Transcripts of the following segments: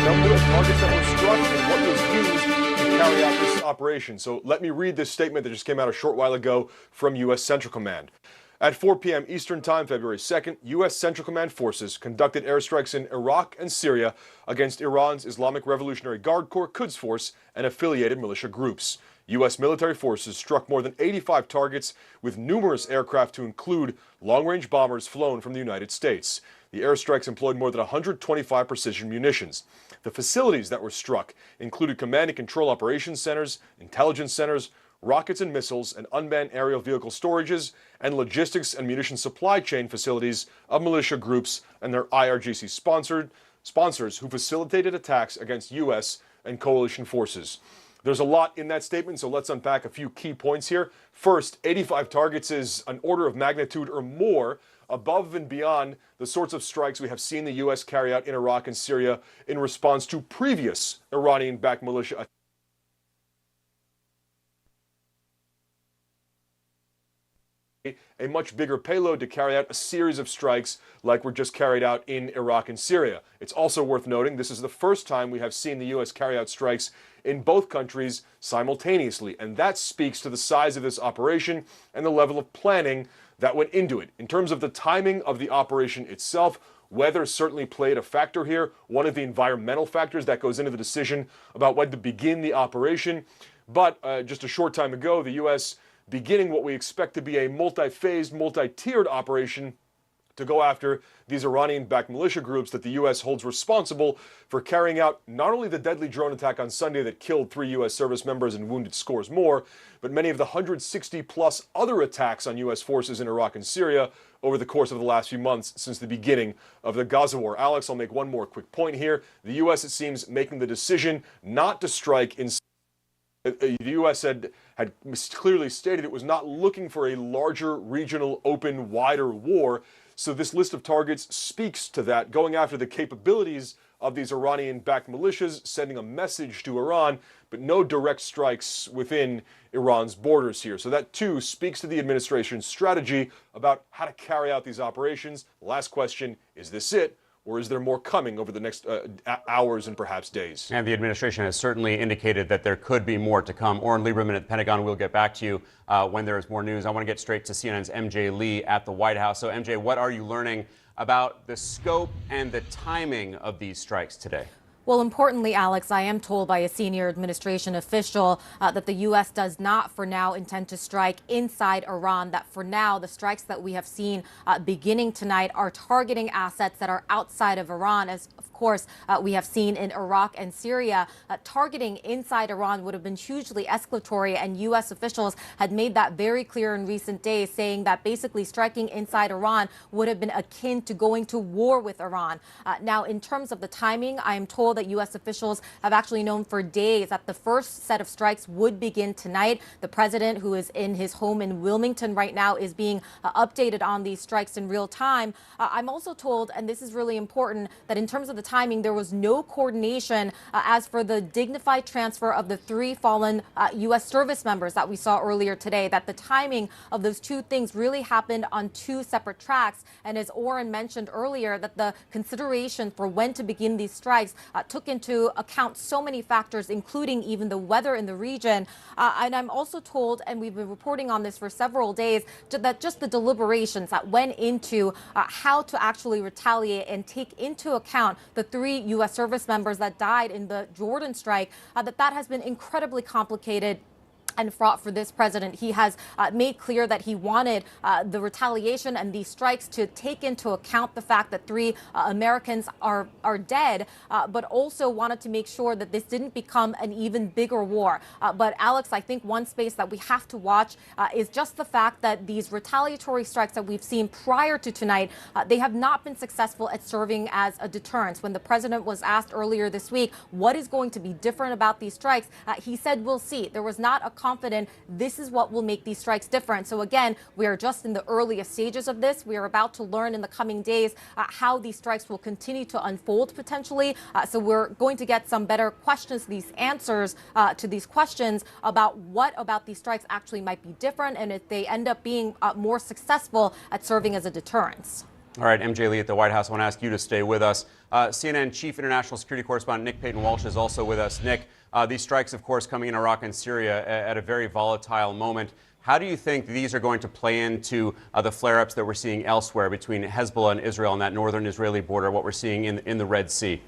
number of targets that were struck and what was used to carry out this operation. So let me read this statement that just came out a short while ago from U.S. Central Command. At 4 p.m. Eastern Time, February 2nd, U.S. Central Command forces conducted airstrikes in Iraq and Syria against Iran's Islamic Revolutionary Guard Corps Quds Force and affiliated militia groups. U.S. military forces struck more than 85 targets with numerous aircraft to include long-range bombers flown from the United States. The airstrikes employed more than 125 precision munitions. The facilities that were struck included command and control operations centers, intelligence centers, rockets and missiles, and unmanned aerial vehicle storages, and logistics and munition supply chain facilities of militia groups and their IRGC sponsors who facilitated attacks against U.S. and coalition forces. There's a lot in that statement, so let's unpack a few key points here. First, 85 targets is an order of magnitude or more above and beyond the sorts of strikes we have seen the U.S. carry out in Iraq and Syria in response to previous Iranian-backed militia attacks. A much bigger payload to carry out a series of strikes like were just carried out in Iraq and Syria. It's also worth noting this is the first time we have seen the U.S. carry out strikes in both countries simultaneously, and that speaks to the size of this operation and the level of planning that went into it. In terms of the timing of the operation itself, weather certainly played a factor here, one of the environmental factors that goes into the decision about when to begin the operation. But just a short time ago, the U.S. beginning what we expect to be a multi-phased, multi-tiered operation to go after these Iranian-backed militia groups that the U.S. holds responsible for carrying out not only the deadly drone attack on Sunday that killed 3 U.S. service members and wounded scores more, but many of the 160-plus other attacks on U.S. forces in Iraq and Syria over the course of the last few months since the beginning of the Gaza war. Alex, I'll make one more quick point here. The U.S., it seems, making the decision not to strike in the U.S. had clearly stated it was not looking for a larger, regional, open, wider war. So this list of targets speaks to that, going after the capabilities of these Iranian-backed militias, sending a message to Iran, but no direct strikes within Iran's borders here. So that, too, speaks to the administration's strategy about how to carry out these operations. Last question, is this it? Or is there more coming over the next hours and perhaps days? And the administration has certainly indicated that there could be more to come. Oren Lieberman at the Pentagon, we'll get back to you when there is more news. I want to get straight to CNN's MJ Lee at the White House. So, MJ, what are you learning about the scope and the timing of these strikes today? Well, importantly, Alex, I am told by a senior administration official that the U.S. does not for now intend to strike inside Iran, that for now the strikes that we have seen beginning tonight are targeting assets that are outside of Iran, as of course we have seen in Iraq and Syria. Targeting inside Iran would have been hugely escalatory, and U.S. officials had made that very clear in recent days, saying that basically striking inside Iran would have been akin to going to war with Iran. Now, in terms of the timing, I am told that U.S. officials have actually known for days that the first set of strikes would begin tonight. The president, who is in his home in Wilmington right now, is being updated on these strikes in real time. I'm also told, and this is really important, that in terms of the timing, there was no coordination as for the dignified transfer of the 3 fallen U.S. service members that we saw earlier today, that the timing of those 2 things really happened on 2 separate tracks. And as Oren mentioned earlier, that the consideration for when to begin these strikes took into account so many factors, including even the weather in the region. And I'm also told, and we've been reporting on this for several days, that just the deliberations that went into how to actually retaliate and take into account the 3 U.S. service members that died in the Jordan strike, that has been incredibly complicated and fraught for this president. He has made clear that he wanted the retaliation and these strikes to take into account the fact that 3 Americans are dead, but also wanted to make sure that this didn't become an even bigger war. But Alex, I think one space that we have to watch is just the fact that these retaliatory strikes that we've seen prior to tonight, they have not been successful at serving as a deterrence. When the president was asked earlier this week what is going to be different about these strikes, he said, we'll see. There was not a confident this is what will make these strikes different. So again, we are just in the earliest stages of this. We are about to learn in the coming days how these strikes will continue to unfold potentially. So we're going to get some better questions, these answers to these questions about what about these strikes actually might be different and if they end up being more successful at serving as a deterrence. All right, MJ Lee at the White House, I want to ask you to stay with us. CNN Chief International Security Correspondent Nick Payton-Walsh is also with us. Nick, these strikes, of course, coming in Iraq and Syria at a very volatile moment. How do you think these are going to play into the flare-ups that we're seeing elsewhere between Hezbollah and Israel on that northern Israeli border, what we're seeing in the Red Sea?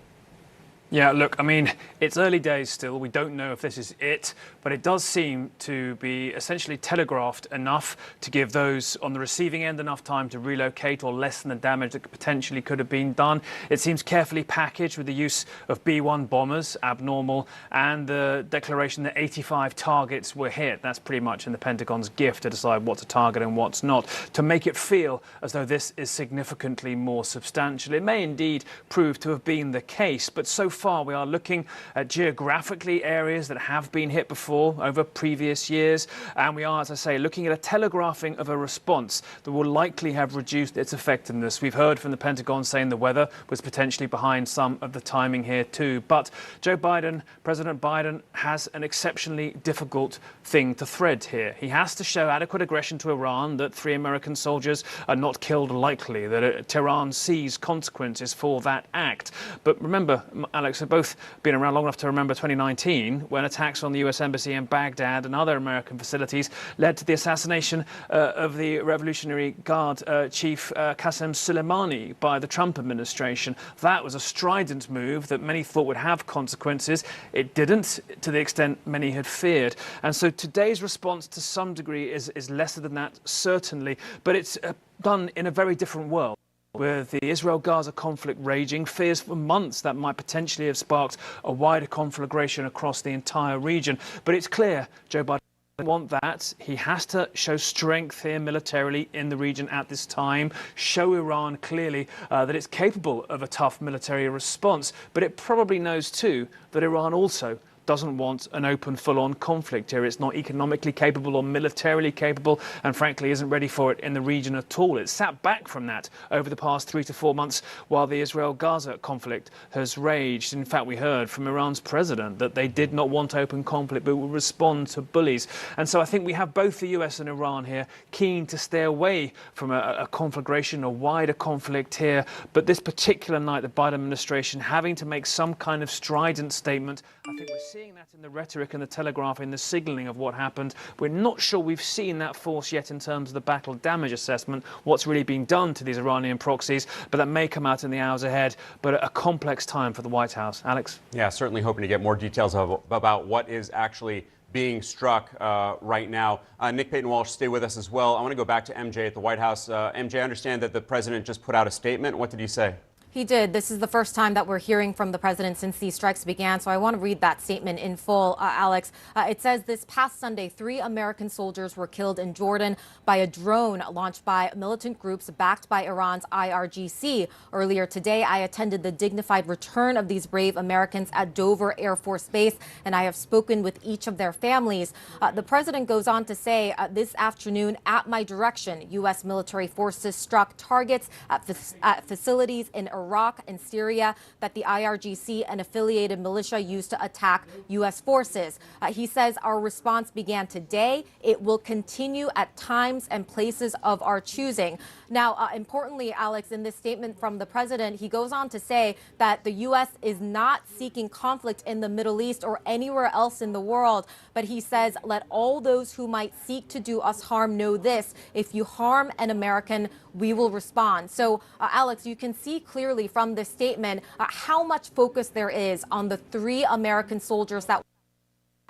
Yeah, look, I mean, it's early days still. We don't know if this is it, but it does seem to be essentially telegraphed enough to give those on the receiving end enough time to relocate or lessen the damage that potentially could have been done. It seems carefully packaged with the use of B-1 bombers, abnormal, and the declaration that 85 targets were hit. That's pretty much in the Pentagon's gift to decide what's a target and what's not, to make it feel as though this is significantly more substantial. It may indeed prove to have been the case, but so far we are looking at geographically areas that have been hit before over previous years, and we are, as I say, looking at a telegraphing of a response that will likely have reduced its effectiveness. We've heard from the Pentagon saying the weather was potentially behind some of the timing here too, but President Biden has an exceptionally difficult thing to thread here. He has to show adequate aggression to Iran, that 3 American soldiers are not killed likely, that Tehran sees consequences for that act. But remember, Alex, have both been around long enough to remember 2019, when attacks on the US Embassy in Baghdad and other American facilities led to the assassination of the Revolutionary Guard Chief Qasem Soleimani by the Trump administration. That was a strident move that many thought would have consequences. It didn't, to the extent many had feared. And so today's response to some degree is lesser than that, certainly, but it's done in a very different world. With the Israel-Gaza conflict raging, fears for months that might potentially have sparked a wider conflagration across the entire region. But it's clear Joe Biden doesn't want that. He has to show strength here militarily in the region at this time, show Iran clearly that it's capable of a tough military response. But it probably knows too that Iran also doesn't want an open, full-on conflict here. It's not economically capable or militarily capable, and frankly isn't ready for it in the region at all. It's sat back from that over the past 3 to 4 months while the Israel-Gaza conflict has raged. In fact, we heard from Iran's president that they did not want open conflict but would respond to bullies. And so I think we have both the US and Iran here keen to stay away from a conflagration, a wider conflict here. But this particular night, the Biden administration having to make some kind of strident statement, I think we're seeing that in the rhetoric and the telegraphing, the signalling of what happened. We're not sure we've seen that force yet in terms of the battle damage assessment, what's really being done to these Iranian proxies, but that may come out in the hours ahead. But a complex time for the White House. Alex? Yeah, certainly hoping to get more details about what is actually being struck right now. Nick Payton-Walsh, stay with us as well. I want to go back to MJ at the White House. MJ, I understand that the president just put out a statement. What did he say? He did. This is the first time that we're hearing from the president since these strikes began, so I want to read that statement in full, Alex. It says, this past Sunday, 3 American soldiers were killed in Jordan by a drone launched by militant groups backed by Iran's IRGC. Earlier today, I attended the dignified return of these brave Americans at Dover Air Force Base, and I have spoken with each of their families. The president goes on to say, this afternoon, at my direction, U.S. military forces struck targets at facilities in Iraq and Syria that the IRGC and affiliated militia used to attack U.S. forces. He says our response began today. It will continue at times and places of our choosing. Now, importantly, Alex, in this statement from the president, he goes on to say that the U.S. is not seeking conflict in the Middle East or anywhere else in the world. But he says, let all those who might seek to do us harm know this. If you harm an American, we will respond. So, Alex, you can see clearly from this statement how much focus there is on the 3 American soldiers that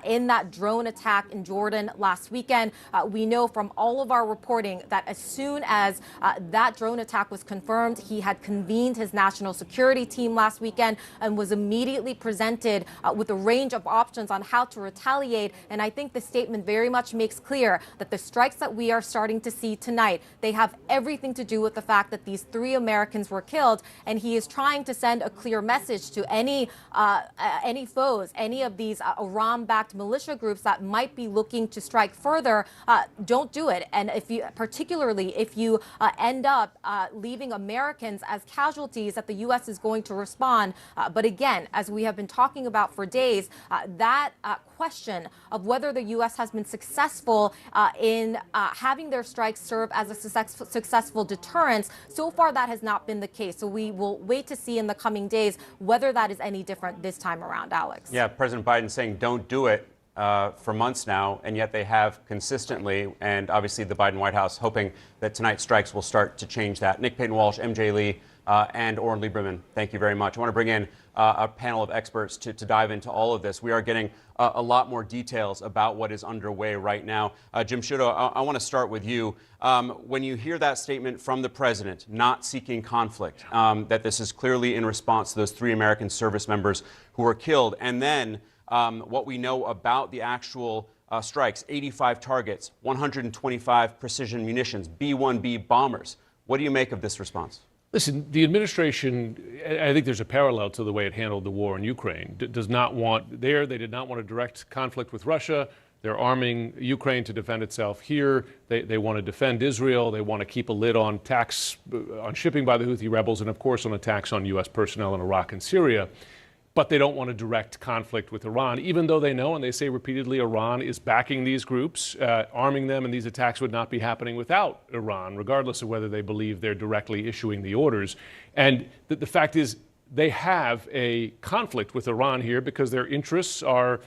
in that drone attack in Jordan last weekend. We know from all of our reporting that as soon as that drone attack was confirmed, he had convened his national security team last weekend and was immediately presented with a range of options on how to retaliate. And I think the statement very much makes clear that the strikes that we are starting to see tonight, they have everything to do with the fact that these 3 Americans were killed. And he is trying to send a clear message to any foes, any of these Iran-backed Iran-backed militia groups that might be looking to strike further, don't do it. And particularly if you end up leaving Americans as casualties, that the U.S. is going to respond. But again, as we have been talking about for days, that question of whether the U.S. has been successful in having their strikes serve as a successful deterrence, so far that has not been the case. So we will wait to see in the coming days whether that is any different this time around, Alex. Yeah, President Biden saying don't do it for months now, and yet they have consistently, and obviously the Biden White House hoping that tonight's strikes will start to change that. Nick Payton-Walsh, MJ Lee, and Oren Lieberman, thank you very much. I want to bring in a panel of experts to dive into all of this. We are getting a lot more details about what is underway right now. Jim Sciutto, I want to start with you. When you hear that statement from the president, not seeking conflict, that this is clearly in response to those 3 American service members who were killed, and then what we know about the actual strikes, 85 targets, 125 precision munitions, B-1B bombers. What do you make of this response? Listen, the administration, I think there's a parallel to the way it handled the war in Ukraine. They did not want a direct conflict with Russia. They're arming Ukraine to defend itself here. They want to defend Israel. They want to keep a lid on on shipping by the Houthi rebels, and of course on attacks on U.S. personnel in Iraq and Syria. But they don't want a direct conflict with Iran, even though they know, and they say repeatedly, Iran is backing these groups, arming them, and these attacks would not be happening without Iran, regardless of whether they believe they're directly issuing the orders. And the fact is, they have a conflict with Iran here because their interests are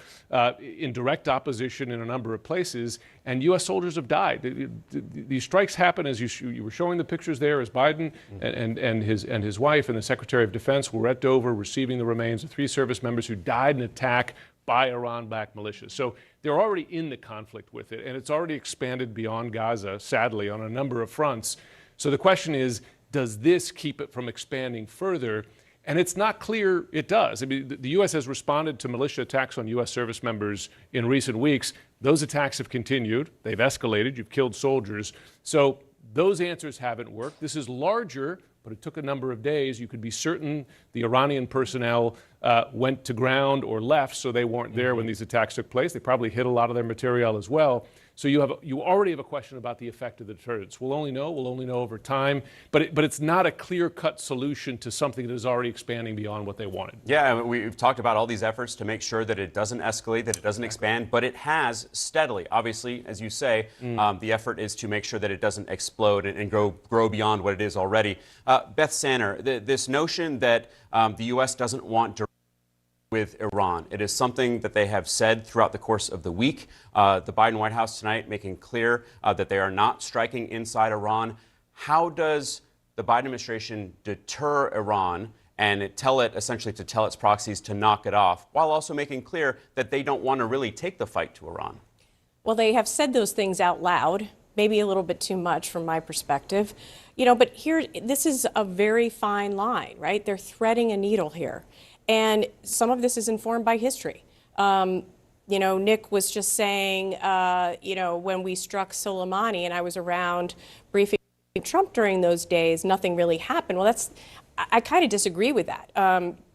in direct opposition in a number of places, and U.S. soldiers have died. These strikes happen, as you were showing the pictures there, as Biden and his wife and the Secretary of Defense were at Dover receiving the remains of 3 service members who died in an attack by Iran-backed militias. So they're already in the conflict with it, and it's already expanded beyond Gaza, sadly, on a number of fronts. So the question is, does this keep it from expanding further? And it's not clear it does. I mean, the U.S. has responded to militia attacks on U.S. service members in recent weeks. Those attacks have continued. They've escalated. You've killed soldiers. So those answers haven't worked. This is larger, but it took a number of days. You could be certain the Iranian personnel went to ground or left, so they weren't there when these attacks took place. They probably hid a lot of their material as well. So you already have a question about the effect of the deterrence. We'll only know over time, but it's not a clear-cut solution to something that is already expanding beyond what they wanted. Yeah, we've talked about all these efforts to make sure that it doesn't escalate, that it doesn't expand, but it has steadily. Obviously, as you say, the effort is to make sure that it doesn't explode and grow beyond what it is already. Beth Sanner, this notion that the U.S. doesn't want with Iran. It is something that they have said throughout the course of the week. The Biden White House tonight making clear that they are not striking inside Iran. How does the Biden administration deter Iran and tell it essentially to tell its proxies to knock it off, while also making clear that they don't want to really take the fight to Iran? Well, they have said those things out loud, maybe a little bit too much from my perspective. But this is a very fine line, right? They're threading a needle here. And some of this is informed by history. Nick was just saying, when we struck Soleimani and I was around briefing Trump during those days, nothing really happened. Well, I kind of disagree with that.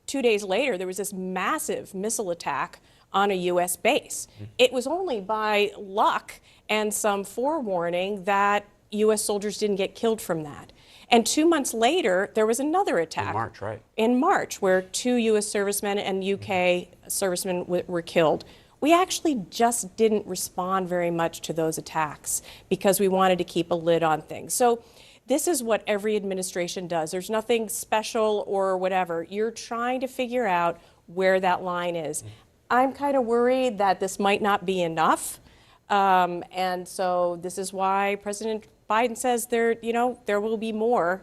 2 days later, there was this massive missile attack on a U.S. base. It was only by luck and some forewarning that U.S. soldiers didn't get killed from that. And 2 months later, there was another attack. In March, right? In March, where 2 U.S. servicemen and UK servicemen were killed. We actually just didn't respond very much to those attacks because we wanted to keep a lid on things. So this is what every administration does. There's nothing special or whatever. You're trying to figure out where that line is. I'm kind of worried that this might not be enough. And so this is why President Biden says there will be more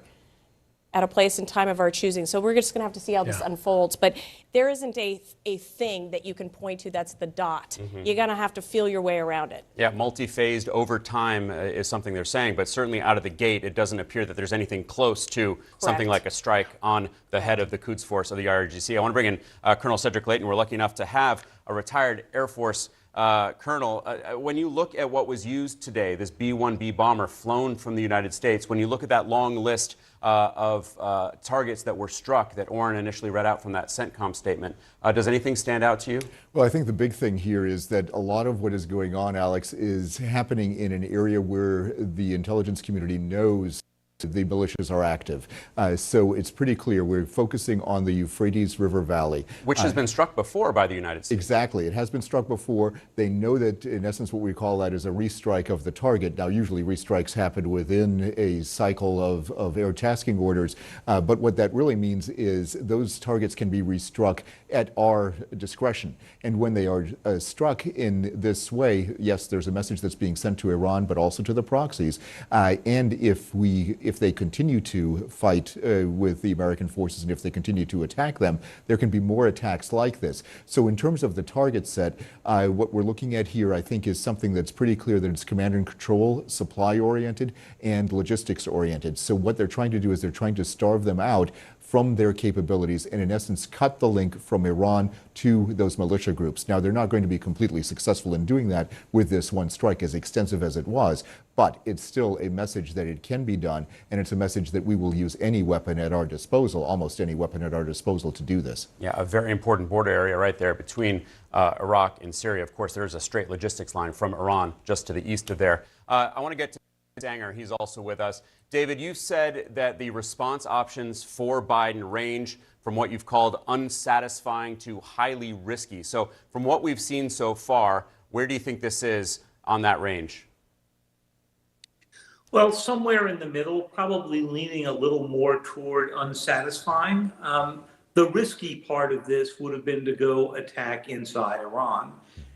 at a place and time of our choosing. So we're just going to have to see how this unfolds. But there isn't a thing that you can point to that's the dot. You're going to have to feel your way around it. Yeah, multi-phased over time is something they're saying, but certainly out of the gate, it doesn't appear that there's anything close to something like a strike on the head of the Quds Force of the IRGC. I want to bring in Colonel Cedric Layton. We're lucky enough to have a retired Air Force Colonel, when you look at what was used today, this B-1B bomber flown from the United States, when you look at that long list of targets that were struck that Oren initially read out from that CENTCOM statement. Does anything stand out to you? Well, I think the big thing here is that a lot of what is going on, Alex, is happening in an area where the intelligence community knows the militias are active. So it's pretty clear we're focusing on the Euphrates River Valley. Which has been struck before by the United States. Exactly. It has been struck before. They know that, in essence, what we call that is a restrike of the target. Now, usually restrikes happen within a cycle of air tasking orders. But what that really means is those targets can be restruck at our discretion. And when they are struck in this way, yes, there's a message that's being sent to Iran, but also to the proxies. And if they continue to fight with the American forces and if they continue to attack them, there can be more attacks like this. So in terms of the target set, what we're looking at here, I think, is something that's pretty clear that it's command and control, supply-oriented, and logistics-oriented. So what they're trying to do is they're trying to starve them out from their capabilities and, in essence, cut the link from Iran to those militia groups. Now, they're not going to be completely successful in doing that with this one strike, as extensive as it was, but it's still a message that it can be done, and it's a message that we will use any weapon at our disposal, almost any weapon at our disposal, to do this. Yeah, a very important border area right there between Iraq and Syria. Of course, there's a straight logistics line from Iran just to the east of there. I want to get to Danger. He's also with us. David, you said that the response options for Biden range from what you've called unsatisfying to highly risky. So from what we've seen so far, where do you think this is on that range? Well, somewhere in the middle, probably leaning a little more toward unsatisfying. The risky part of this would have been to go attack inside Iran.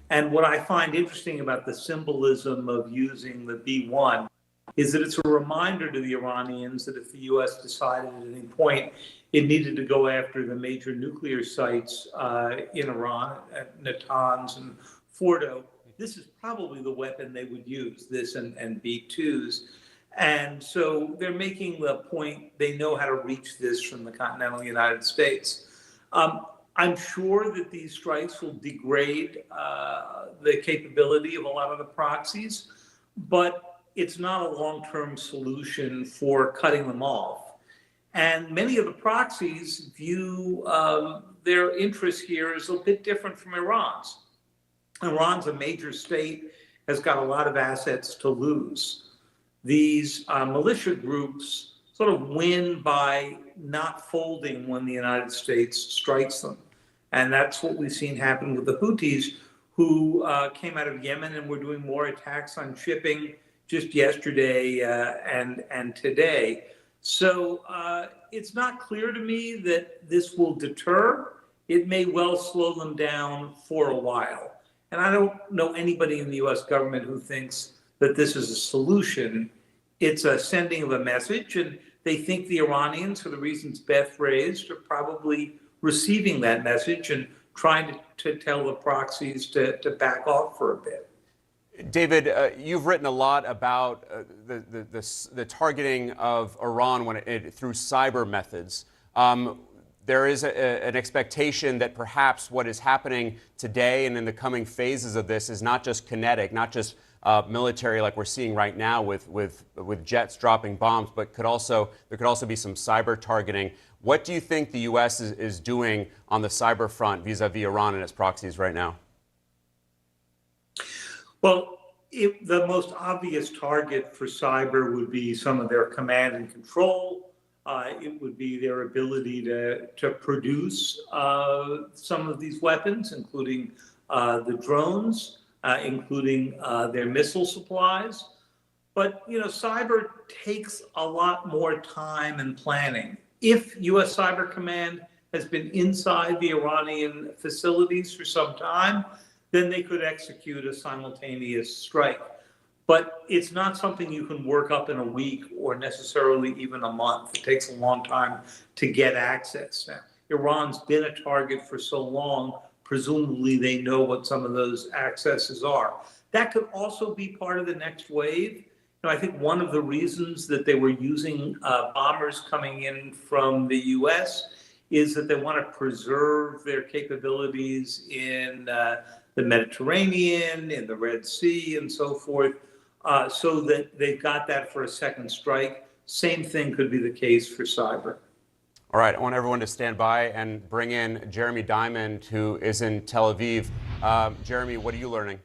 And what I find interesting about the symbolism of using the B-1 is that it's a reminder to the Iranians that if the U.S. decided at any point it needed to go after the major nuclear sites in Iran, at Natanz and Fordo, this is probably the weapon they would use, this and B-2s. And so they're making the point they know how to reach this from the continental United States. I'm sure that these strikes will degrade the capability of a lot of the proxies, but it's not a long-term solution for cutting them off. And many of the proxies view their interests here as a bit different from Iran's. Iran's a major state, has got a lot of assets to lose. These militia groups sort of win by not folding when the United States strikes them. And that's what we've seen happen with the Houthis, who came out of Yemen and were doing more attacks on shipping just yesterday and today. So it's not clear to me that this will deter. It may well slow them down for a while. And I don't know anybody in the U.S. government who thinks that this is a solution. It's a sending of a message, and they think the Iranians, for the reasons Beth raised, are probably receiving that message and trying to tell the proxies to back off for a bit. David, you've written a lot about the targeting of Iran through cyber methods. There is an expectation that perhaps what is happening today and in the coming phases of this is not just kinetic, not just military like we're seeing right now with jets dropping bombs, but there could also be some cyber targeting. What do you think the U.S. is doing on the cyber front vis-a-vis Iran and its proxies right now? Well, the most obvious target for cyber would be some of their command and control. It would be their ability to produce some of these weapons, including the drones, including their missile supplies. But, cyber takes a lot more time and planning. If U.S. Cyber Command has been inside the Iranian facilities for some time, then they could execute a simultaneous strike. But it's not something you can work up in a week or necessarily even a month. It takes a long time to get access. Now, Iran's been a target for so long, presumably they know what some of those accesses are. That could also be part of the next wave. I think one of the reasons that they were using bombers coming in from the U.S. is that they want to preserve their capabilities in the Mediterranean, in the Red Sea, and so forth, so that they've got that for a second strike. Same thing could be the case for cyber. All right, I want everyone to stand by and bring in Jeremy Diamond, who is in Tel Aviv. Jeremy, what are you learning?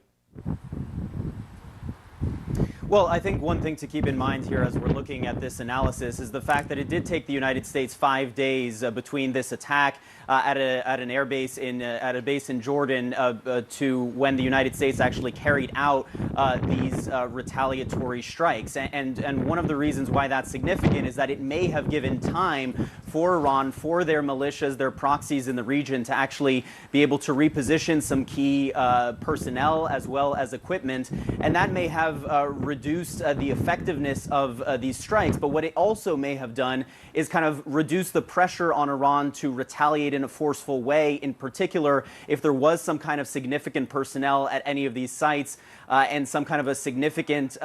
Well, I think one thing to keep in mind here as we're looking at this analysis is the fact that it did take the United States 5 days between this attack at an air base at a base in Jordan to when the United States actually carried out these retaliatory strikes. And one of the reasons why that's significant is that it may have given time for Iran, for their militias, their proxies in the region to actually be able to reposition some key personnel as well as equipment. And that may have reduced the effectiveness of these strikes. But what it also may have done is kind of reduce the pressure on Iran to retaliate in a forceful way, in particular if there was some kind of significant personnel at any of these sites and some kind of a significant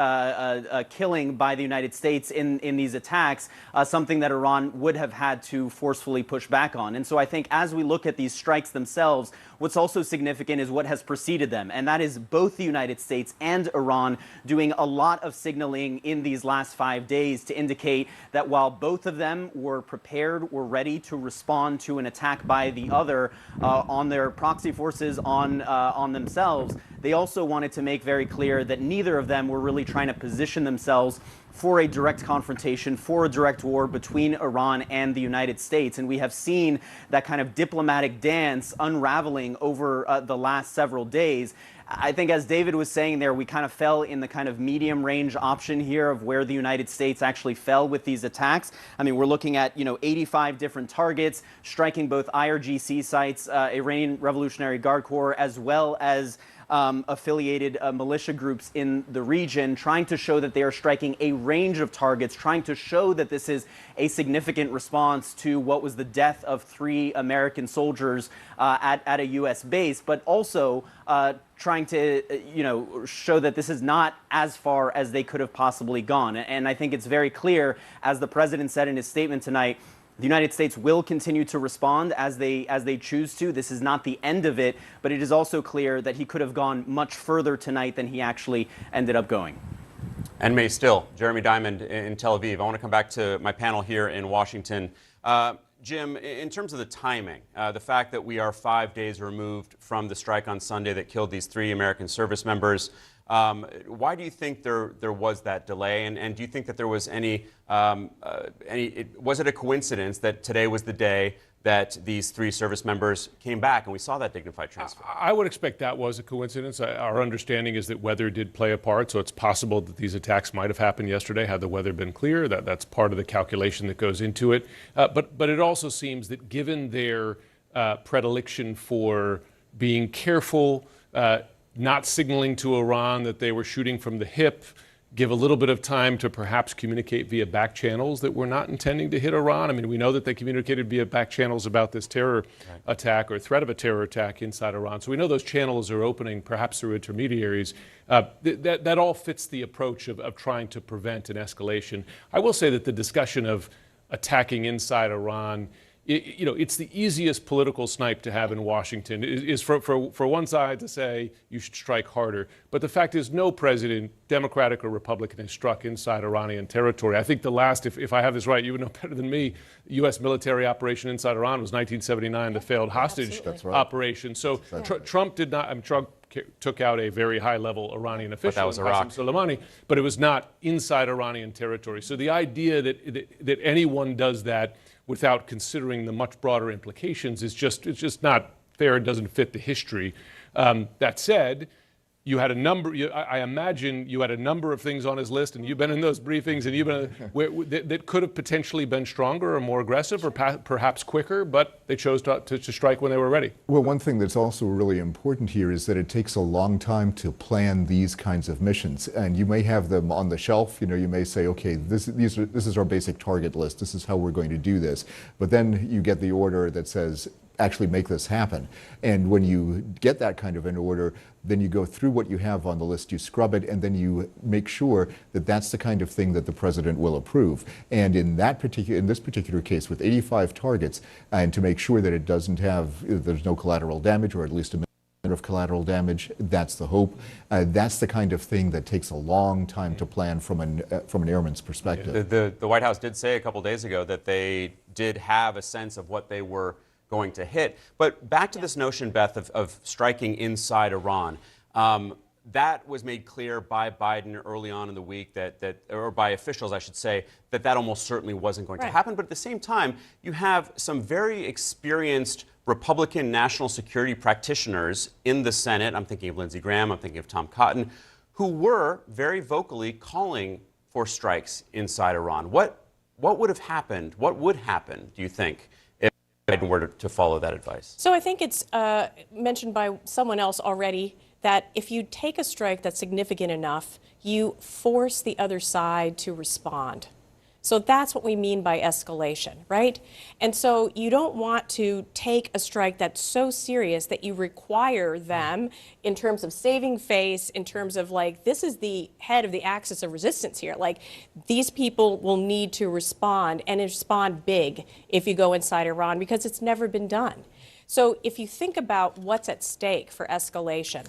killing by the United States in these attacks, something that Iran would have had to forcefully push back on. And so I think as we look at these strikes themselves, what's also significant is what has preceded them, and that is both the United States and Iran doing a lot of signaling in these last 5 days to indicate that while both of them were prepared, were ready to respond to an attack by the other on their proxy forces, on themselves, they also wanted to make very clear that neither of them were really trying to position themselves for a direct confrontation, for a direct war between Iran and the United States. And we have seen that kind of diplomatic dance unraveling over the last several days. I think, as David was saying there, we kind of fell in the kind of medium range option here of where the United States actually fell with these attacks. I mean, we're looking at, 85 different targets, striking both IRGC sites, Iranian Revolutionary Guard Corps, as well as affiliated militia groups in the region, trying to show that they are striking a range of targets, trying to show that this is a significant response to what was the death of 3 American soldiers at a U.S. base, but also trying to, show that this is not as far as they could have possibly gone. And I think it's very clear, as the president said in his statement tonight, the United States will continue to respond as they choose to. This is not the end of it, but it is also clear that he could have gone much further tonight than he actually ended up going. And may still. Jeremy Diamond in Tel Aviv. I want to come back to my panel here in Washington. Jim, in terms of the timing, the fact that we are 5 days removed from the strike on Sunday that killed these 3 American service members, why do you think there was that delay? And do you think that there was was it a coincidence that today was the day that these 3 service members came back and we saw that dignified transfer? I would expect that was a coincidence. Our understanding is that weather did play a part, so it's possible that these attacks might have happened yesterday had the weather been clear. That's part of the calculation that goes into it. But it also seems that given their predilection for being careful, not signaling to Iran that they were shooting from the hip, give a little bit of time to perhaps communicate via back channels that we're not intending to hit Iran. I mean, we know that they communicated via back channels about this terror attack or threat of a terror attack inside Iran. So we know those channels are opening, perhaps through intermediaries. That all fits the approach of trying to prevent an escalation. I will say that the discussion of attacking inside Iran, it's the easiest political snipe to have in Washington is for one side to say you should strike harder. But the fact is no president, Democratic or Republican, has struck inside Iranian territory. I think the last, if I have this right, you would know better than me, U.S. military operation inside Iran was 1979, the failed hostage operation. So Trump did not, Trump took out a very high-level Iranian official, but that was Iraq. Soleimani, but it was not inside Iranian territory. So the idea that anyone does that without considering the much broader implications it's just not fair. It doesn't fit the history. That said, you had a number. I imagine you had a number of things on his list, and you've been in those briefings, and you've been that could have potentially been stronger or more aggressive, or perhaps quicker. But they chose to strike when they were ready. Well, one thing that's also really important here is that it takes a long time to plan these kinds of missions, and you may have them on the shelf. You may say, okay, this is our basic target list. This is how we're going to do this. But then you get the order that says, actually make this happen. And when you get that kind of an order, then you go through what you have on the list, you scrub it, and then you make sure that that's the kind of thing that the president will approve. And in this particular case, with 85 targets, and to make sure that it doesn't have, there's no collateral damage, or at least a of collateral damage. That's the hope. That's the kind of thing that takes a long time to plan from an airman's perspective. The White House did say a couple days ago that they did have a sense of what they were going to hit. But back to this notion, Beth, of striking inside Iran. That was made clear by Biden early on in the week, or by officials, I should say, that almost certainly wasn't going to happen. But at the same time, you have some very experienced Republican national security practitioners in the Senate. I'm thinking of Lindsey Graham, I'm thinking of Tom Cotton, who were very vocally calling for strikes inside Iran. What would have happened? What would happen, do you think, if Biden were to follow that advice? So I think it's mentioned by someone else already that if you take a strike that's significant enough, you force the other side to respond. So that's what we mean by escalation, right? And so you don't want to take a strike that's so serious that you require them in terms of saving face, in terms of like, this is the head of the axis of resistance here. Like, these people will need to respond and respond big if you go inside Iran, because it's never been done. So if you think about what's at stake for escalation,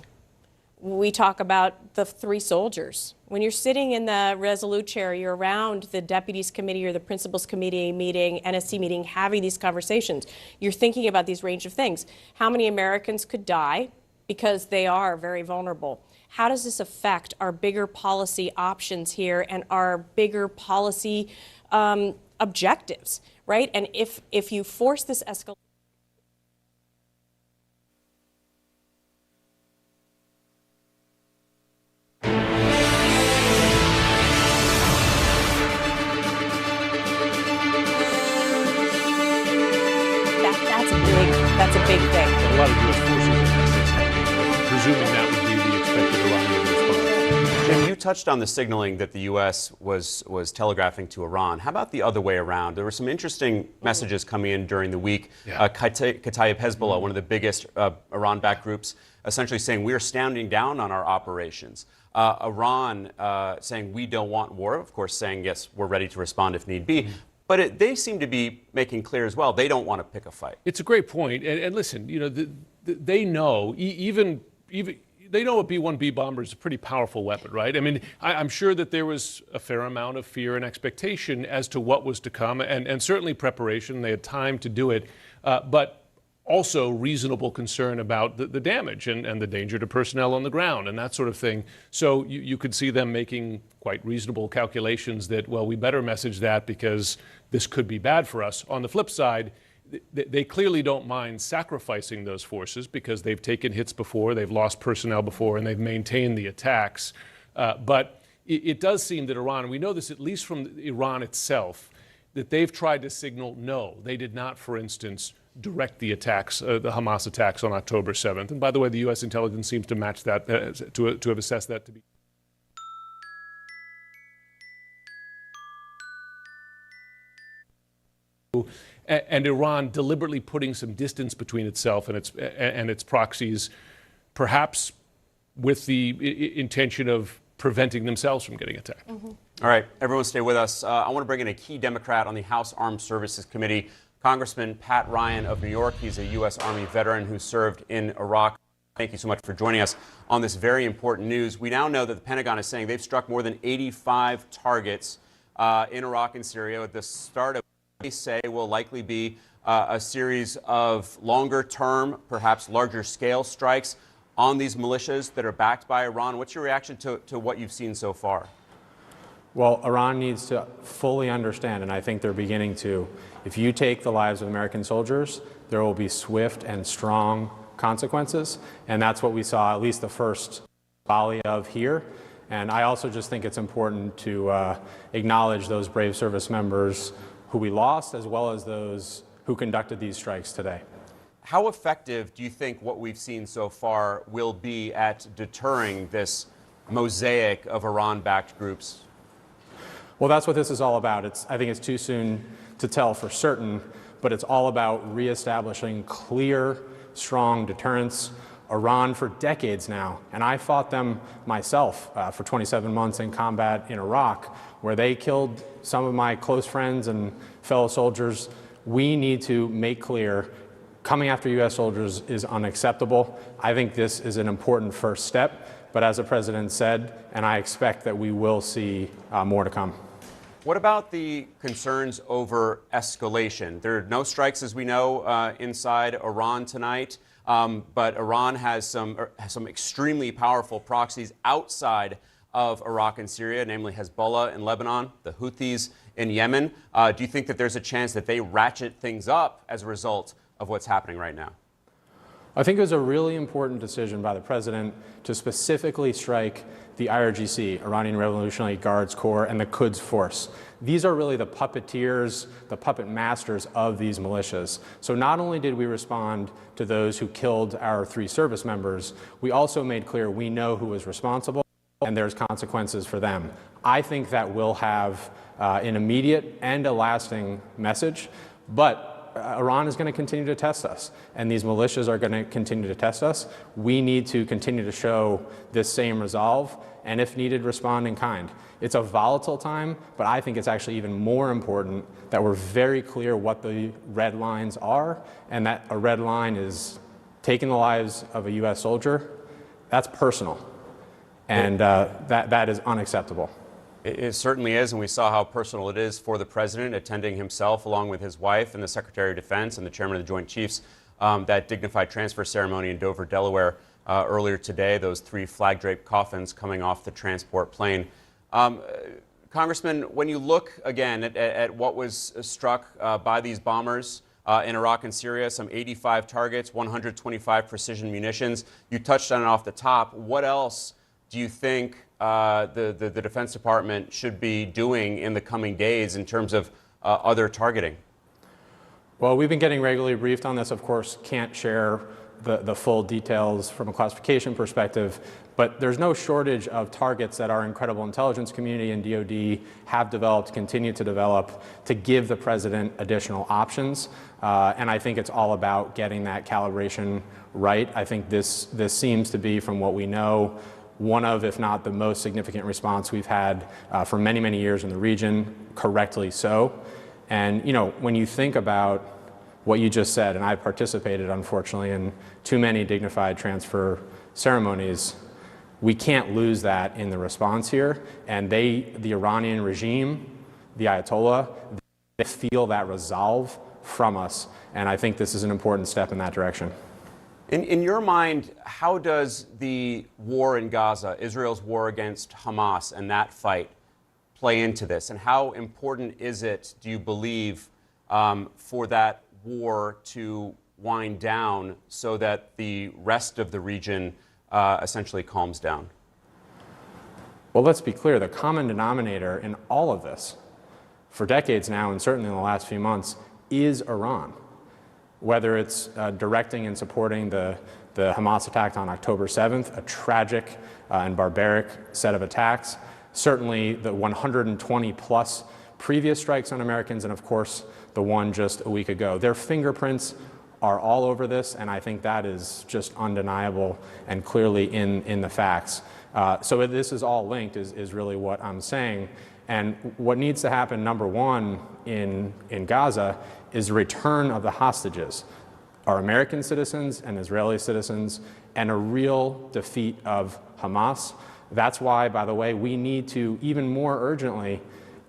we talk about the 3 soldiers. When you're sitting in the Resolute chair, you're around the deputies committee or the principals committee meeting, NSC meeting, having these conversations. You're thinking about these range of things. How many Americans could die because they are very vulnerable? How does this affect our bigger policy options here and our bigger policy objectives, right? And if you force this escalation, that's a big thing. A lot of U.S. forces in that, presuming that would be the expected Iranian response. Jim, you touched on the signaling that the U.S. was telegraphing to Iran. How about the other way around? There were some interesting messages coming in during the week. Kataib Hezbollah, one of the biggest Iran-backed groups, essentially saying we are standing down on our operations. Iran saying we don't want war, of course saying, yes, we're ready to respond if need be. But they seem to be making clear as well they don't want to pick a fight. It's a great point. And listen, you know, they know, even they know a B-1B bomber is a pretty powerful weapon, right? I mean, I'm sure that there was a fair amount of fear and expectation as to what was to come, and certainly preparation. They had time to do it, but also reasonable concern about the damage and the danger to personnel on the ground and that sort of thing. So you could see them making quite reasonable calculations that, well, we better message that because this could be bad for us. On the flip side, they clearly don't mind sacrificing those forces because they've taken hits before, they've lost personnel before, and they've maintained the attacks. But it does seem that Iran, and we know this at least from Iran itself, that they've tried to signal no. They did not, for instance, direct the attacks, the Hamas attacks on October 7th. And by the way, the U.S. intelligence seems to match that, to have assessed that to be. And Iran deliberately putting some distance between itself and its proxies, perhaps with the intention of preventing themselves from getting attacked. All right, everyone stay with us. I want to bring in a key Democrat on the House Armed Services Committee, Congressman Pat Ryan of New York. He's a U.S. Army veteran who served in Iraq. Thank you so much for joining us on this very important news. We now know that the Pentagon is saying they've struck more than 85 targets in Iraq and Syria at the start of what they say will likely be a series of longer-term, perhaps larger-scale strikes on these militias that are backed by Iran. What's your reaction to what you've seen so far? Well, Iran needs to fully understand, and I think they're beginning to, if you take the lives of American soldiers, there will be swift and strong consequences. And that's what we saw, at least the first volley of here. And I also just think it's important to acknowledge those brave service members who we lost, as well as those who conducted these strikes today. How effective do you think what we've seen so far will be at deterring this mosaic of Iran-backed groups? Well, that's what this is all about. I think it's too soon to tell for certain, but it's all about reestablishing clear, strong deterrence. Iran for decades now, and I fought them myself for 27 months in combat in Iraq, where they killed some of my close friends and fellow soldiers. We need to make clear coming after U.S. soldiers is unacceptable. I think this is an important first step, but as the president said, and I expect that we will see more to come. What about the concerns over escalation? There are no strikes, as we know, inside Iran tonight, but Iran has some extremely powerful proxies outside of Iraq and Syria, namely Hezbollah in Lebanon, the Houthis in Yemen. Do you think that there's a chance that they ratchet things up as a result of what's happening right now? I think it was a really important decision by the president to specifically strike the IRGC, Iranian Revolutionary Guards Corps, and the Quds Force. These are really the puppeteers, the puppet masters of these militias. So not only did we respond to those who killed our 3 service members, we also made clear we know who is responsible and there's consequences for them. I think that will have an immediate and a lasting message, but Iran is going to continue to test us, and these militias are going to continue to test us. We need to continue to show this same resolve, and if needed, respond in kind. It's a volatile time, but I think it's actually even more important that we're very clear what the red lines are, and that a red line is taking the lives of a U.S. soldier. That's personal, and that is unacceptable. It certainly is, and we saw how personal it is for the president attending himself along with his wife and the Secretary of Defense and the Chairman of the Joint Chiefs that dignified transfer ceremony in Dover, Delaware earlier today, those 3 flag-draped coffins coming off the transport plane. Congressman, when you look again at what was struck by these bombers in Iraq and Syria, some 85 targets, 125 precision munitions, you touched on it off the top. What else do you think the Defense Department should be doing in the coming days in terms of other targeting? Well, we've been getting regularly briefed on this. Of course, can't share the full details from a classification perspective, but there's no shortage of targets that our incredible intelligence community and DoD have developed, continue to develop, to give the president additional options. And I think it's all about getting that calibration right. I think this seems to be, from what we know, one of, if not the most significant response we've had for many, many years in the region, correctly so. And, you know, when you think about what you just said, and I participated, unfortunately, in too many dignified transfer ceremonies, we can't lose that in the response here. And the Iranian regime, the Ayatollah, they feel that resolve from us. And I think this is an important step in that direction. In your mind, how does the war in Gaza, Israel's war against Hamas and that fight, play into this? And how important is it, do you believe, for that war to wind down so that the rest of the region essentially calms down? Well, let's be clear. The common denominator in all of this, for decades now, and certainly in the last few months, is Iran. Whether it's directing and supporting the Hamas attack on October 7th, a tragic and barbaric set of attacks, certainly the 120 plus previous strikes on Americans, and of course the one just a week ago. Their fingerprints are all over this, and I think that is just undeniable and clearly in the facts. So this is all linked, is really what I'm saying. And what needs to happen, number one, in Gaza is the return of the hostages, our American citizens and Israeli citizens, and a real defeat of Hamas. That's why, by the way, we need to even more urgently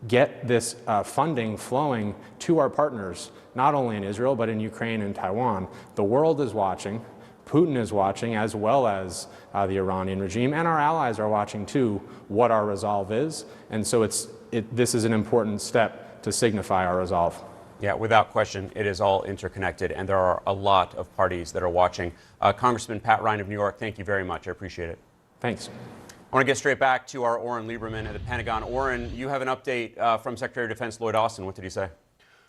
get this funding flowing to our partners, not only in Israel, but in Ukraine and Taiwan. The world is watching. Putin is watching, as well as the Iranian regime, and our allies are watching too what our resolve is. And so this is an important step to signify our resolve. Yeah, without question, it is all interconnected, and there are a lot of parties that are watching. Congressman Pat Ryan of New York, thank you very much. I appreciate it. Thanks. I want to get straight back to our Oren Lieberman at the Pentagon. Oren, you have an update from Secretary of Defense Lloyd Austin. What did he say?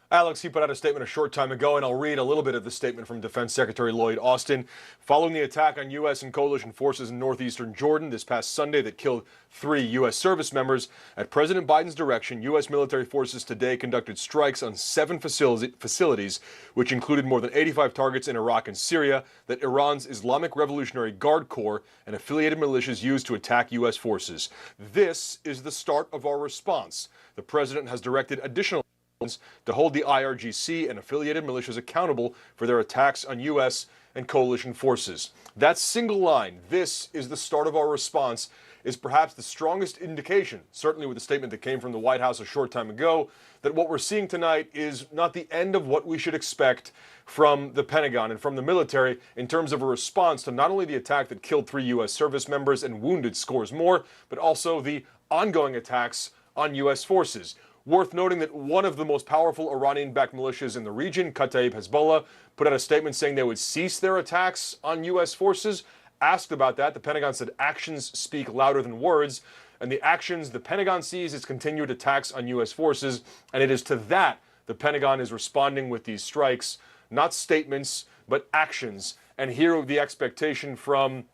Alex, he put out a statement a short time ago, and I'll read a little bit of the statement from Defense Secretary Lloyd Austin. Following the attack on U.S. and coalition forces in northeastern Jordan this past Sunday that killed 3 U.S. service members, at President Biden's direction, U.S. military forces today conducted strikes on 7 facilities, which included more than 85 targets in Iraq and Syria that Iran's Islamic Revolutionary Guard Corps and affiliated militias used to attack U.S. forces. This is the start of our response. The president has directed additional to hold the IRGC and affiliated militias accountable for their attacks on U.S. and coalition forces. That single line, "This is the start of our response," is perhaps the strongest indication, certainly with the statement that came from the White House a short time ago, that what we're seeing tonight is not the end of what we should expect from the Pentagon and from the military in terms of a response to not only the attack that killed 3 U.S. service members and wounded scores more, but also the ongoing attacks on U.S. forces. Worth noting that one of the most powerful Iranian-backed militias in the region, Kataib Hezbollah, put out a statement saying they would cease their attacks on U.S. forces. Asked about that, the Pentagon said actions speak louder than words, and the actions the Pentagon sees is continued attacks on U.S. forces, and it is to that the Pentagon is responding with these strikes, not statements, but actions. And here the expectation from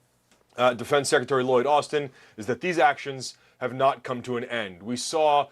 Defense Secretary Lloyd Austin is that these actions have not come to an end. We saw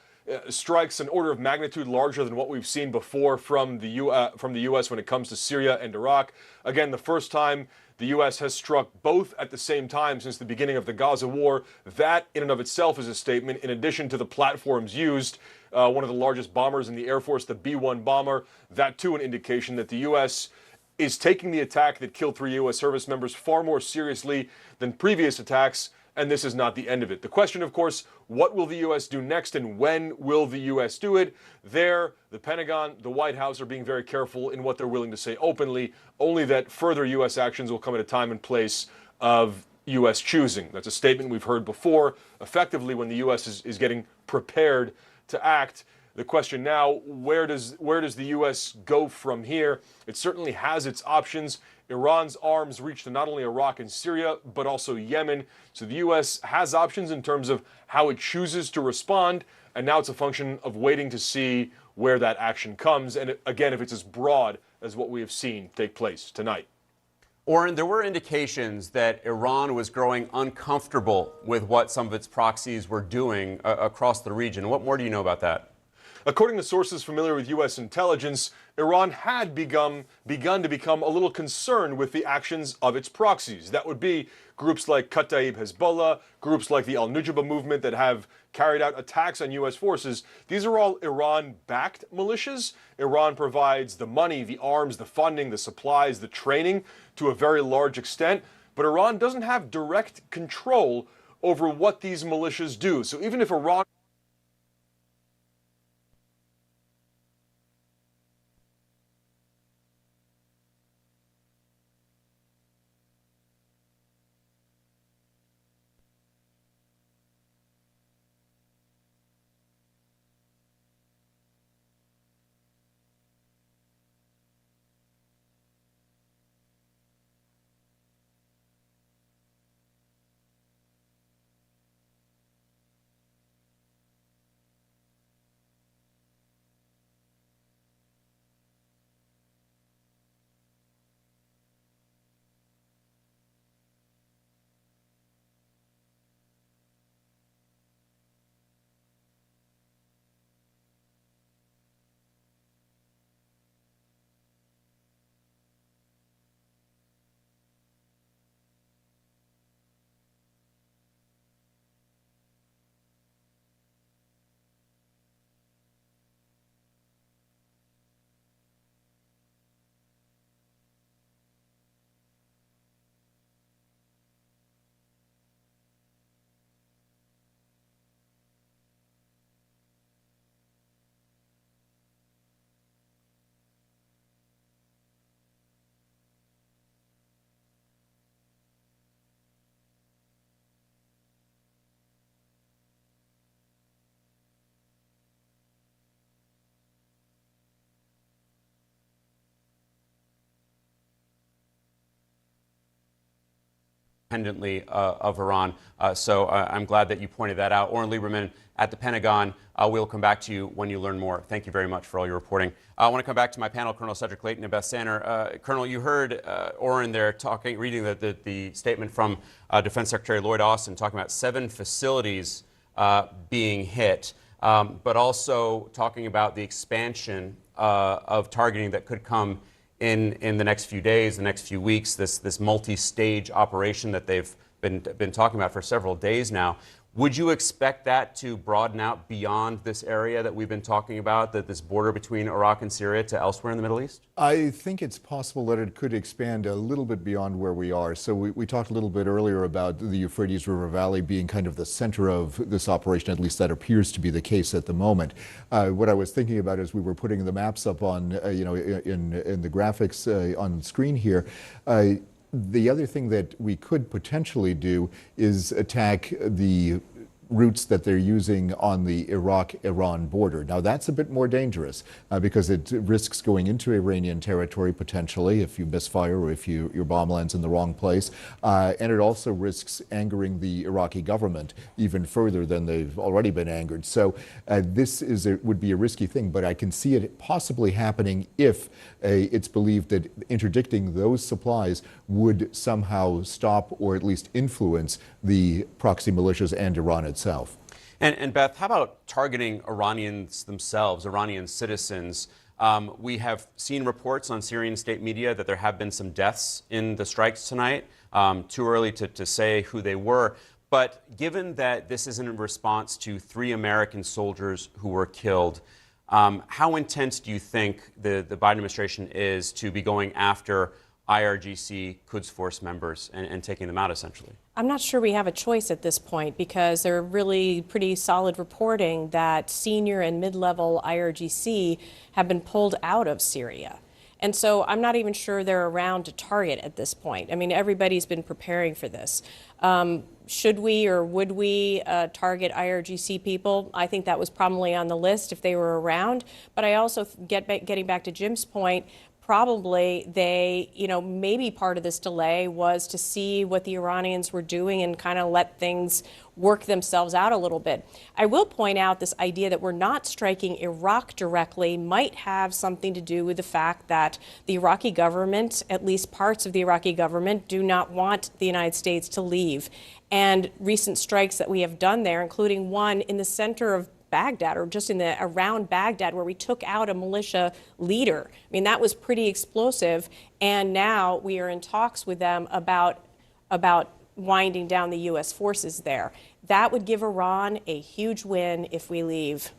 strikes an order of magnitude larger than what we've seen before from the U.S. when it comes to Syria and Iraq. Again, the first time the U.S. has struck both at the same time since the beginning of the Gaza war. That, in and of itself, is a statement. In addition to the platforms used, one of the largest bombers in the Air Force, the B-1 bomber, that too an indication that the U.S. is taking the attack that killed 3 U.S. service members far more seriously than previous attacks, and this is not the end of it. The question, of course, what will the U.S. do next, and when will the U.S. do it? There, the Pentagon, the White House are being very careful in what they're willing to say openly, only that further U.S. actions will come at a time and place of U.S. choosing. That's a statement we've heard before, effectively when the U.S. is getting prepared to act. The question now, where does the U.S. go from here? It certainly has its options. Iran's arms reach to not only Iraq and Syria, but also Yemen. So the U.S. has options in terms of how it chooses to respond, and now it's a function of waiting to see where that action comes, and again, if it's as broad as what we have seen take place tonight. Oren, there were indications that Iran was growing uncomfortable with what some of its proxies were doing across the region. What more do you know about that? According to sources familiar with U.S. intelligence, Iran had begun to become a little concerned with the actions of its proxies. That would be groups like Kataib Hezbollah, groups like the Al-Nujaba movement that have carried out attacks on U.S. forces. These are all Iran-backed militias. Iran provides the money, the arms, the funding, the supplies, the training to a very large extent. But Iran doesn't have direct control over what these militias do. So even if Iran independently of Iran. So I'm glad that you pointed that out. Oren Lieberman at the Pentagon. We'll come back to you when you learn more. Thank you very much for all your reporting. I want to come back to my panel, Colonel Cedric Leighton and Beth Sanner. Colonel, you heard Oren there reading the statement from Defense Secretary Lloyd Austin talking about 7 facilities being hit, but also talking about the expansion of targeting that could come in the next few days, the next few weeks, this multi-stage operation that they've been talking about for several days now. Would you expect that to broaden out beyond this area that we've been talking about, that this border between Iraq and Syria, to elsewhere in the Middle East? I think it's possible that it could expand a little bit beyond where we are. So we talked a little bit earlier about the Euphrates River Valley being kind of the center of this operation, at least that appears to be the case at the moment. What I was thinking about as we were putting the maps up on, in the graphics on screen here, the other thing that we could potentially do is attack the routes that they're using on the Iraq-Iran border. Now that's a bit more dangerous because it risks going into Iranian territory potentially if you misfire or if your bomb lands in the wrong place. And it also risks angering the Iraqi government even further than they've already been angered. So this would be a risky thing, but I can see it possibly happening if it's believed that interdicting those supplies would somehow stop or at least influence the proxy militias and Iran itself. And Beth, how about targeting Iranians themselves, Iranian citizens? We have seen reports on Syrian state media that there have been some deaths in the strikes tonight. Too early to say who they were. But given that this is in response to 3 American soldiers who were killed, how intense do you think the Biden administration is to be going after IRGC Quds Force members and taking them out, essentially? I'm not sure we have a choice at this point because there are really pretty solid reporting that senior and mid-level IRGC have been pulled out of Syria. And so I'm not even sure they're around to target at this point. I mean, everybody's been preparing for this. Should we or would we target IRGC people? I think that was probably on the list if they were around. But I also, getting back to Jim's point, probably they, maybe part of this delay was to see what the Iranians were doing and kind of let things work themselves out a little bit. I will point out this idea that we're not striking Iraq directly might have something to do with the fact that the Iraqi government, at least parts of the Iraqi government, do not want the United States to leave. And recent strikes that we have done there, including one in the center of Baghdad, or just around Baghdad, where we took out a militia leader. I mean, that was pretty explosive. And now we are in talks with them about winding down the U.S. forces there. That would give Iran a huge win if we leave.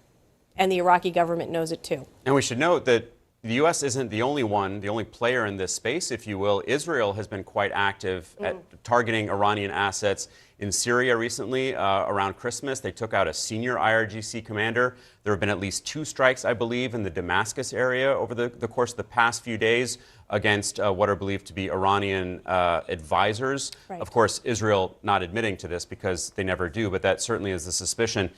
And the Iraqi government knows it too. And we should note that the U.S. isn't the only player in this space, if you will. Israel has been quite active at targeting Iranian assets in Syria recently. Around Christmas, they took out a senior IRGC commander. There have been at least 2 strikes, I believe, in the Damascus area over the course of the past few days against what are believed to be Iranian advisors. Right. Of course, Israel not admitting to this because they never do, but that certainly is the suspicion.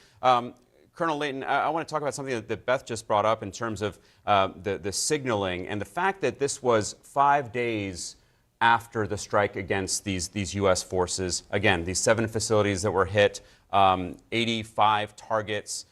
Colonel Layton, I want to talk about something that Beth just brought up in terms of the signaling and the fact that this was 5 days after the strike against these U.S. forces. Again, these 7 facilities that were hit, 85 targets.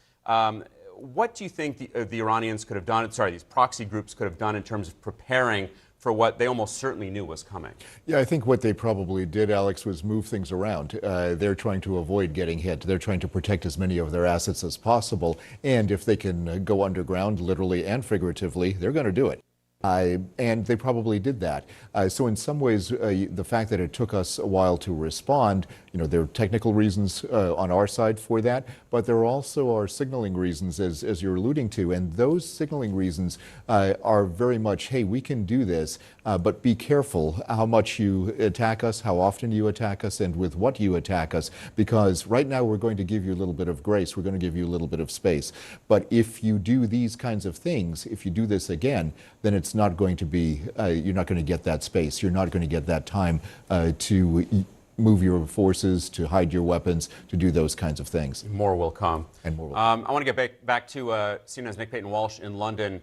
What do you think the Iranians could have done, these proxy groups could have done in terms of preparing for what they almost certainly knew was coming? Yeah, I think what they probably did, Alex, was move things around. They're trying to avoid getting hit. They're trying to protect as many of their assets as possible. And if they can go underground, literally and figuratively, they're going to do it. And they probably did that. So in some ways, the fact that it took us a while to respond, there are technical reasons on our side for that, but there also are signaling reasons, as you're alluding to. And those signaling reasons are very much, hey, we can do this, but be careful how much you attack us, how often you attack us, and with what you attack us, because right now we're going to give you a little bit of grace, we're going to give you a little bit of space. But if you do these kinds of things, if you do this again, then it's not going to be, you're not going to get that space. You're not going to get that time to move your forces, to hide your weapons, to do those kinds of things. More will come. And more will come. I want to get back to CNN's Nick Payton-Walsh in London.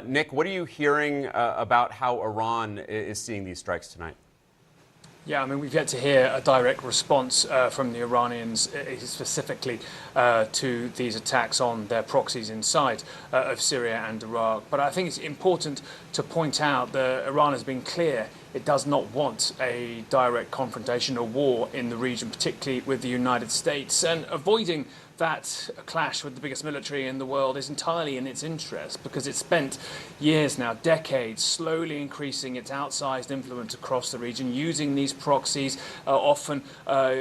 Nick, what are you hearing about how Iran is seeing these strikes tonight? Yeah, I mean, we've yet to hear a direct response from the Iranians specifically to these attacks on their proxies inside of Syria and Iraq. But I think it's important to point out that Iran has been clear it does not want a direct confrontation or war in the region, particularly with the United States. And avoiding that clash with the biggest military in the world is entirely in its interest, because it's spent years now, decades, slowly increasing its outsized influence across the region, using these proxies, often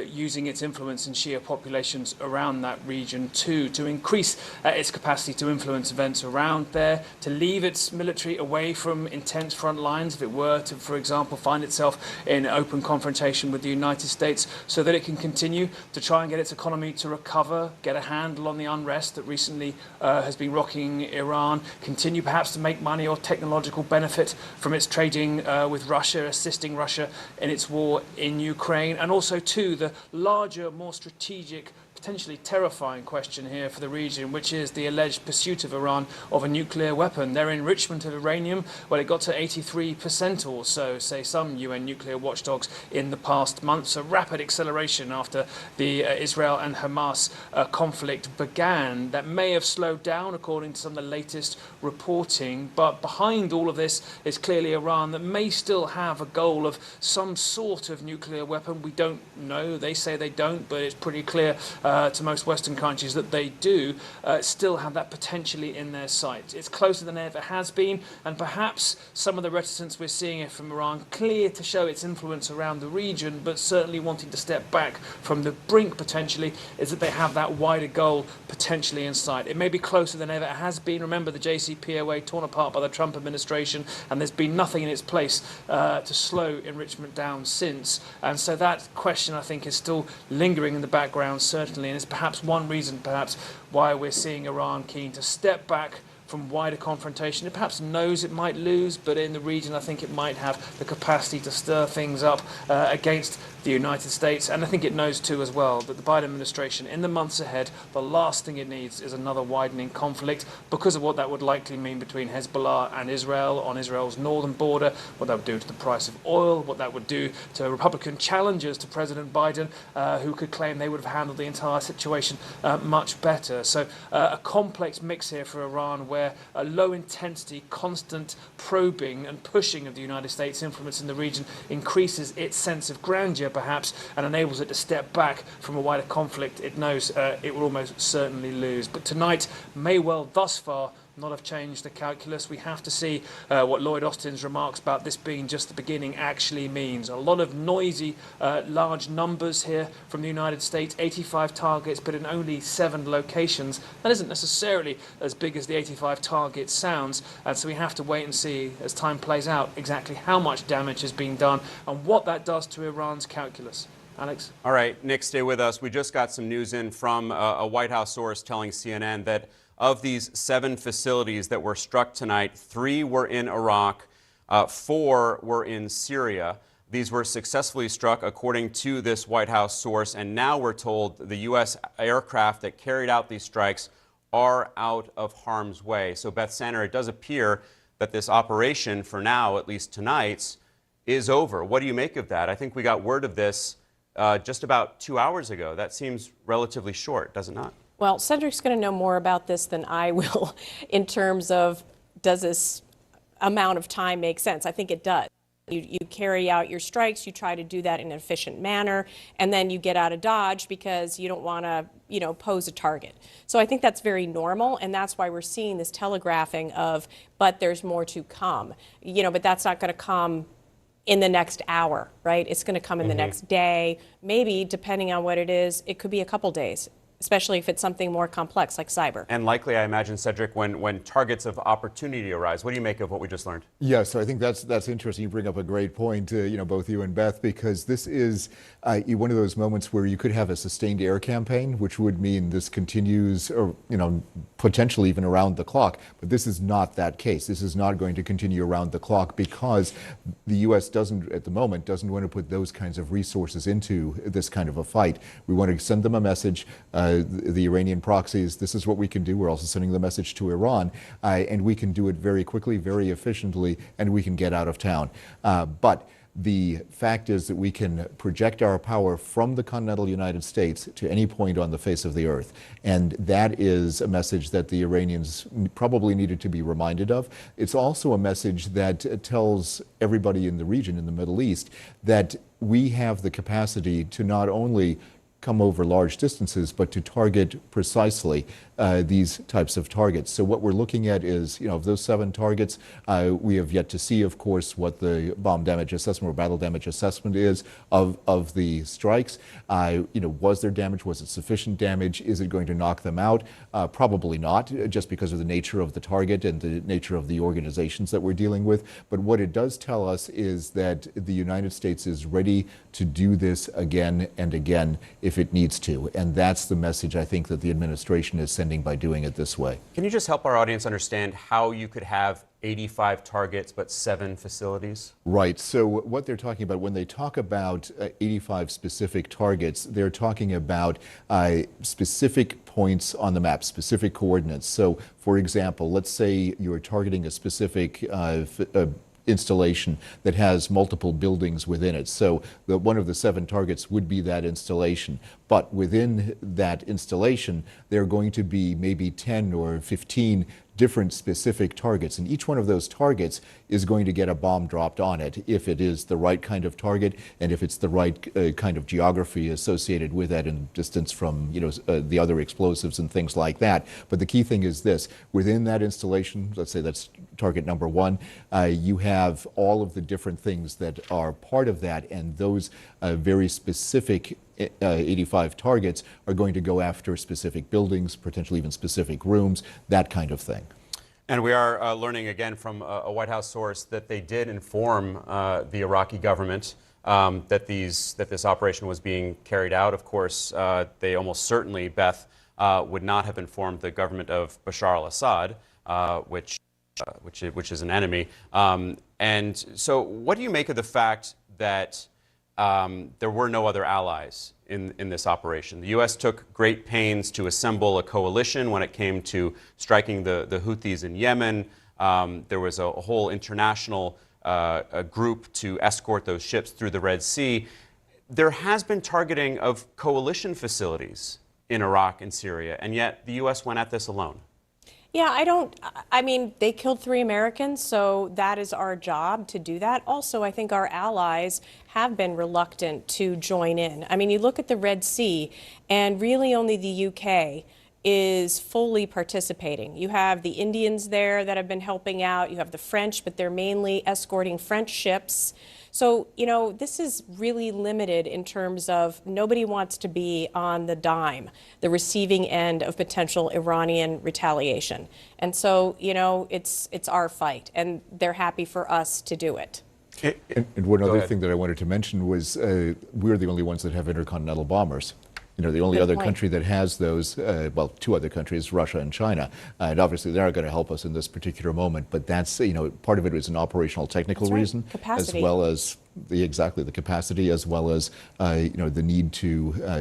using its influence in Shia populations around that region too, to increase its capacity to influence events around there, to leave its military away from intense front lines if it were to, for example, find itself in open confrontation with the United States, so that it can continue to try and get its economy to recover, get a handle on the unrest that recently has been rocking Iran, continue perhaps to make money or technological benefit from its trading with Russia, assisting Russia in its war in Ukraine, and also too the larger, more strategic, potentially terrifying question here for the region, which is the alleged pursuit of Iran of a nuclear weapon. Their enrichment of uranium, well, it got to 83% or so, say some UN nuclear watchdogs in the past months. A rapid acceleration after the Israel and Hamas conflict began. That may have slowed down according to some of the latest reporting, but behind all of this is clearly Iran that may still have a goal of some sort of nuclear weapon. We don't know. They say they don't, but it's pretty clear to most Western countries that they do still have that potentially in their sights. It's closer than it ever has been, and perhaps some of the reticence we're seeing from Iran, clear to show its influence around the region, but certainly wanting to step back from the brink potentially, is that they have that wider goal potentially in sight. It may be closer than ever it has been. Remember the JCPOA torn apart by the Trump administration, and there's been nothing in its place to slow enrichment down since. And so that question, I think, is still lingering in the background, certainly. And it's perhaps one reason, perhaps, why we're seeing Iran keen to step back from wider confrontation. It perhaps knows it might lose, but in the region, I think it might have the capacity to stir things up against the United States. And I think it knows too as well that the Biden administration, in the months ahead, the last thing it needs is another widening conflict, because of what that would likely mean between Hezbollah and Israel on Israel's northern border, what that would do to the price of oil, what that would do to Republican challengers to President Biden, who could claim they would have handled the entire situation much better. So a complex mix here for Iran, where a low intensity, constant probing and pushing of the United States' influence in the region increases its sense of grandeur, perhaps, and enables it to step back from a wider conflict it knows it will almost certainly lose. But tonight may well, thus far, not have changed the calculus. We have to see what Lloyd Austin's remarks about this being just the beginning actually means. A lot of noisy, large numbers here from the United States, 85 targets, but in only 7 locations. That isn't necessarily as big as the 85 targets sounds, and so we have to wait and see, as time plays out, exactly how much damage has been done and what that does to Iran's calculus. Alex? All right, Nick, stay with us. We just got some news in from a White House source telling CNN that of these 7 facilities that were struck tonight, 3 were in Iraq, 4 were in Syria. These were successfully struck, according to this White House source, and now we're told the U.S. aircraft that carried out these strikes are out of harm's way. So, Beth Sander, it does appear that this operation, for now, at least tonight's, is over. What do you make of that? I think we got word of this just about 2 hours ago. That seems relatively short, does it not? Well, Cedric's going to know more about this than I will in terms of, does this amount of time make sense? I think it does. You carry out your strikes, you try to do that in an efficient manner, and then you get out of Dodge because you don't want to, pose a target. So I think that's very normal, and that's why we're seeing this telegraphing of, but there's more to come. But that's not going to come in the next hour, right? It's going to come in the next day, maybe, depending on what it is, it could be a couple days, especially if it's something more complex like cyber. And likely, I imagine, Cedric, when targets of opportunity arise. What do you make of what we just learned? Yeah, so I think that's interesting. You bring up a great point, both you and Beth, because this is one of those moments where you could have a sustained air campaign, which would mean this continues, or potentially even around the clock. But this is not that case. This is not going to continue around the clock, because the U.S. at the moment, doesn't want to put those kinds of resources into this kind of a fight. We want to send them a message. The Iranian proxies, this is what we can do. We're also sending the message to Iran, and we can do it very quickly, very efficiently, and we can get out of town. But the fact is that we can project our power from the continental United States to any point on the face of the earth. And that is a message that the Iranians probably needed to be reminded of. It's also a message that tells everybody in the region, in the Middle East, that we have the capacity to not only come over large distances, but to target precisely these types of targets. So what we're looking at is, of those 7 targets, we have yet to see, of course, what the bomb damage assessment or battle damage assessment is of the strikes. Was there damage? Was it sufficient damage? Is it going to knock them out? Probably not, just because of the nature of the target and the nature of the organizations that we're dealing with. But what it does tell us is that the United States is ready to do this again and again if it needs to. And that's the message I think that the administration is sending by doing it this way. Can you just help our audience understand how you could have 85 targets but 7 facilities? Right. So what they're talking about when they talk about 85 specific targets, they're talking about specific points on the map, specific coordinates. So, for example, let's say you're targeting a specific installation that has multiple buildings within it. So one of the 7 targets would be that installation. But within that installation, there are going to be maybe 10 or 15 different specific targets, and each one of those targets is going to get a bomb dropped on it if it is the right kind of target and if it's the right kind of geography associated with that and distance from the other explosives and things like that. But the key thing is this: within that installation, let's say that's target number 1, you have all of the different things that are part of that, and those very specific 85 targets are going to go after specific buildings, potentially even specific rooms, that kind of thing. And we are learning again from a White House source that they did inform the Iraqi government that this operation was being carried out. Of course, they almost certainly, Beth, would not have informed the government of Bashar al-Assad, which is an enemy. And so what do you make of the fact that there were no other allies in this operation? The U.S. took great pains to assemble a coalition when it came to striking the Houthis in Yemen. There was a whole international group to escort those ships through the Red Sea. There has been targeting of coalition facilities in Iraq and Syria, and yet the U.S. went at this alone. Yeah, I mean, they killed 3 Americans, so that is our job to do that. Also, I think our allies have been reluctant to join in. I mean, you look at the Red Sea, and really only the UK is fully participating. You have the Indians there that have been helping out. You have the French, but they're mainly escorting French ships. So, this is really limited in terms of nobody wants to be on the dime, the receiving end of potential Iranian retaliation. And so, it's our fight, and they're happy for us to do it. And one other thing that I wanted to mention was we're the only ones that have intercontinental bombers. The only other country that has those, 2 other countries, Russia and China. And obviously they're not going to help us in this particular moment, but that's, part of it is an operational technical reason, capacity, as well as the capacity, as well as, the need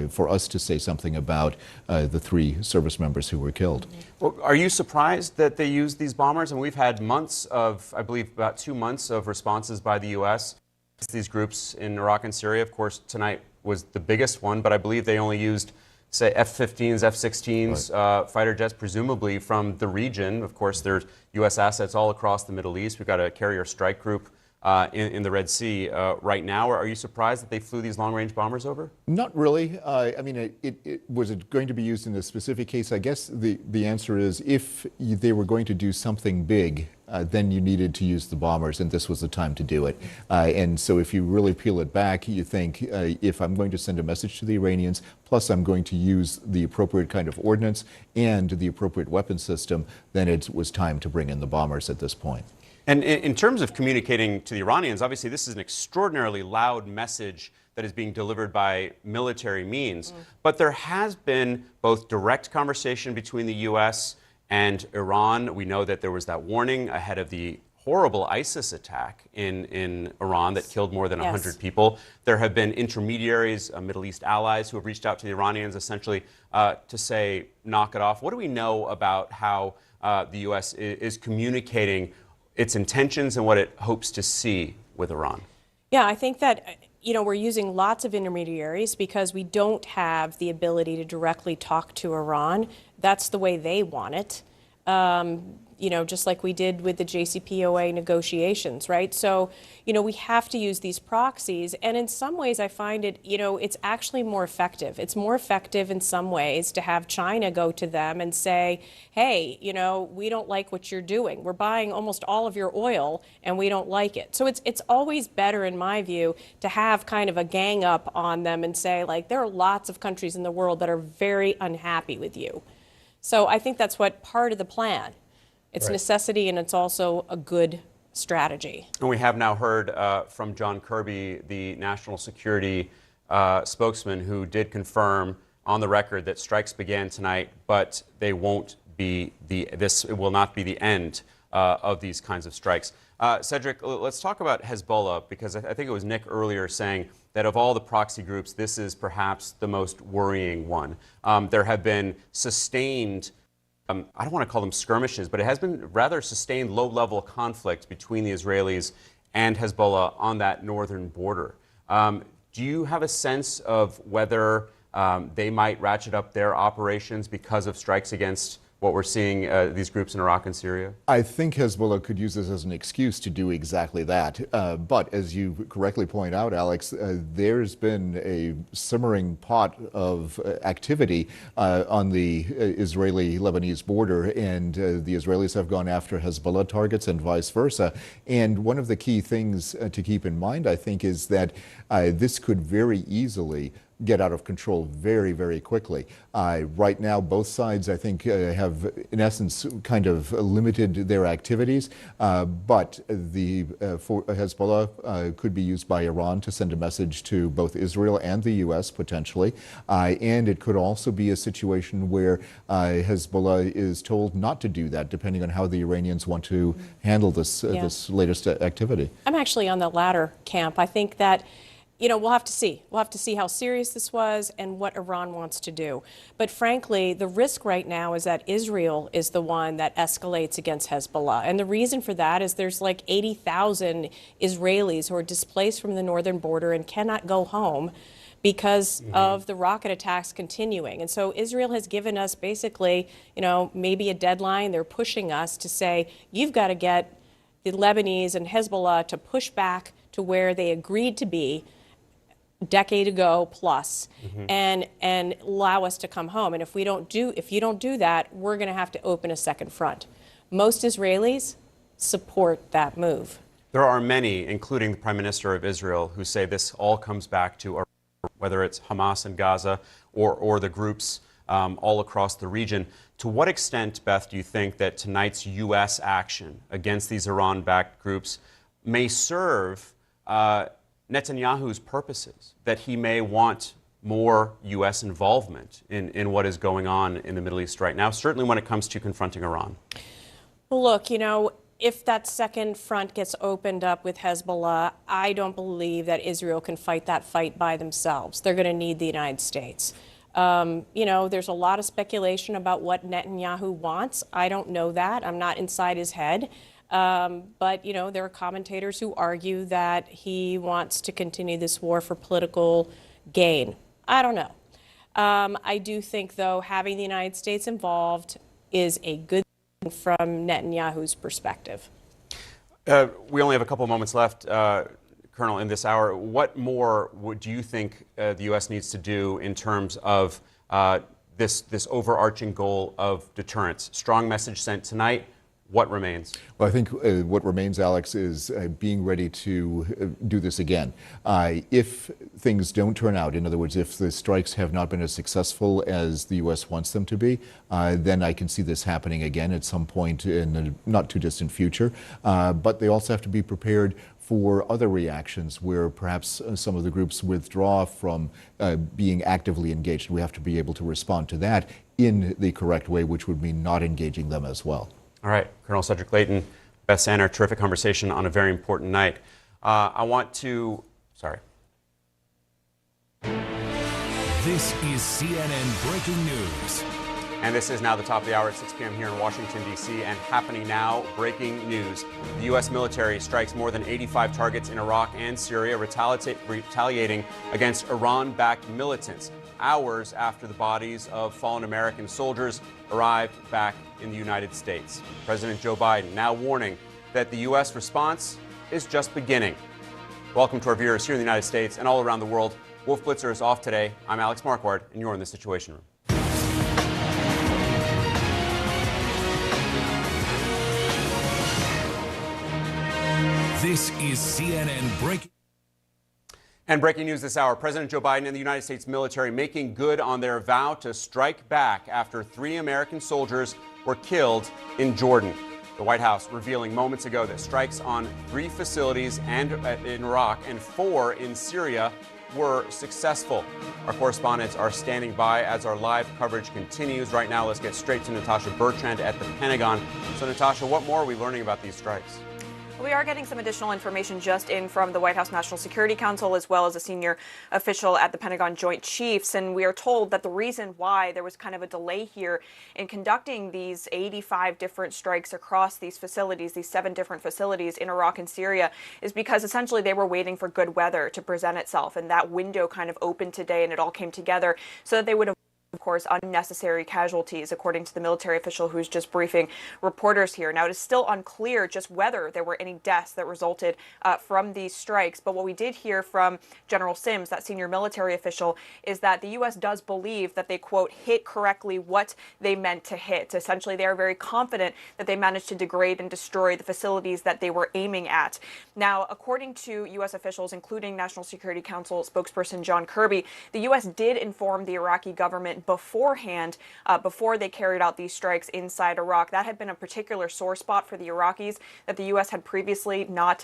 for us to say something about the 3 service members who were killed. Well, are you surprised that they used these bombers? And we've had months of, I believe, about 2 months of responses by the U.S. to these groups in Iraq and Syria. Of course, tonight was the biggest one, but I believe they only used, say, F-15s, F-16s, right, fighter jets, presumably from the region. Of course, there's U.S. assets all across the Middle East. We've got a carrier strike group in the Red Sea right now. Are you surprised that they flew these long-range bombers over? Not really. I mean, was it going to be used in this specific case? I guess the answer is if they were going to do something big, then you needed to use the bombers, and this was the time to do it. And so if you really peel it back, you think, if I'm going to send a message to the Iranians, plus I'm going to use the appropriate kind of ordnance and the appropriate weapon system, then it was time to bring in the bombers at this point. And in terms of communicating to the Iranians, obviously this is an extraordinarily loud message that is being delivered by military means. But there has been both direct conversation between the U.S. and Iran. We know that there was that warning ahead of the horrible ISIS attack in Iran that killed more than 100 people. There have been intermediaries, Middle East allies, who have reached out to the Iranians essentially to say, knock it off. What do we know about how the U.S. is communicating its intentions and what it hopes to see with Iran? Yeah, I think that we're using lots of intermediaries because we don't have the ability to directly talk to Iran. That's the way they want it. just like we did with the JCPOA negotiations, right? So, we have to use these proxies. And in some ways, I find it, it's actually more effective. It's more effective in some ways to have China go to them and say, hey, we don't like what you're doing. We're buying almost all of your oil and we don't like it. So it's always better, in my view, to have kind of a gang up on them and say, like, there are lots of countries in the world that are very unhappy with you. So I think that's what part of the plan. It's Right. necessity, and it's also a good strategy. And we have now heard from John Kirby, the national security spokesman, who did confirm on the record that strikes began tonight, but they won't be it will not be the end of these kinds of strikes. Cedric, let's talk about Hezbollah, because I think it was Nick earlier saying that of all the proxy groups, this is perhaps the most worrying one. There have been sustained, I don't want to call them skirmishes, but it has been rather sustained low-level conflict between the Israelis and Hezbollah on that northern border. Do you have a sense of whether they might ratchet up their operations because of strikes against what we're seeing these groups in Iraq and Syria? I think Hezbollah could use this as an excuse to do exactly that. But as you correctly point out, Alex, there's been a simmering pot of activity on the Israeli-Lebanese border, and the Israelis have gone after Hezbollah targets and vice versa. And one of the key things to keep in mind, I think, is that this could very easily get out of control very, very quickly. Right now, both sides, I think, have, in essence, kind of limited their activities, but for Hezbollah could be used by Iran to send a message to both Israel and the U.S., potentially, and it could also be a situation where Hezbollah is told not to do that, depending on how the Iranians want to handle this, this latest activity. I'm actually on the latter camp. I think that we'll have to see. We'll have to see how serious this was and what Iran wants to do. But frankly, the risk right now is that Israel is the one that escalates against Hezbollah. And the reason for that is there's like 80,000 Israelis who are displaced from the northern border and cannot go home because of the rocket attacks continuing. And so Israel has given us basically, maybe a deadline. They're pushing us to say, you've got to get the Lebanese and Hezbollah to push back to where they agreed to be decade ago plus, and allow us to come home. And if you don't do that, we're going to have to open a second front. Most Israelis support that move. There are many, including the Prime Minister of Israel, who say this all comes back to whether it's Hamas in Gaza or the groups all across the region. To what extent, Beth, do you think that tonight's U.S. action against these Iran-backed groups may serve Netanyahu's purposes, that he may want more U.S. involvement in what is going on in the Middle East right now, certainly when it comes to confronting Iran? Well, look, if that second front gets opened up with Hezbollah, I don't believe that Israel can fight that fight by themselves. They're going to need the United States. There's a lot of speculation about what Netanyahu wants. I don't know that. I'm not inside his head. But there are commentators who argue that he wants to continue this war for political gain. I don't know. I do think, though, having the United States involved is a good thing from Netanyahu's perspective. We only have a couple of moments left, Colonel, in this hour. What more do you think the U.S. needs to do in terms of this overarching goal of deterrence? Strong message sent tonight. What remains? Well, I think what remains, Alex, is being ready to do this again. If things don't turn out, in other words, if the strikes have not been as successful as the U.S. wants them to be, then I can see this happening again at some point in the not too distant future. But they also have to be prepared for other reactions where perhaps some of the groups withdraw from being actively engaged. We have to be able to respond to that in the correct way, which would mean not engaging them as well. All right, Colonel Cedric Leighton, Beth Sander, terrific conversation on a very important night. This is CNN Breaking News. And this is now the top of the hour at 6 p.m. here in Washington, D.C. And happening now, breaking news. The U.S. military strikes more than 85 targets in Iraq and Syria, retaliating against Iran-backed militants. hours after the bodies of fallen American soldiers arrived back in the United States. President Joe Biden now warning that the U.S. response is just beginning. Welcome to our viewers here in the United States and all around the world. Wolf Blitzer is off today. I'm Alex Marquardt, and you're in the Situation Room. This is CNN Breaking. And breaking news this hour, President Joe Biden and the United States military making good on their vow to strike back after 3 American soldiers were killed in Jordan. The White House revealing moments ago that strikes on 3 facilities and in Iraq and 4 in Syria were successful. Our correspondents are standing by as our live coverage continues. Right now, let's get straight to Natasha Bertrand at the Pentagon. So, Natasha, what more are we learning about these strikes? We are getting some additional information just in from the White House National Security Council, as well as a senior official at the Pentagon Joint Chiefs. And we are told that the reason why there was kind of a delay here in conducting these 85 different strikes across these facilities, these 7 different facilities in Iraq and Syria, is because essentially they were waiting for good weather to present itself. And that window kind of opened today, and it all came together so that they would have, of course, unnecessary casualties, according to the military official who's just briefing reporters here. Now, it is still unclear just whether there were any deaths that resulted from these strikes. But what we did hear from General Sims, that senior military official, is that the U.S. does believe that they, quote, hit correctly what they meant to hit. Essentially, they are very confident that they managed to degrade and destroy the facilities that they were aiming at. Now, according to U.S. officials, including National Security Council spokesperson John Kirby, the U.S. did inform the Iraqi government beforehand, before they carried out these strikes inside Iraq. That had been a particular sore spot for the Iraqis, that the U.S. had previously not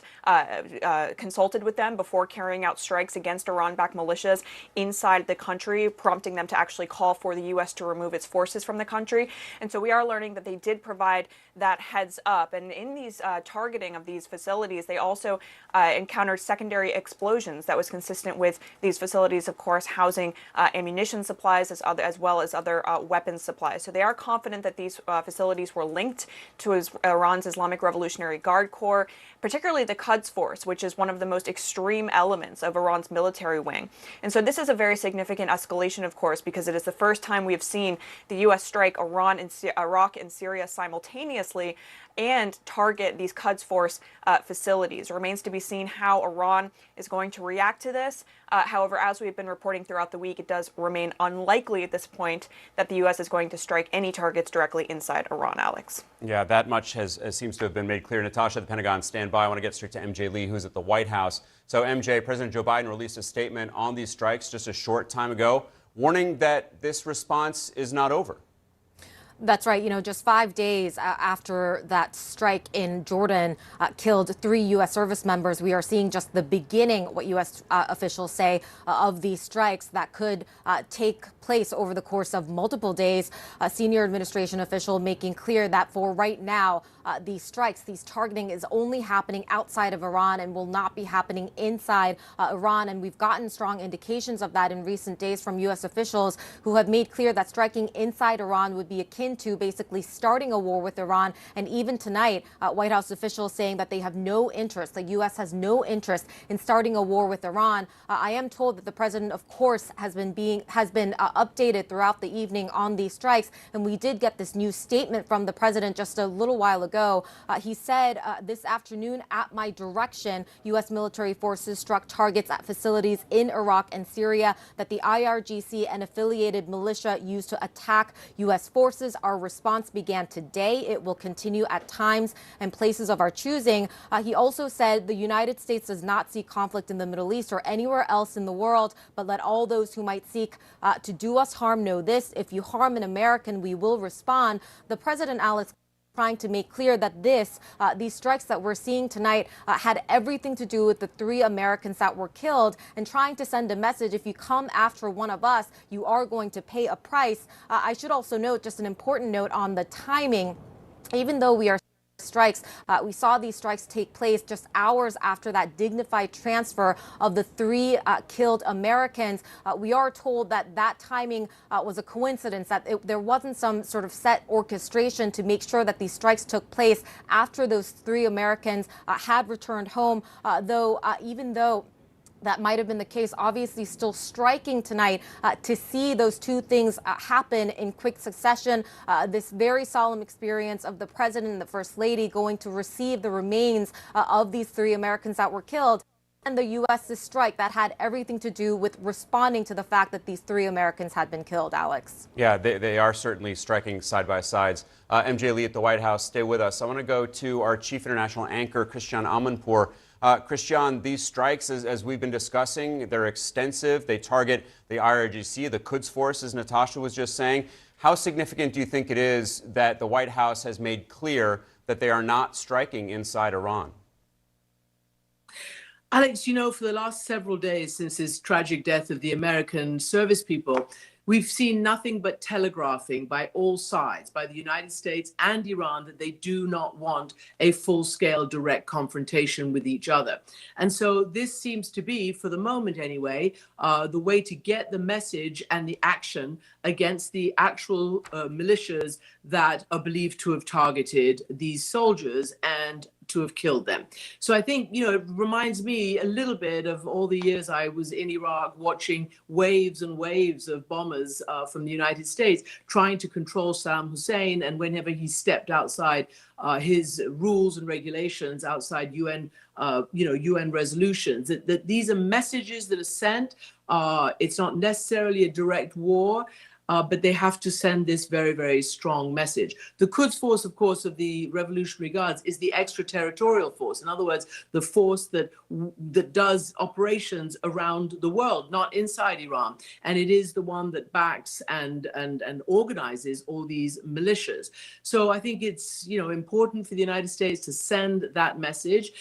consulted with them before carrying out strikes against Iran-backed militias inside the country, prompting them to actually call for the U.S. to remove its forces from the country. And so we are learning that they did provide that heads up. And in these targeting of these facilities, they also encountered secondary explosions that was consistent with these facilities, of course, housing ammunition supplies as well as other weapons supplies. So they are confident that these facilities were linked to Iran's Islamic Revolutionary Guard Corps, particularly the Quds Force, which is one of the most extreme elements of Iran's military wing. And so this is a very significant escalation, of course, because it is the first time we have seen the U.S. strike Iran and Iraq and Syria simultaneously and target these Quds Force facilities. It remains to be seen how Iran is going to react to this. However, as we've been reporting throughout the week, it does remain unlikely at this point that the U.S. is going to strike any targets directly inside Iran, Alex. Yeah, that much seems to have been made clear. Natasha, the Pentagon, stand by. I want to get straight to MJ Lee, who's at the White House. So, MJ, President Joe Biden released a statement on these strikes just a short time ago, warning that this response is not over. That's right. You know, just 5 days after that strike in Jordan killed 3 U.S. service members, we are seeing just the beginning, what U.S. officials say, of these strikes that could take place over the course of multiple days. A senior administration official making clear that for right now, these strikes, these targeting is only happening outside of Iran and will not be happening inside Iran. And we've gotten strong indications of that in recent days from U.S. officials who have made clear that striking inside Iran would be akin to basically starting a war with Iran. And even tonight, White House officials saying that they have no interest, the U.S. has no interest in starting a war with Iran. I am told that the president, of course, has been updated throughout the evening on these strikes. And we did get this new statement from the president just a little while ago. He said this afternoon, at my direction, U.S. military forces struck targets at facilities in Iraq and Syria that the IRGC and affiliated militia used to attack U.S. forces. Our response began today. It will continue at times and places of our choosing. He also said the United States does not see conflict in the Middle East or anywhere else in the world, but let all those who might seek to do us harm know this: if you harm an American, we will respond. The president, Alex, trying to make clear that these strikes that we're seeing tonight had everything to do with the 3 Americans that were killed, and trying to send a message: if you come after one of us, you are going to pay a price. I should also note, just an important note on the timing, even though we are strikes, we saw these strikes take place just hours after that dignified transfer of the 3 killed Americans. We are told that that timing was a coincidence, that there wasn't some sort of set orchestration to make sure that these strikes took place after those 3 Americans had returned home, even though that might have been the case. Obviously still striking tonight to see those two things happen in quick succession. This very solemn experience of the president and the first lady going to receive the remains of these 3 Americans that were killed. And the U.S.'s strike that had everything to do with responding to the fact that these 3 Americans had been killed, Alex. Yeah, they are certainly striking side by sides. MJ Lee at the White House, stay with us. I want to go to our chief international anchor, Christian Amanpour. Christian, these strikes, as we've been discussing, they're extensive. They target the IRGC, the Quds Force, as Natasha was just saying. How significant do you think it is that the White House has made clear that they are not striking inside Iran? Alex, you know, for the last several days since this tragic death of the American service people, we've seen nothing but telegraphing by all sides, by the United States and Iran, that they do not want a full-scale direct confrontation with each other. And so this seems to be, for the moment anyway, the way to get the message and the action against the actual militias that are believed to have targeted these soldiers and to have killed them. So I think, you know, it reminds me a little bit of all the years I was in Iraq watching waves and waves of bombers from the United States trying to control Saddam Hussein. And whenever he stepped outside his rules and regulations, outside UN, UN resolutions, that these are messages that are sent. It's not necessarily a direct war. But they have to send this very, very strong message. The Quds Force, of course, of the Revolutionary Guards is the extraterritorial force. In other words, the force that does operations around the world, not inside Iran. And it is the one that backs and organizes all these militias. So I think it's, you know, important for the United States to send that message.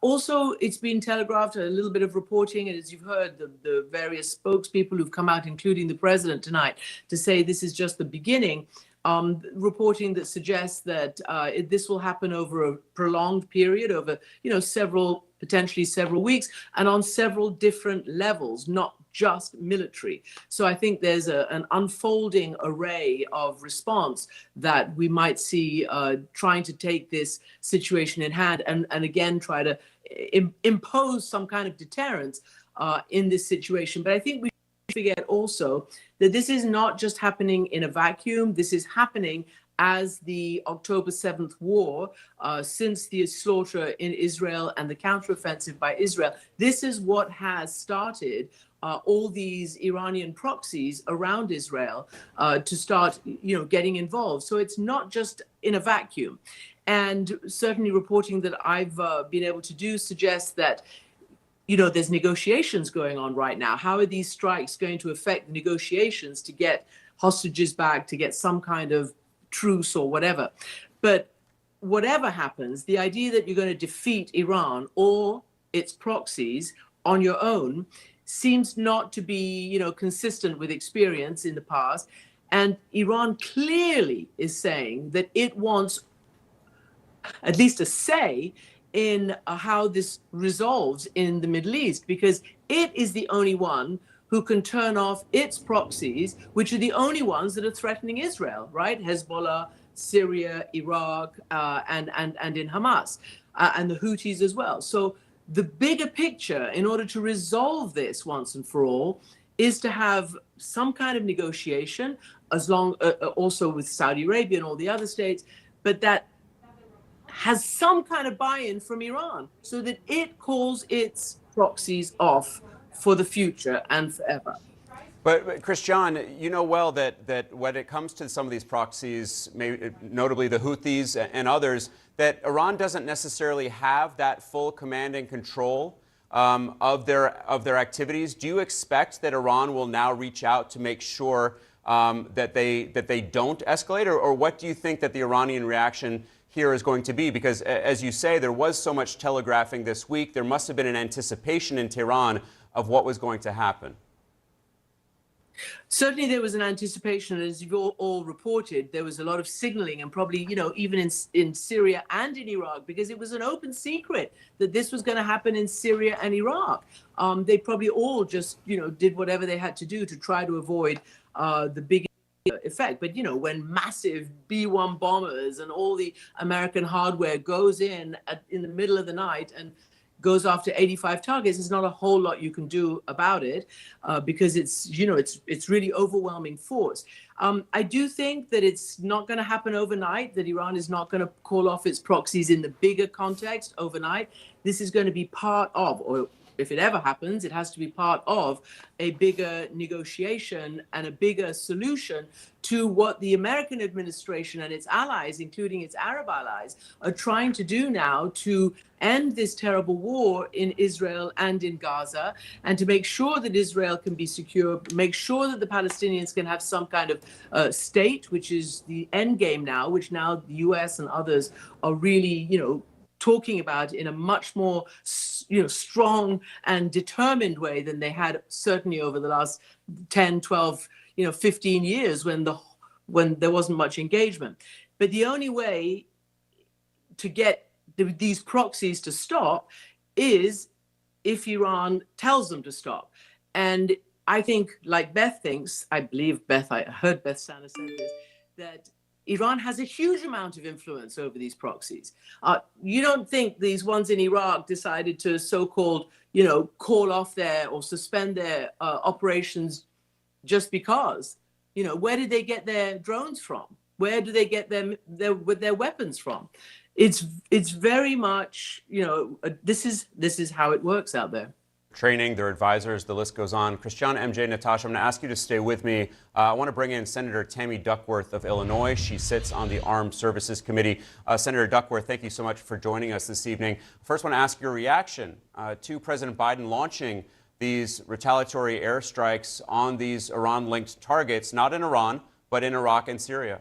Also, it's been telegraphed, a little bit of reporting, and as you've heard, the various spokespeople who've come out, including the president tonight, to say this is just the beginning, reporting that suggests that this will happen over a prolonged period, over, you know, potentially several weeks, and on several different levels, not just military. So I think there's an unfolding array of response that we might see trying to take this situation in hand and again try to impose some kind of deterrence in this situation. But I think we forget also that this is not just happening in a vacuum. This is happening as the October 7th war, since the slaughter in Israel and the counteroffensive by Israel. This is what has started all these Iranian proxies around Israel to start, you know, getting involved. So it's not just in a vacuum. And certainly reporting that I've been able to do suggests that, you know, there's negotiations going on right now. How are these strikes going to affect the negotiations to get hostages back, to get some kind of truce or whatever? But whatever happens, the idea that you're going to defeat Iran or its proxies on your own seems not to be, you know, consistent with experience in the past. And Iran clearly is saying that it wants at least a say in how this resolves in the Middle East, because it is the only one who can turn off its proxies, which are the only ones that are threatening Israel, right? Hezbollah, Syria, Iraq, and in Hamas, and the Houthis as well. So the bigger picture, in order to resolve this once and for all, is to have some kind of negotiation, as long also with Saudi Arabia and all the other states, but that has some kind of buy-in from Iran so that it calls its proxies off for the future and forever. But Christian, you know well that when it comes to some of these proxies, maybe, notably the Houthis and others, that Iran doesn't necessarily have that full command and control of their activities. Do you expect that Iran will now reach out to make sure that they don't escalate, or what do you think that the Iranian reaction here is going to be? Because, as you say, there was so much telegraphing this week. There must have been an anticipation in Tehran of what was going to happen. Certainly there was an anticipation, as you've all reported, there was a lot of signaling, and probably, you know, even in Syria and in Iraq, because it was an open secret that this was going to happen in Syria and Iraq. They probably all just, you know, did whatever they had to do to try to avoid the big effect. But, you know, when massive B-1 bombers and all the American hardware goes in the middle of the night and goes after 85 targets, there's not a whole lot you can do about it because it's really overwhelming force. I do think that it's not going to happen overnight, that Iran is not going to call off its proxies in the bigger context overnight. This is going to be part of, or if it ever happens, it has to be part of a bigger negotiation and a bigger solution to what the American administration and its allies, including its Arab allies, are trying to do now to end this terrible war in Israel and in Gaza, and to make sure that Israel can be secure, make sure that the Palestinians can have some kind of state, which is the end game now, which now the US and others are really, talking about in a much more, strong and determined way than they had certainly over the last 10, 12, 15 years when there wasn't much engagement. But the only way to get these proxies to stop is if Iran tells them to stop. And I think, like Beth thinks, I heard Beth Sanders say this, that Iran has a huge amount of influence over these proxies. You don't think these ones in Iraq decided to so-called, call off or suspend their operations just because? Where did they get their drones from? Where do they get their weapons from? It's very much, this is how it works out there. Training, their advisors, the list goes on. Christiane, MJ, Natasha, I'm going to ask you to stay with me. I want to bring in Senator Tammy Duckworth of Illinois. She sits on the Armed Services Committee. Senator Duckworth, thank you so much for joining us this evening. First, I want to ask your reaction to President Biden launching these retaliatory airstrikes on these Iran-linked targets, not in Iran, but in Iraq and Syria.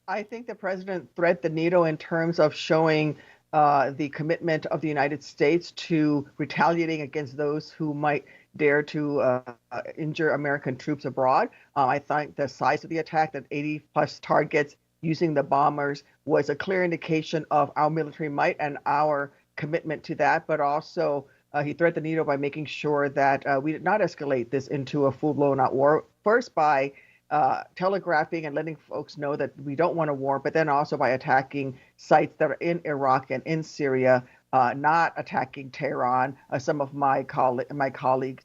I think the president threaded the needle in terms of showing the commitment of the United States to retaliating against those who might dare to injure American troops abroad. I think the size of the attack, that 80+ targets using the bombers, was a clear indication of our military might and our commitment to that. But also, he threaded the needle by making sure that we did not escalate this into a full-blown out war. First, by telegraphing and letting folks know that we don't want a war, but then also by attacking sites that are in Iraq and in Syria, not attacking Tehran. Some of my colleagues.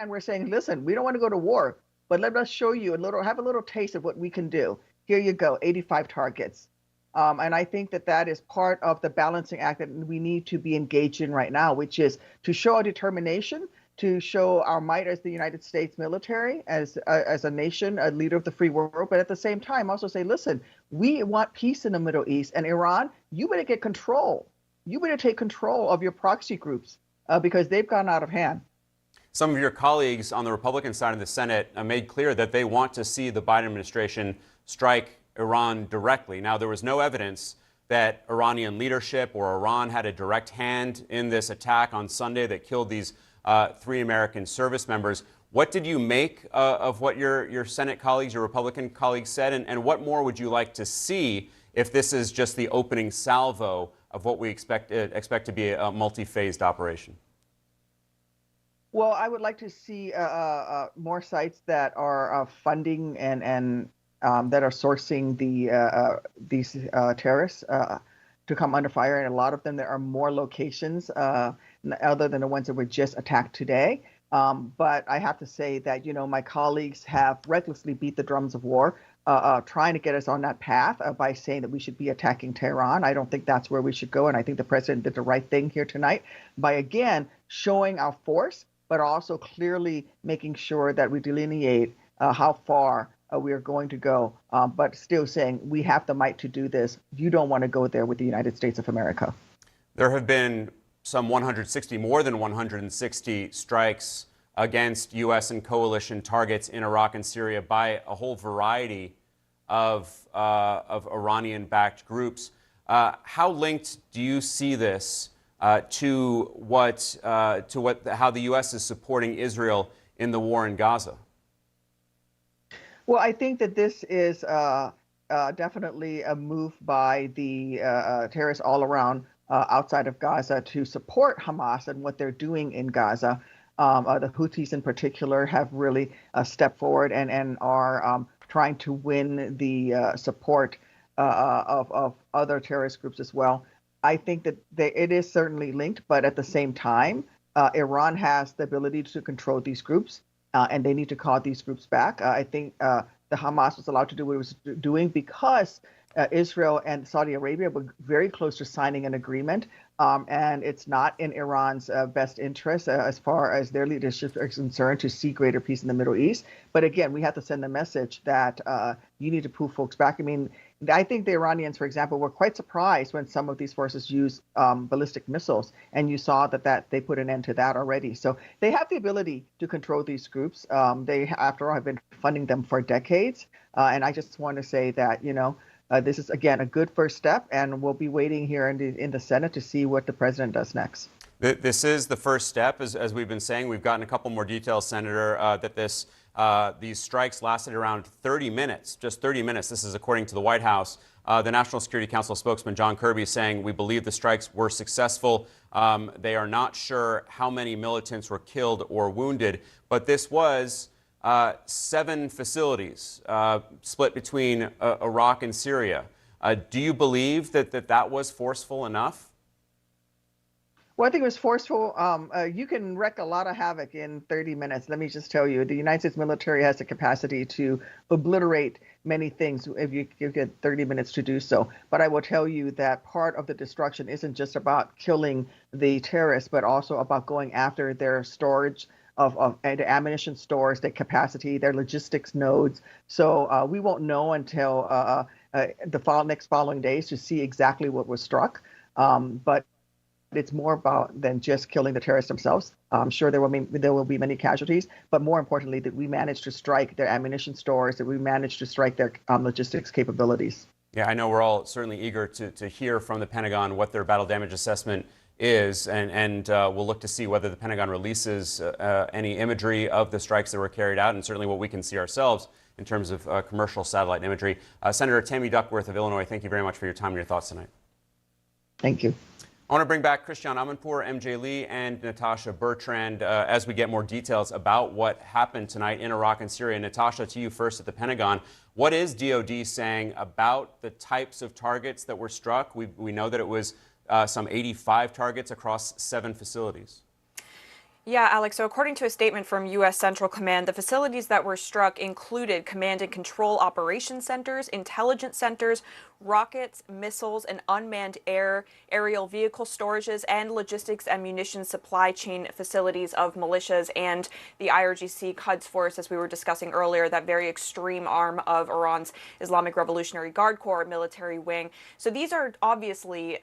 And we're saying, listen, we don't want to go to war, but let us show you have a little taste of what we can do. Here you go, 85 targets. And I think that is part of the balancing act that we need to be engaged in right now, which is to show our determination, to show our might as the United States military, as a nation, a leader of the free world, but at the same time also say, listen, we want peace in the Middle East, and Iran, you better get control. You better take control of your proxy groups because they've gone out of hand. Some of your colleagues on the Republican side of the Senate made clear that they want to see the Biden administration strike Iran directly. Now, there was no evidence that Iranian leadership or Iran had a direct hand in this attack on Sunday that killed these 3 American service members. What did you make of what your Senate colleagues, your Republican colleagues said, and what more would you like to see if this is just the opening salvo of what we expect to be a multi-phased operation? Well, I would like to see more sites that are funding and that are sourcing these terrorists to come under fire. And a lot of them, there are more locations other than the ones that were just attacked today. But I have to say that, my colleagues have recklessly beat the drums of war, trying to get us on that path by saying that we should be attacking Tehran. I don't think that's where we should go. And I think the president did the right thing here tonight by, again, showing our force, but also clearly making sure that we delineate how far we are going to go, but still saying we have the might to do this. You don't want to go there with the United States of America. There have been more than 160 strikes against U.S. and coalition targets in Iraq and Syria by a whole variety of Iranian-backed groups. How linked do you see this to how the U.S. is supporting Israel in the war in Gaza? Well, I think that this is definitely a move by the terrorists all around outside of Gaza to support Hamas and what they're doing in Gaza. The Houthis in particular have really stepped forward and are trying to win the support of other terrorist groups as well. I think that it is certainly linked, but at the same time, Iran has the ability to control these groups, and they need to call these groups back. I think the Hamas was allowed to do what it was doing because Israel and Saudi Arabia were very close to signing an agreement, and it's not in Iran's best interest as far as their leadership is concerned to see greater peace in the Middle East. But again, we have to send the message that you need to pull folks back. I mean, I think the Iranians, for example, were quite surprised when some of these forces used ballistic missiles, and you saw that they put an end to that already. So they have the ability to control these groups. They, after all, have been funding them for decades. And I just want to say that, this is, again, a good first step, and we'll be waiting here in the Senate to see what the president does next. This is the first step, as we've been saying. We've gotten a couple more details, Senator, that these strikes lasted around 30 minutes, just 30 minutes. This is according to the White House. The National Security Council spokesman John Kirby is saying, we believe the strikes were successful. They are not sure how many militants were killed or wounded, but this was 7 facilities split between Iraq and Syria. Do you believe that was forceful enough? Well, I think it was forceful. You can wreak a lot of havoc in 30 minutes. Let me just tell you, the United States military has the capacity to obliterate many things if you get 30 minutes to do so. But I will tell you that part of the destruction isn't just about killing the terrorists, but also about going after their storage of the ammunition stores, their capacity, their logistics nodes. So we won't know until the next following days to see exactly what was struck. But it's more about than just killing the terrorists themselves. I'm sure there will be many casualties, but more importantly, that we managed to strike their ammunition stores, that we managed to strike their logistics capabilities. Yeah, I know we're all certainly eager to hear from the Pentagon what their battle damage assessment is, and we'll look to see whether the Pentagon releases any imagery of the strikes that were carried out, and certainly what we can see ourselves in terms of commercial satellite imagery. Senator Tammy Duckworth of Illinois, thank you very much for your time and your thoughts tonight. Thank you. I want to bring back Christiane Amanpour, MJ Lee, and Natasha Bertrand as we get more details about what happened tonight in Iraq and Syria. Natasha, to you first at the Pentagon. What is DoD saying about the types of targets that were struck? We know that it was some 85 targets across 7 facilities. Yeah, Alex, so according to a statement from U.S. Central Command, the facilities that were struck included command and control operation centers, intelligence centers, rockets, missiles, and unmanned aerial vehicle storages, and logistics and munitions supply chain facilities of militias and the IRGC Quds Force, as we were discussing earlier, that very extreme arm of Iran's Islamic Revolutionary Guard Corps military wing. So these are obviously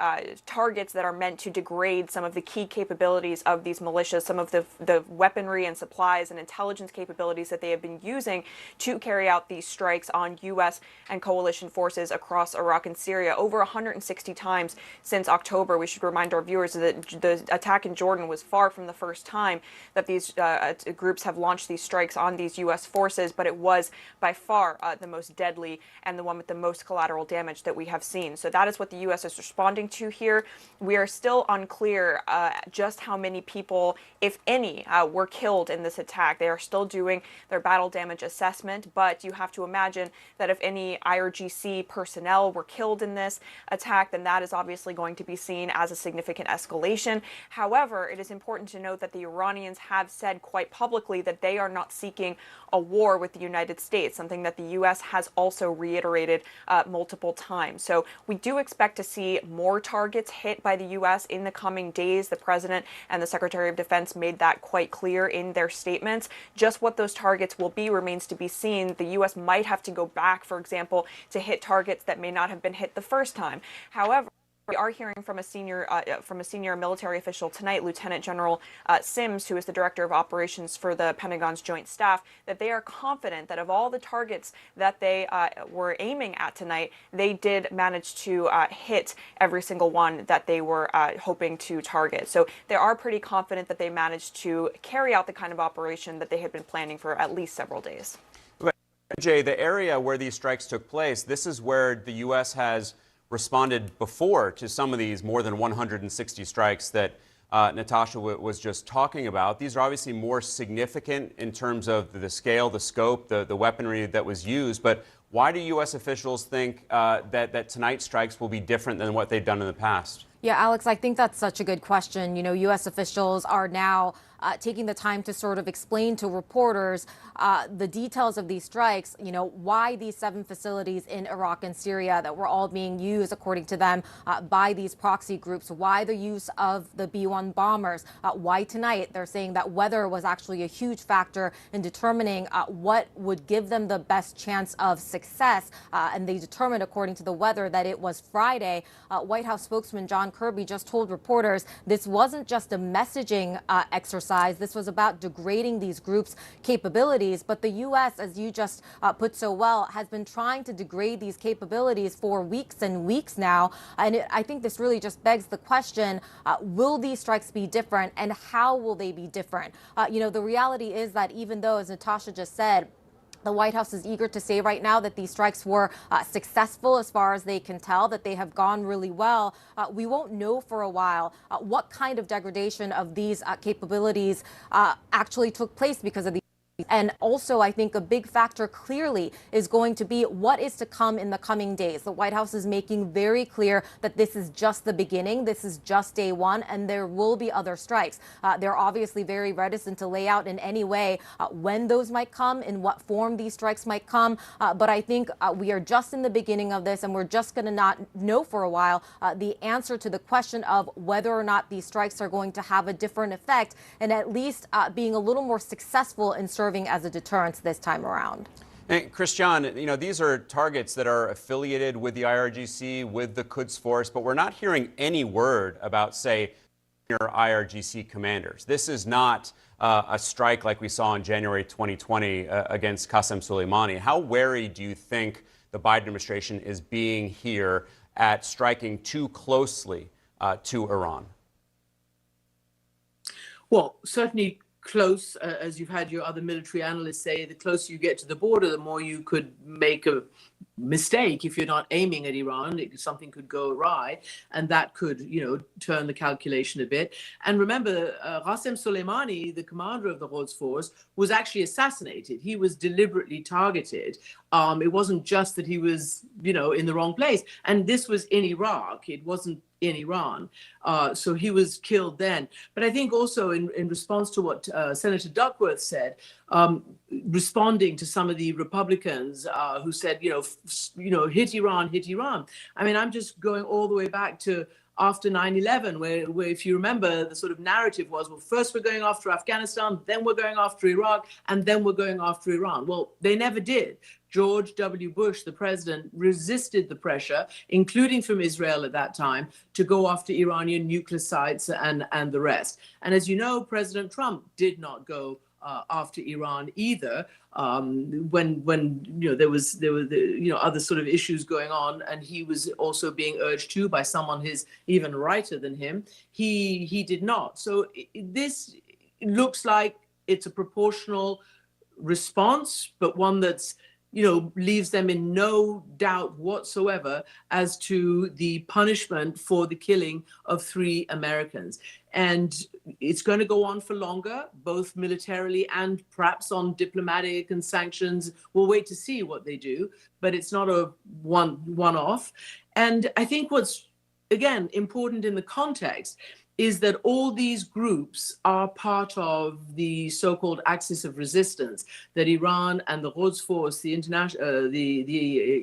targets that are meant to degrade some of the key capabilities of these militias, some of the weaponry and supplies and intelligence capabilities that they have been using to carry out these strikes on U.S. and coalition forces across Iraq and Syria over 160 times since October. We should remind our viewers that the attack in Jordan was far from the first time that these groups have launched these strikes on these U.S. forces, but it was by far the most deadly and the one with the most collateral damage that we have seen. So that is what the U.S. is responding to here. We are still unclear just how many people, if any, were killed in this attack. They are still doing their battle damage assessment, but you have to imagine that if any IRGC personnel were killed in this attack, then that is obviously going to be seen as a significant escalation. However, it is important to note that the Iranians have said quite publicly that they are not seeking a war with the United States, something that the U.S. has also reiterated multiple times. So we do expect to see more targets hit by the U.S. in the coming days. The President and the Secretary of Defense made that quite clear in their statements. Just what those targets will be remains to be seen. The U.S. might have to go back, for example, to hit targets that may not have been hit the first time. However, we are hearing from a senior military official tonight, Lieutenant General Sims, who is the Director of Operations for the Pentagon's Joint Staff, that they are confident that of all the targets that they were aiming at tonight, they did manage to hit every single one that they were hoping to target. So they are pretty confident that they managed to carry out the kind of operation that they had been planning for at least several days. Jay, the area where these strikes took place, this is where the U.S. has responded before to some of these more than 160 strikes that Natasha was just talking about. These are obviously more significant in terms of the scale, the scope, the weaponry that was used. But why do U.S. officials think that tonight's strikes will be different than what they've done in the past? Yeah, Alex, I think that's such a good question. You know, U.S. officials are now taking the time to sort of explain to reporters the details of these strikes, you know, why these 7 facilities in Iraq and Syria that were all being used, according to them, by these proxy groups, why the use of the B-1 bombers, why tonight they're saying that weather was actually a huge factor in determining what would give them the best chance of success. And they determined, according to the weather, that it was Friday. White House spokesman John Kirby just told reporters this wasn't just a messaging exercise. This was about degrading these groups' capabilities. But the U.S., as you just put so well, has been trying to degrade these capabilities for weeks and weeks now. And I think this really just begs the question, will these strikes be different, and how will they be different? You know, the reality is that even though, as Natasha just said, the White House is eager to say right now that these strikes were successful as far as they can tell, that they have gone really well. We won't know for a while what kind of degradation of these capabilities actually took place because of these. And also, I think a big factor clearly is going to be what is to come in the coming days. The White House is making very clear that this is just the beginning. This is just day one, and there will be other strikes. They're obviously very reticent to lay out in any way when those might come, in what form these strikes might come. But I think we are just in the beginning of this, and we're just going to not know for a while the answer to the question of whether or not these strikes are going to have a different effect, and at least being a little more successful in serving as a deterrence this time around. And Christian, you know, these are targets that are affiliated with the IRGC, with the Quds Force, but we're not hearing any word about, say, your IRGC commanders. This is not a strike like we saw in January 2020 against Qasem Soleimani. How wary do you think the Biden administration is being here at striking too closely to Iran? Well, certainly close, as you've had your other military analysts say, the closer you get to the border, the more you could make a mistake if you're not aiming at Iran. Something could go awry, and that could, you know, turn the calculation a bit. And remember, Qasem Soleimani, the commander of the Quds Force, was actually assassinated. He was deliberately targeted. It wasn't just that he was, you know, in the wrong place. And this was in Iraq. It wasn't in Iran. So he was killed then. But I think also in response to what Senator Duckworth said, responding to some of the Republicans who said, you know, hit Iran, hit Iran. I mean, I'm just going all the way back to after 9/11, where if you remember, the sort of narrative was, well, first we're going after Afghanistan, then we're going after Iraq, and then we're going after Iran. Well, they never did. George W. Bush, the president, resisted the pressure, including from Israel at that time, to go after Iranian nuclear sites and the rest. And as you know, President Trump did not go after Iran either, when you know there were you know other sort of issues going on, and he was also being urged to by someone who's even righter than him. He did not. So this looks like it's a proportional response, but one that's, you know, leaves them in no doubt whatsoever as to the punishment for the killing of 3 Americans. And it's going to go on for longer, both militarily and perhaps on diplomatic and sanctions. We'll wait to see what they do, but it's not a one-off. And I think what's, again, important in the context is that all these groups are part of the so-called axis of resistance that Iran and the Quds Force, the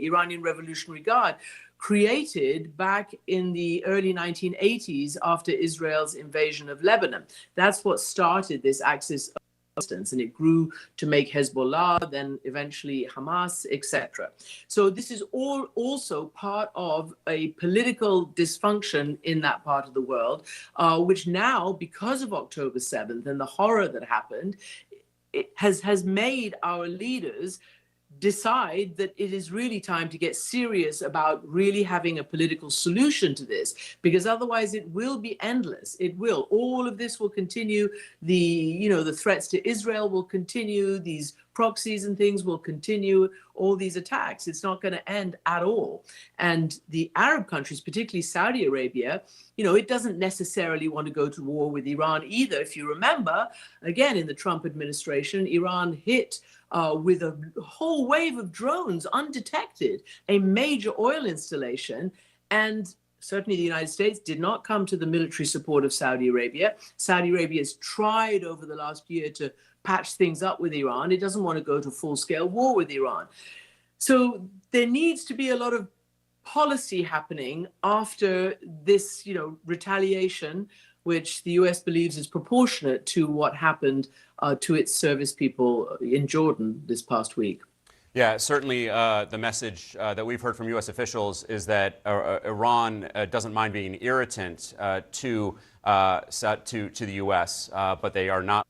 Iranian Revolutionary Guard, created back in the early 1980s after Israel's invasion of Lebanon. That's what started this axis of resistance, and it grew to make Hezbollah, then eventually Hamas, etc. So this is all also part of a political dysfunction in that part of the world, which now, because of October 7th and the horror that happened, it has made our leaders decide that it is really time to get serious about really having a political solution to this, because otherwise it will be endless. It will. All of this will continue. The threats to Israel will continue. These proxies and things will continue all these attacks. It's not going to end at all. And the Arab countries, particularly Saudi Arabia, it doesn't necessarily want to go to war with Iran either. If you remember, again, in the Trump administration, Iran hit with a whole wave of drones undetected, a major oil installation. And certainly the United States did not come to the military support of Saudi Arabia. Saudi Arabia has tried over the last year to patch things up with Iran. It doesn't want to go to full-scale war with Iran. So there needs to be a lot of policy happening after this, retaliation, which the U.S. believes is proportionate to what happened to its service people in Jordan this past week. Yeah, certainly the message that we've heard from U.S. officials is that Iran doesn't mind being an irritant to the U.S., but they are not.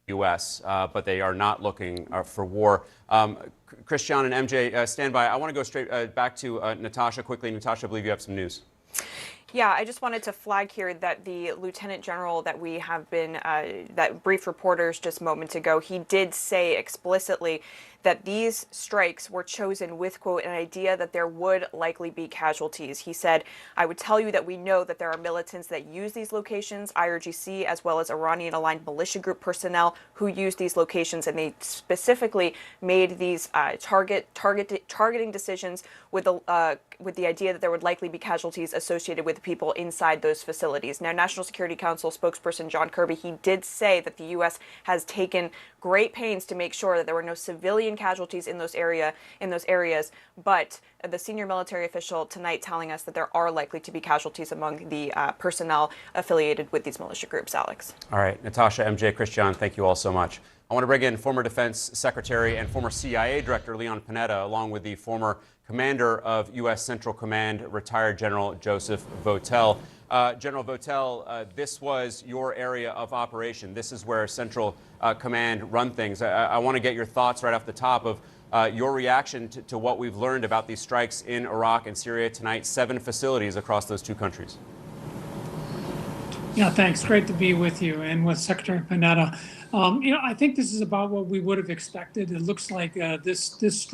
But they are not looking for war. Christian and MJ, stand by. I want to go straight back to Natasha quickly. Natasha, I believe you have some news. Yeah, I just wanted to flag here that the Lieutenant General that we have been, that briefed reporters just moments ago, he did say explicitly that these strikes were chosen with, quote, an idea that there would likely be casualties. He said, I would tell you that we know that there are militants that use these locations, IRGC, as well as Iranian-aligned militia group personnel who use these locations, and they specifically made these targeting decisions with the idea that there would likely be casualties associated with people inside those facilities. Now, National Security Council spokesperson John Kirby, he did say that the U.S. has taken great pains to make sure that there were no civilian casualties in those areas, but the senior military official tonight telling us that there are likely to be casualties among the personnel affiliated with these militia groups. Alex. All right, Natasha, MJ, Christian, thank you all so much. I want to bring in former Defense Secretary and former CIA Director Leon Panetta, along with the former Commander of U.S. Central Command, retired General Joseph Votel. General Votel, this was your area of operation. This is where Central Command run things. I want to get your thoughts right off the top of your reaction to what we've learned about these strikes in Iraq and Syria tonight, 7 facilities across those 2 countries. Yeah, thanks. Great to be with you and with Secretary Panetta. I think this is about what we would have expected. It looks like these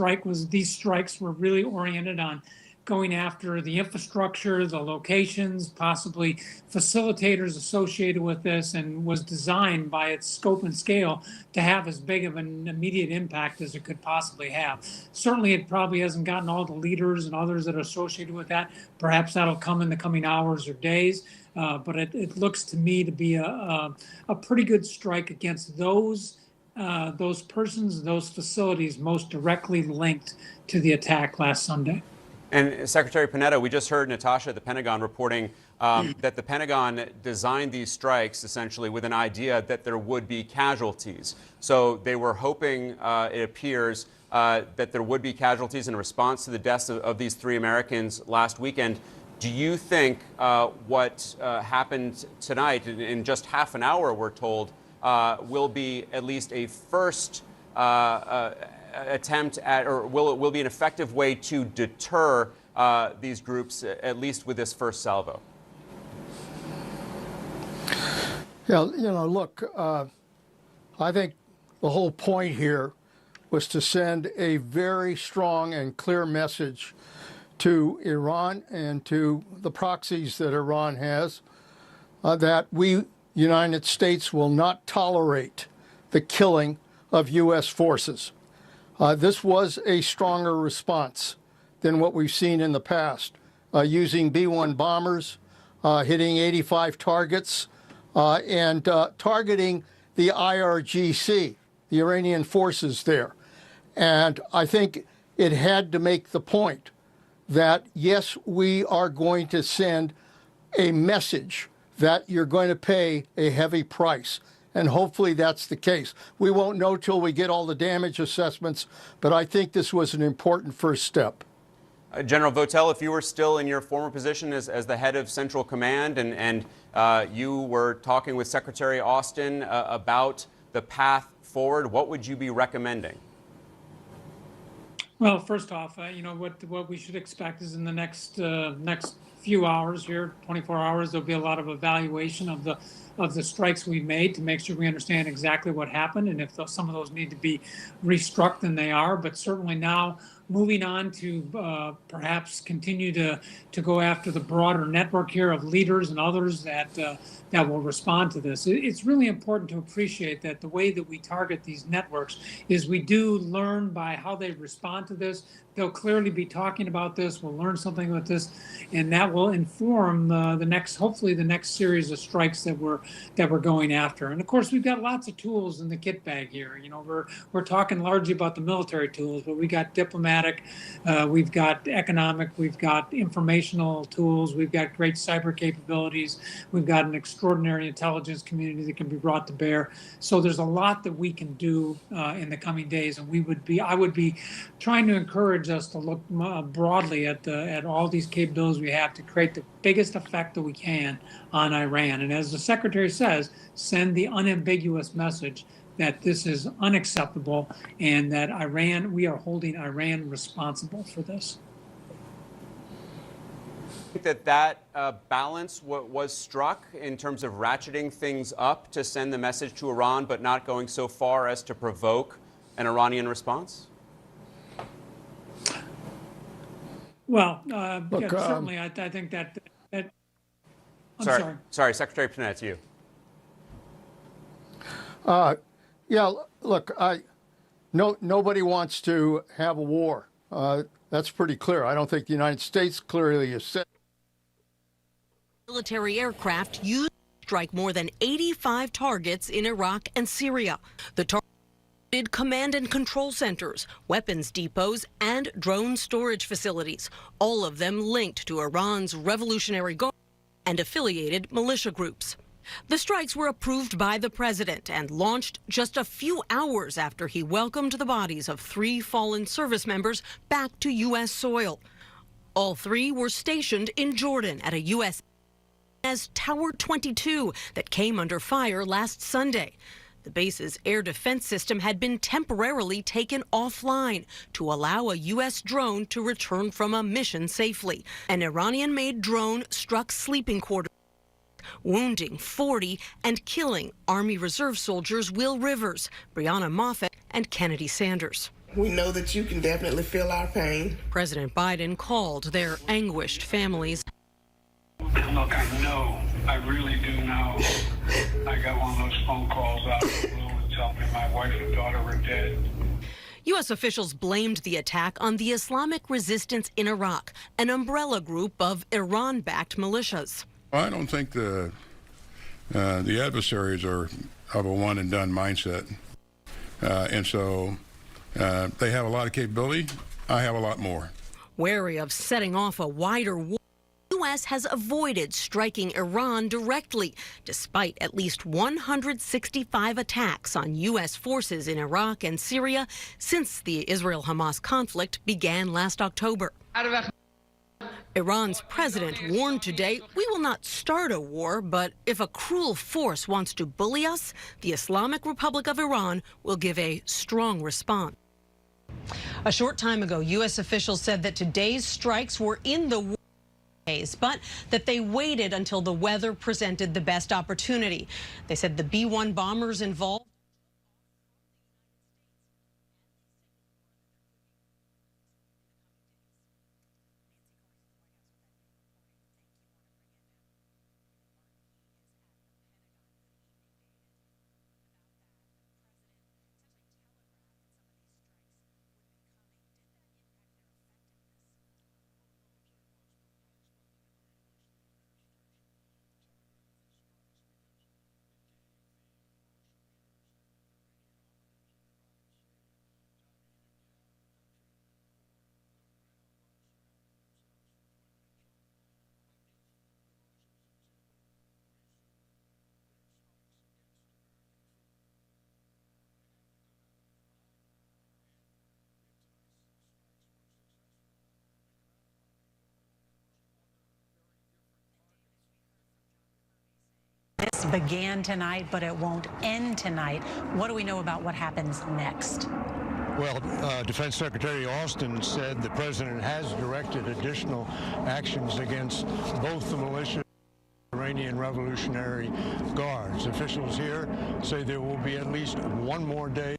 strikes were really oriented on going after the infrastructure, the locations, possibly facilitators associated with this, and was designed by its scope and scale to have as big of an immediate impact as it could possibly have. Certainly, it probably hasn't gotten all the leaders and others that are associated with that. Perhaps that'll come in the coming hours or days. But it looks to me to be a pretty good strike against those persons, those facilities most directly linked to the attack last Sunday. And Secretary Panetta, we just heard Natasha at the Pentagon reporting that the Pentagon designed these strikes essentially with an idea that there would be casualties. So they were hoping, it appears, that there would be casualties in response to the deaths of these 3 Americans last weekend. Do you think what happened tonight, in just half an hour, we're told, will be at least a first attempt at, or will be an effective way to deter these groups, at least with this first salvo? Yeah, look, I think the whole point here was to send a very strong and clear message to Iran and to the proxies that Iran has, that we, United States, will not tolerate the killing of U.S. forces. This was a stronger response than what we've seen in the past, using B-1 bombers, hitting 85 targets, and targeting the IRGC, the Iranian forces there. And I think it had to make the point that, yes, we are going to send a message that you're going to pay a heavy price. And hopefully that's the case. We won't know till we get all the damage assessments, but I think this was an important first step. General Votel, if you were still in your former position as the head of Central Command and you were talking with Secretary Austin about the path forward, what would you be recommending? Well, first off, what we should expect is in the next few hours here, 24 hours, there'll be a lot of evaluation of the strikes we've made to make sure we understand exactly what happened, and if some of those need to be restruck, then they are. But certainly now, moving on to perhaps continue to go after the broader network here of leaders and others that will respond to this. It's really important to appreciate that the way that we target these networks is we do learn by how they respond to this. They'll clearly be talking about this. We'll learn something about this, and that will inform hopefully the next series of strikes that we're going after. And of course, we've got lots of tools in the kit bag here. We're talking largely about the military tools, but we got diplomatic, we've got economic, we've got informational tools, we've got great cyber capabilities, we've got an extraordinary intelligence community that can be brought to bear. So there's a lot that we can do in the coming days, and I would be trying to encourage us to look broadly at all these capabilities we have to create the biggest effect that we can on Iran. And as the Secretary says, send the unambiguous message that this is unacceptable and that we are holding Iran responsible for this. I think that balance was struck in terms of ratcheting things up to send the message to Iran, but not going so far as to provoke an Iranian response? Well, certainly, I think that I'm sorry. Sorry, Secretary Panetta, it's you. Yeah, look, nobody wants to have a war. That's pretty clear. I don't think the United States clearly has said. Military aircraft used to strike more than 85 targets in Iraq and Syria. The targeted command and control centers, weapons depots, and drone storage facilities, all of them linked to Iran's Revolutionary Guard and affiliated militia groups. The strikes were approved by the president and launched just a few hours after he welcomed the bodies of 3 fallen service members back to U.S. soil. All 3 were stationed in Jordan at a U.S. as Tower 22 that came under fire last Sunday. The base's air defense system had been temporarily taken offline to allow a U.S. drone to return from a mission safely. An Iranian-made drone struck sleeping quarters, wounding 40 and killing Army Reserve soldiers Will Rivers, Breonna Moffett, and Kennedy Sanders. We know that you can definitely feel our pain. President Biden called their anguished families. Look, I really do know. I got one of those phone calls out of the blue and tell me my wife and daughter were dead. U.S. officials blamed the attack on the Islamic Resistance in Iraq, an umbrella group of Iran-backed militias. I don't think the adversaries are of a one-and-done mindset. And so they have a lot of capability. I have a lot more. Wary of setting off a wider war, the U.S. has avoided striking Iran directly, despite at least 165 attacks on U.S. forces in Iraq and Syria since the Israel-Hamas conflict began last October. Iran's president warned today, we will not start a war, but if a cruel force wants to bully us, the Islamic Republic of Iran will give a strong response. A short time ago, U.S. officials said that today's strikes were in the war phase, but that they waited until the weather presented the best opportunity. They said the B-1 bombers involved This began tonight, but it won't end tonight. What do we know about what happens next? Well, Defense Secretary Austin said the president has directed additional actions against both the militia and Iranian Revolutionary Guards. Officials here say there will be at least one more day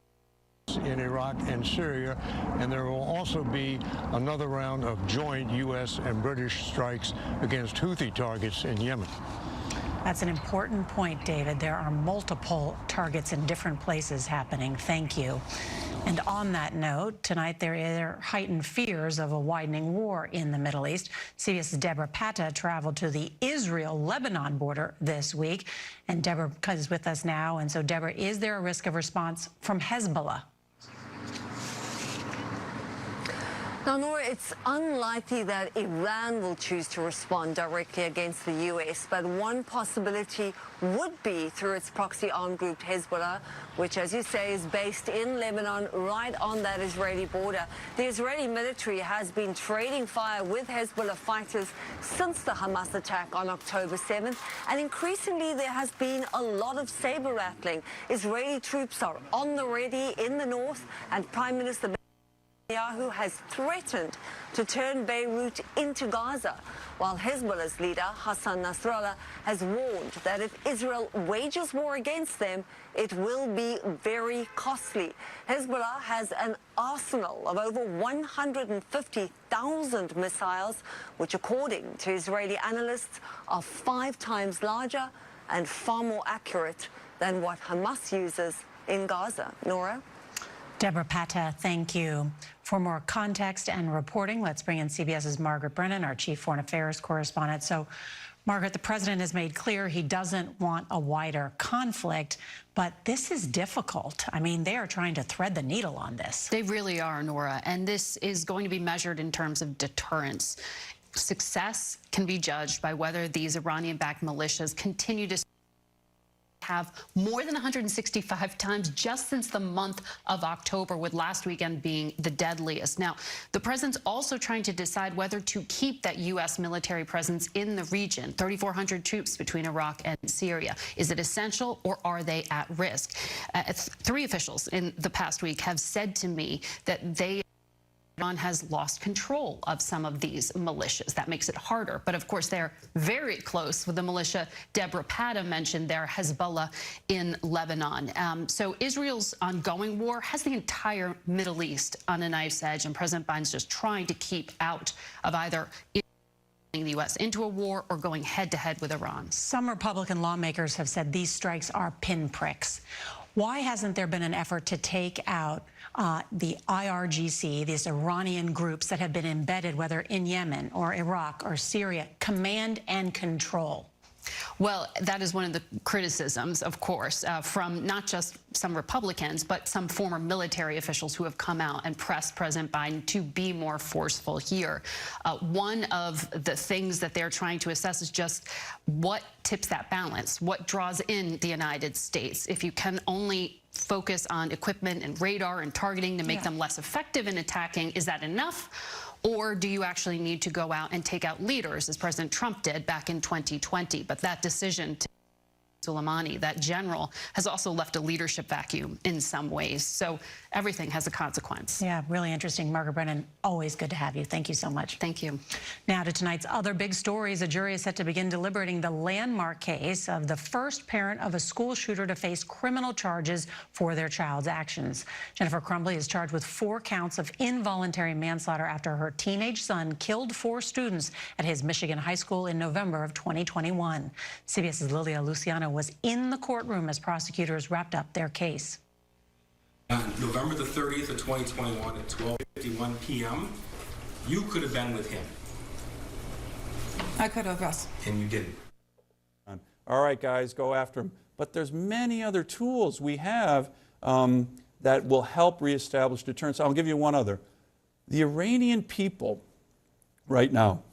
in Iraq and Syria, and there will also be another round of joint U.S. and British strikes against Houthi targets in Yemen. That's an important point, David. There are multiple targets in different places happening. Thank you. And on that note, tonight there are heightened fears of a widening war in the Middle East. CBS's Deborah Patta traveled to the Israel-Lebanon border this week, and Deborah is with us now. And so, Deborah, is there a risk of response from Hezbollah? Now, Nora, it's unlikely that Iran will choose to respond directly against the U.S., but one possibility would be through its proxy armed group Hezbollah, which, as you say, is based in Lebanon, right on that Israeli border. The Israeli military has been trading fire with Hezbollah fighters since the Hamas attack on October 7th, and increasingly there has been a lot of saber rattling. Israeli troops are on the ready in the north, and Prime Minister Netanyahu has threatened to turn Beirut into Gaza, while Hezbollah's leader, Hassan Nasrallah, has warned that if Israel wages war against them, it will be very costly. Hezbollah has an arsenal of over 150,000 missiles, which, according to Israeli analysts, are 5 times larger and far more accurate than what Hamas uses in Gaza. Nora? Deborah Patta, thank you. For more context and reporting, let's bring in CBS's Margaret Brennan, our chief foreign affairs correspondent. So, Margaret, the president has made clear he doesn't want a wider conflict, but this is difficult. I mean, they are trying to thread the needle on this. They really are, Nora, and this is going to be measured in terms of deterrence. Success can be judged by whether these Iranian-backed militias continue to have more than 165 times just since the month of October, with last weekend being the deadliest. Now, the president's also trying to decide whether to keep that U.S. military presence in the region, 3,400 troops between Iraq and Syria. Is it essential, or are they at risk? 3 officials in the past week have said to me that Iran has lost control of some of these militias. That makes it harder. But of course, they're very close with the militia Deborah Patta mentioned there, Hezbollah in Lebanon. So Israel's ongoing war has the entire Middle East on a knife's edge, and President Biden's just trying to keep out of either the U.S. into a war or going head-to-head with Iran. Some Republican lawmakers have said these strikes are pinpricks. Why hasn't there been an effort to take out the IRGC, these Iranian groups that have been embedded, whether in Yemen or Iraq or Syria, command and control? Well, that is one of the criticisms, of course, from not just some Republicans, but some former military officials who have come out and pressed President Biden to be more forceful here. One of the things that they're trying to assess is just what tips that balance, what draws in the United States. If you can only focus on equipment and radar and targeting to make them less effective in attacking, is that enough? Or do you actually need to go out and take out leaders, as President Trump did back in 2020? But that decision to Soleimani, that general, has also left a leadership vacuum in some ways. So everything has a consequence. Yeah, really interesting. Margaret Brennan, always good to have you. Thank you so much. Thank you. Now to tonight's other big stories. A jury is set to begin deliberating the landmark case of the first parent of a school shooter to face criminal charges for their child's actions. Jennifer Crumbley is charged with 4 counts of involuntary manslaughter after her teenage son killed 4 students at his Michigan high school in November of 2021. CBS's Lilia Luciano was in the courtroom as prosecutors wrapped up their case. On November the 30th of 2021 at 12:51 p.m., you could have been with him. I could have, yes. And you didn't. All right, guys, go after him. But there's many other tools we have that will help reestablish deterrence. I'll give you one other. The Iranian people right now,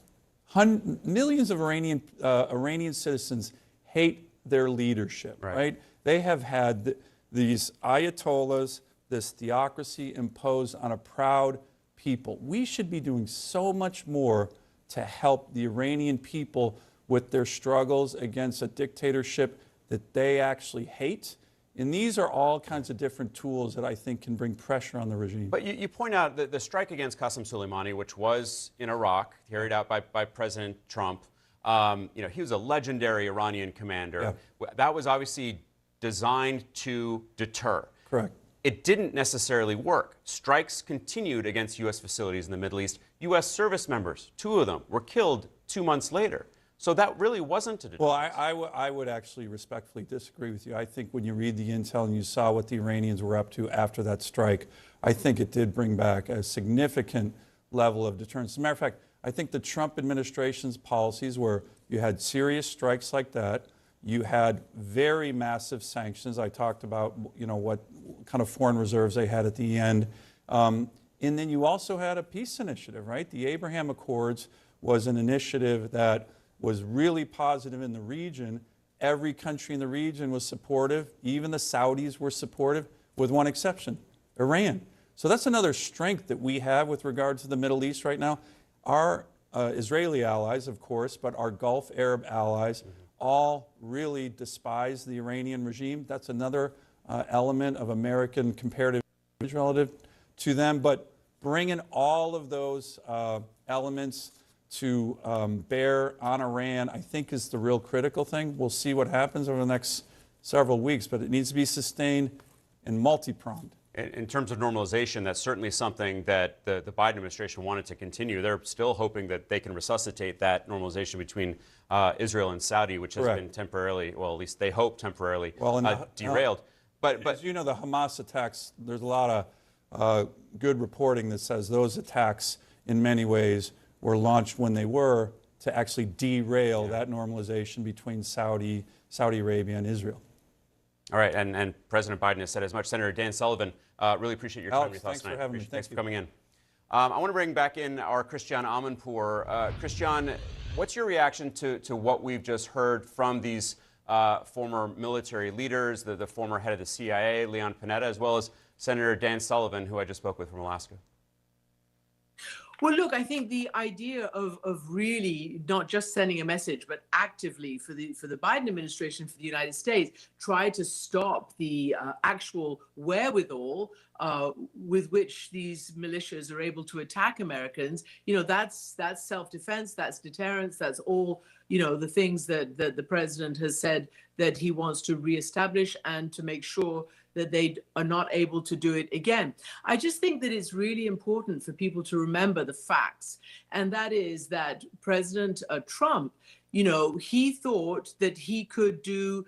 millions of Iranian citizens hate their leadership, right? They have had these ayatollahs, this theocracy imposed on a proud people. We should be doing so much more to help the Iranian people with their struggles against a dictatorship that they actually hate And these are all kinds of different tools that I think can bring pressure on the regime. But you point out that the strike against Qasem Soleimani, which was in Iraq, carried out by President Trump, he was a legendary Iranian commander. Yeah. That was obviously designed to deter. Correct. It didn't necessarily work. Strikes continued against U.S. facilities in the Middle East. U.S. service members, 2 of them, were killed 2 months later. So that really wasn't a deterrent. Well, I would actually respectfully disagree with you. I think when you read the intel and you saw what the Iranians were up to after that strike, I think it did bring back a significant level of deterrence. As a matter of fact, I think the Trump administration's policies were you had serious strikes like that, you had very massive sanctions. I talked about what kind of foreign reserves they had at the end. And then you also had a peace initiative, right? The Abraham Accords was an initiative that was really positive in the region. Every country in the region was supportive. Even the Saudis were supportive, with one exception, Iran. So that's another strength that we have with regard to the Middle East right now. Our Israeli allies, of course, but our Gulf Arab allies all really despise the Iranian regime. That's another element of American comparative advantage relative to them. But bringing all of those elements to bear on Iran, I think, is the real critical thing. We'll see what happens over the next several weeks, but it needs to be sustained and multi-pronged. In terms of normalization, that's certainly something that the Biden administration wanted to continue. They're still hoping that they can resuscitate that normalization between Israel and Saudi, which has been temporarily, well, at least they hope temporarily, derailed. But as you know, the Hamas attacks, there's a lot of good reporting that says those attacks, in many ways, were launched when they were to actually derail that normalization between Saudi Arabia and Israel. All right, and President Biden has said as much. Senator Dan Sullivan, really appreciate your time and your thoughts tonight. Thanks for having me. Thanks for coming in. I want to bring back in our Christian Amanpour. Christian, what's your reaction to what we've just heard from these former military leaders, the former head of the CIA, Leon Panetta, as well as Senator Dan Sullivan, who I just spoke with from Alaska? Well, look, I think the idea of really not just sending a message, but actively for the Biden administration, for the United States, try to stop the actual wherewithal with which these militias are able to attack Americans. That's self-defense, that's deterrence, that's all, the things that the president has said that he wants to reestablish and to make sure that they are not able to do it again. I just think that it's really important for people to remember the facts. And that is that President Trump, he thought that he could do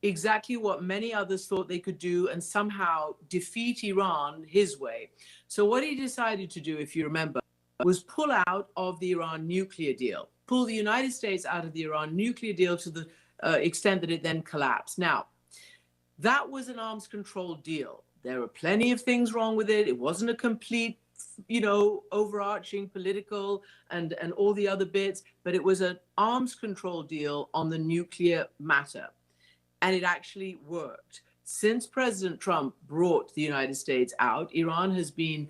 exactly what many others thought they could do and somehow defeat Iran his way. So what he decided to do, if you remember, was pull out of the Iran nuclear deal, pull the United States out of the Iran nuclear deal to the extent that it then collapsed. Now, that was an arms control deal. There were plenty of things wrong with it. It wasn't a complete, overarching political and all the other bits, but it was an arms control deal on the nuclear matter. And it actually worked. Since President Trump brought the United States out, Iran has been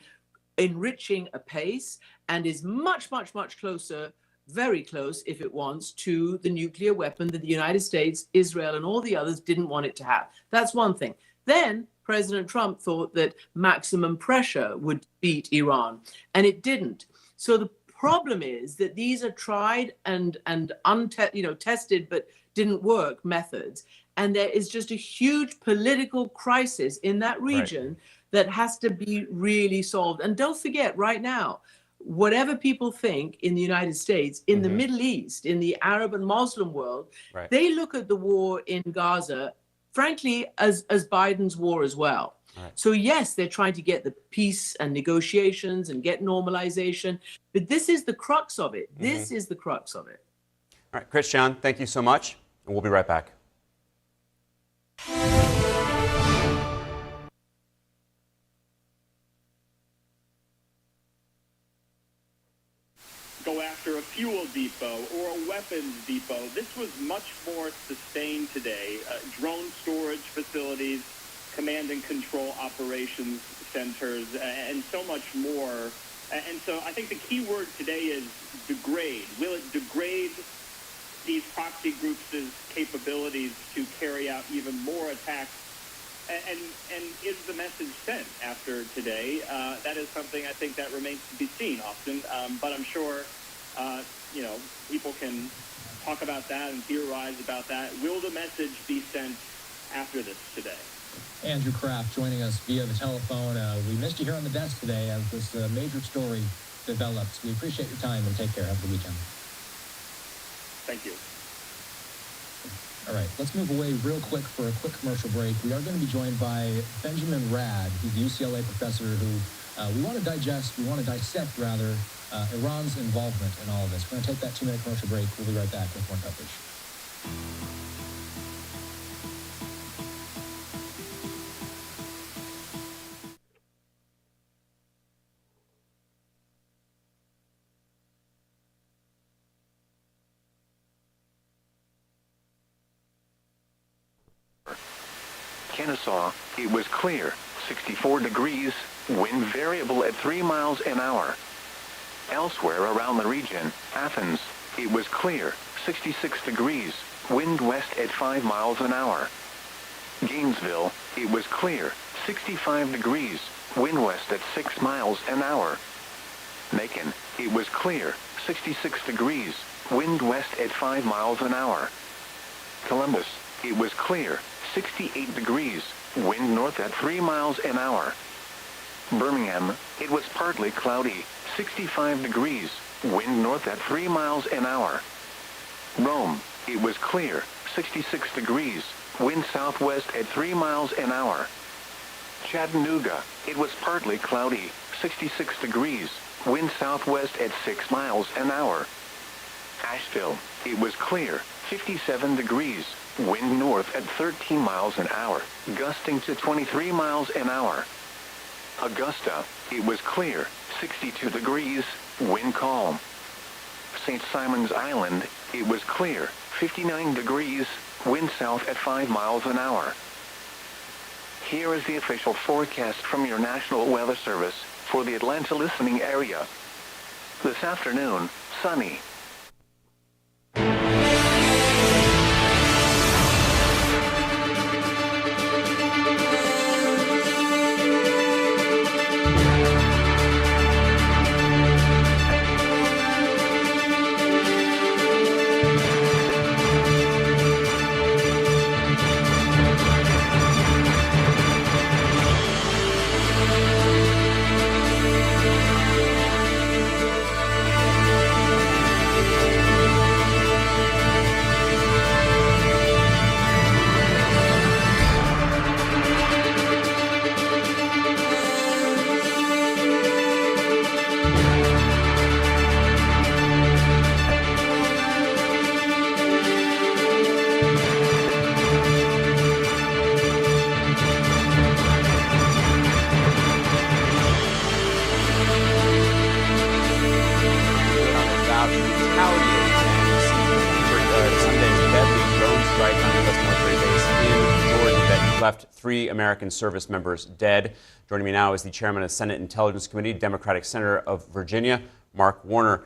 enriching apace and is much, much, much closer, very close, if it wants, to the nuclear weapon that the United States, Israel, and all the others didn't want it to have. That's one thing. Then President Trump thought that maximum pressure would beat Iran, and it didn't. So the problem is that these are tried and tested but didn't work methods, and there is just a huge political crisis in that region that has to be really solved. And don't forget, right now, whatever people think in the United States, in the Middle East, in the Arab and Muslim world, they look at the war in Gaza, frankly, as Biden's war as well. So yes, they're trying to get the peace and negotiations and get normalization, but this is the crux of it. This is the crux of it. All right, Christian, thank you so much, and we'll be right back. Go after a fuel depot or a weapons depot. This was much more sustained today. Drone storage facilities, command and control operations centers, and so much more. And so I think the key word today is degrade. Will it degrade these proxy groups' capabilities to carry out even more attacks And is the message sent after today? That is something I think that remains to be seen, Austin. But I'm sure, people can talk about that and theorize about that. Will the message be sent after this today? Andrew Kraft joining us via the telephone. We missed you here on the desk today as this major story develops. We appreciate your time and take care. Have a good weekend. Thank you. All right, let's move away real quick for a quick commercial break. We are going to be joined by Benjamin Rad. He's the UCLA professor who we want to dissect Iran's involvement in all of this. We're going to take that 2-minute commercial break. We'll be right back with more coverage. Kennesaw, it was clear, 64 degrees, wind variable at 3 miles an hour. Elsewhere around the region, Athens, it was clear, 66 degrees, wind west at 5 miles an hour. Gainesville, it was clear, 65 degrees, wind west at 6 miles an hour. Macon, it was clear, 66 degrees, wind west at 5 miles an hour. Columbus, it was clear, 68 degrees, wind north at 3 miles an hour. Birmingham, it was partly cloudy, 65 degrees, wind north at 3 miles an hour. Rome, it was clear, 66 degrees, wind southwest at 3 miles an hour. Chattanooga, it was partly cloudy, 66 degrees, wind southwest at 6 miles an hour. Asheville, it was clear, 57 degrees, wind north at 13 miles an hour, gusting to 23 miles an hour. Augusta, it was clear, 62 degrees, wind calm. St. Simon's Island, it was clear, 59 degrees, wind south at 5 miles an hour. Here is the official forecast from your National Weather Service for the Atlanta listening area. This afternoon, sunny. Left 3 American service members dead. Joining me now is the chairman of the Senate Intelligence Committee, Democratic Senator of Virginia, Mark Warner.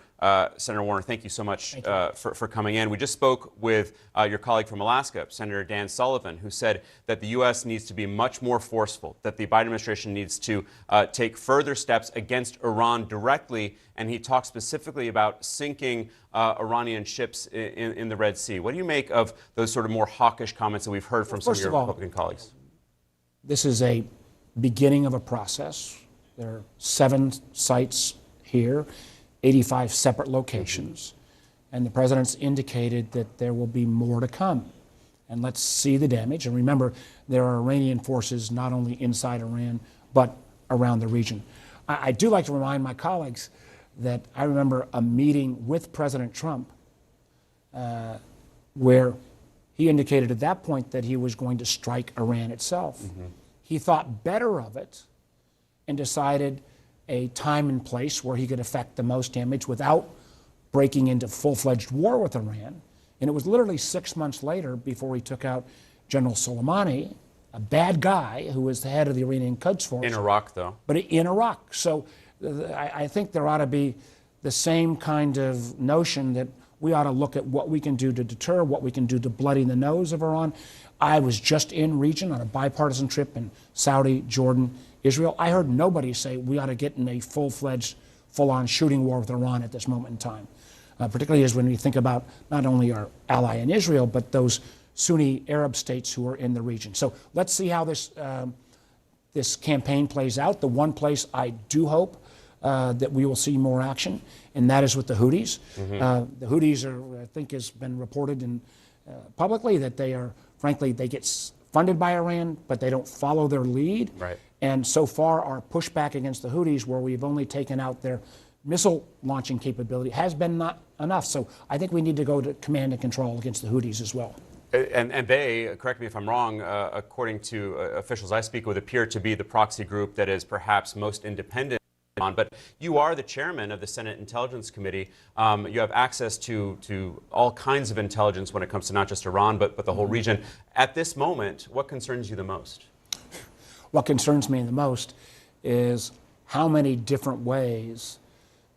Senator Warner, thank you so much for coming in. We just spoke with your colleague from Alaska, Senator Dan Sullivan, who said that the U.S. needs to be much more forceful, that the Biden administration needs to take further steps against Iran directly, and he talked specifically about sinking Iranian ships in the Red Sea. What do you make of those sort of more hawkish comments that we've heard from some of your Republican colleagues? This is a beginning of a process. There are 7 sites here, 85 separate locations, and the president's indicated that there will be more to come. And let's see the damage. And remember, there are Iranian forces not only inside Iran, but around the region. I do like to remind my colleagues that I remember a meeting with President Trump where he indicated at that point that he was going to strike Iran itself. He thought better of it and decided a time and place where he could effect the most damage without breaking into full-fledged war with Iran. And it was literally 6 months later before he took out General Soleimani, a bad guy who was the head of the Iranian Quds Force. In Iraq, though. But in Iraq. So I think there ought to be the same kind of notion that we ought to look at what we can do to deter, what we can do to bloody the nose of Iran. I was just in region on a bipartisan trip in Saudi, Jordan, Israel. I heard nobody say we ought to get in a full-fledged, full-on shooting war with Iran at this moment in time. Particularly as when we think about not only our ally in Israel, but those Sunni Arab states who are in the region. So let's see how this campaign plays out. The one place I do hope that we will see more action, and that is with the Houthis. The Houthis are, I think, has been reported in publicly that they are, frankly, they get funded by Iran, but they don't follow their lead. Right. And so far, our pushback against the Houthis, where we've only taken out their missile launching capability, has been not enough. So I think we need to go to command and control against the Houthis as well. And they, correct me if I'm wrong, according to officials I speak with, appear to be the proxy group that is perhaps most independent. But you are the chairman of the Senate Intelligence Committee. You have access to all kinds of intelligence when it comes to not just Iran, but the whole region. At this moment, what concerns you the most? What concerns me the most is how many different ways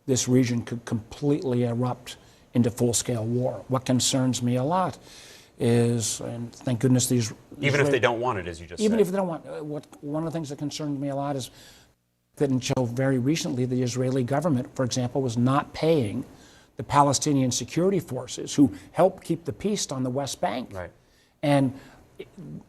this region could completely erupt into full-scale war. What concerns me a lot is, and thank goodness these... Even if they don't want it, as you just said. Even if they don't want it. One of the things that concerns me a lot is that until very recently, the Israeli government, for example, was not paying the Palestinian security forces who help keep the peace on the West Bank. Right. And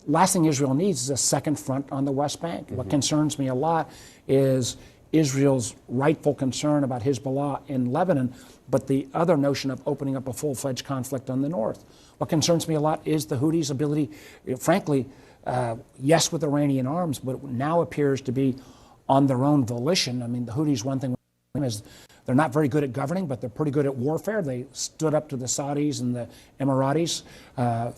last thing Israel needs is a second front on the West Bank. What concerns me a lot is Israel's rightful concern about Hezbollah in Lebanon, but the other notion of opening up a full-fledged conflict on the north. What concerns me a lot is the Houthis' ability, frankly, yes, with Iranian arms, but it now appears to be on their own volition. I mean, the Houthis, one thing is they're not very good at governing, but they're pretty good at warfare. They stood up to the Saudis and the Emiratis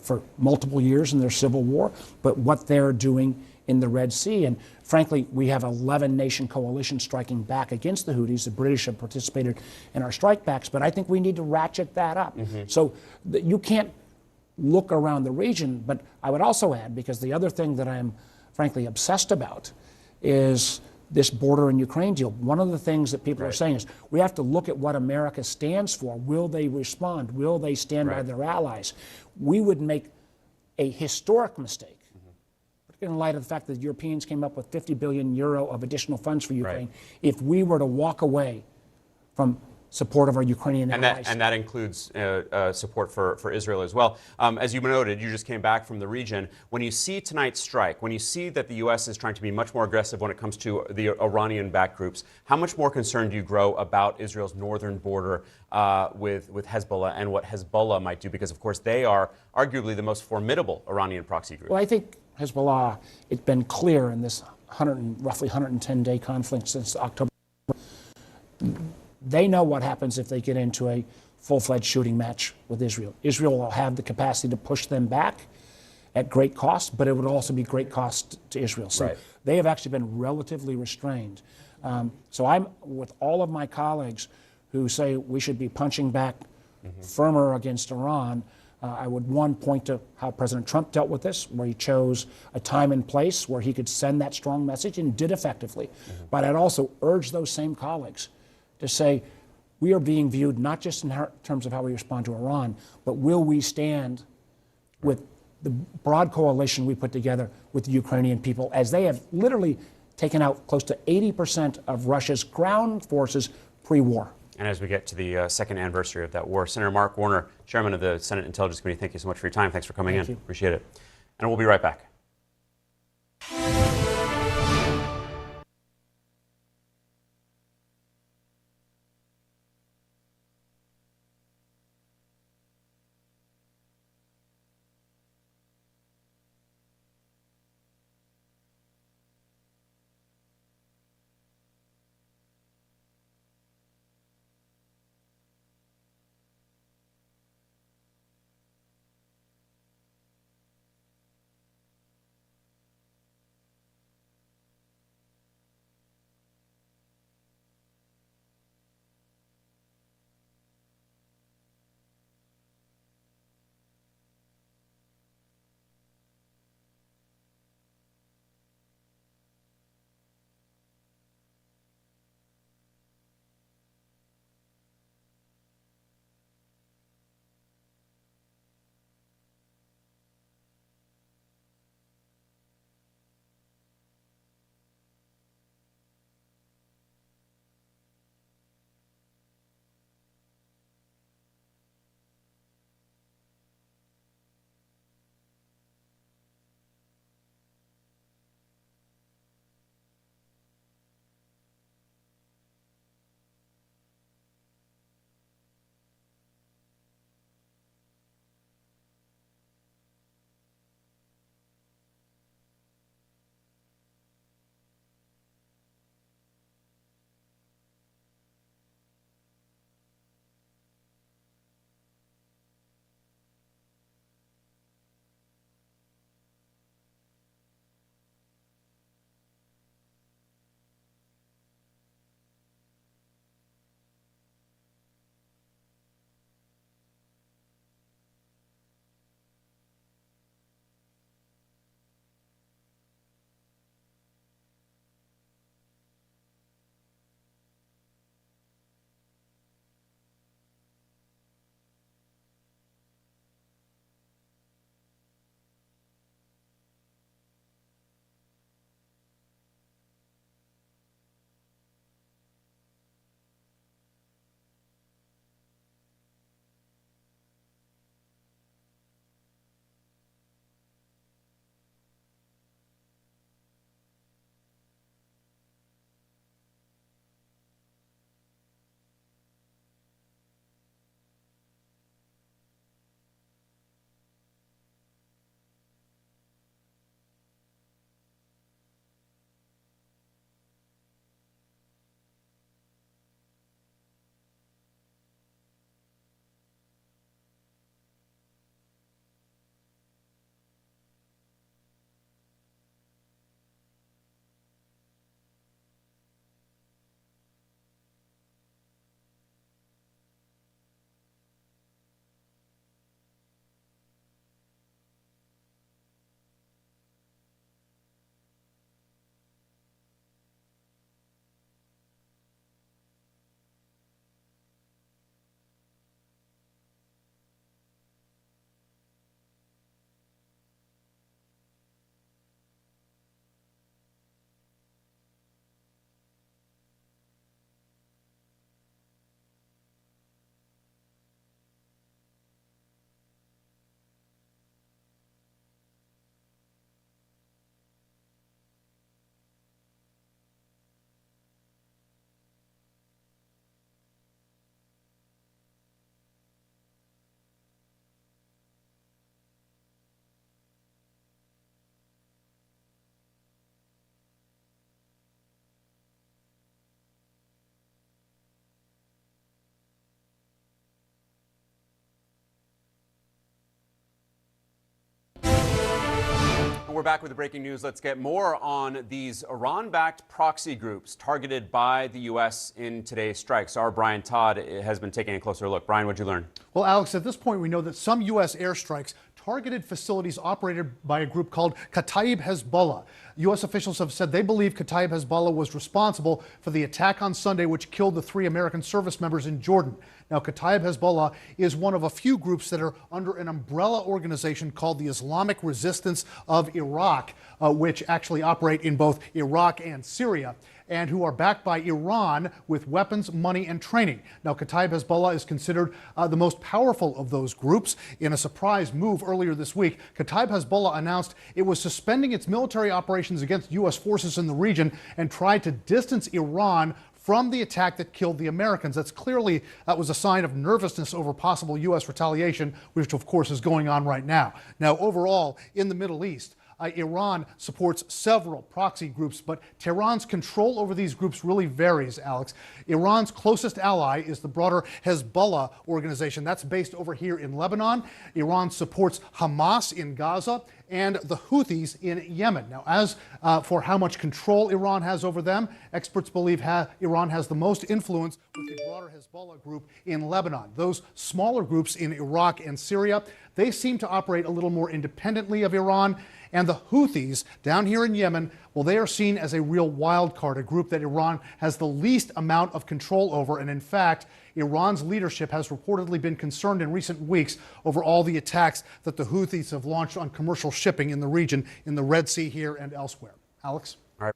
for multiple years in their civil war. But what they're doing in the Red Sea, and frankly, we have 11-nation coalition striking back against the Houthis. The British have participated in our strikebacks, but I think we need to ratchet that up. So you can't look around the region, but I would also add, because the other thing that I'm frankly obsessed about is this border in Ukraine deal. One of the things that people are saying is we have to look at what America stands for. Will they respond? Will they stand by their allies? We would make a historic mistake, in light of the fact that the Europeans came up with 50 billion euro of additional funds for Ukraine, if we were to walk away from support of our Ukrainian allies. And that includes support for Israel as well. As you noted, you just came back from the region. When you see tonight's strike, when you see that the U.S. is trying to be much more aggressive when it comes to the Iranian-backed groups, how much more concerned do you grow about Israel's northern border with Hezbollah and what Hezbollah might do? Because, of course, they are arguably the most formidable Iranian proxy group. Well, I think Hezbollah, it's been clear in this roughly 110-day conflict since October. They know what happens if they get into a full-fledged shooting match with Israel. Israel will have the capacity to push them back at great cost, but it would also be great cost to Israel. So they have actually been relatively restrained. So I'm with all of my colleagues who say we should be punching back firmer against Iran. I would, point to how President Trump dealt with this, where he chose a time and place where he could send that strong message and did effectively. But I'd also urge those same colleagues to say we are being viewed not just in terms of how we respond to Iran, but will we stand with the broad coalition we put together with the Ukrainian people, as they have literally taken out close to 80% of Russia's ground forces pre-war. And as we get to the second anniversary of that war, Senator Mark Warner, Chairman of the Senate Intelligence Committee, thank you so much for your time. Thanks for coming in. Appreciate it. And we'll be right back. We're back with the breaking news. Let's get more on these Iran-backed proxy groups targeted by the U.S. in today's strikes. Our Brian Todd has been taking a closer look. Brian, what'd you learn? Well, Alex, at this point, we know that some U.S. airstrikes targeted facilities operated by a group called Kataib Hezbollah. U.S. officials have said they believe Kataib Hezbollah was responsible for the attack on Sunday, which killed the 3 American service members in Jordan. Now, Kataib Hezbollah is one of a few groups that are under an umbrella organization called the Islamic Resistance of Iraq, which actually operate in both Iraq and Syria, and who are backed by Iran with weapons, money, and training. Now, Kataib Hezbollah is considered the most powerful of those groups. In a surprise move earlier this week, Kataib Hezbollah announced it was suspending its military operations against U.S. forces in the region and tried to distance Iran from the attack that killed the Americans. That was a sign of nervousness over possible U.S. retaliation, which of course is going on right now. Now, overall, in the Middle East, Iran supports several proxy groups, but Tehran's control over these groups really varies, Alex. Iran's closest ally is the broader Hezbollah organization. That's based over here in Lebanon. Iran supports Hamas in Gaza and the Houthis in Yemen. Now, as for how much control Iran has over them, experts believe Iran has the most influence with the broader Hezbollah group in Lebanon. Those smaller groups in Iraq and Syria, they seem to operate a little more independently of Iran. And the Houthis down here in Yemen, well, they are seen as a real wild card, a group that Iran has the least amount of control over. And in fact, Iran's leadership has reportedly been concerned in recent weeks over all the attacks that the Houthis have launched on commercial shipping in the region, in the Red Sea here and elsewhere. Alex? All right.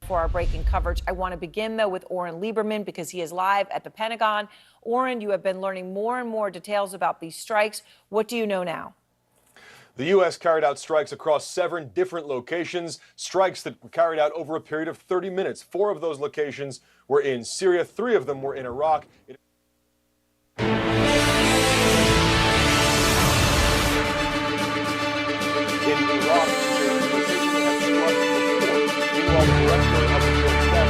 for our breaking coverage. I want to begin, though, with Oren Lieberman because he is live at the Pentagon. Oren, you have been learning more and more details about these strikes. What do you know now? The U.S. carried out strikes across 7 different locations, strikes that were carried out over a period of 30 minutes. 4 of those locations were in Syria, 3 of them were in Iraq. In Iraq, meanwhile, the director of the Joint Staff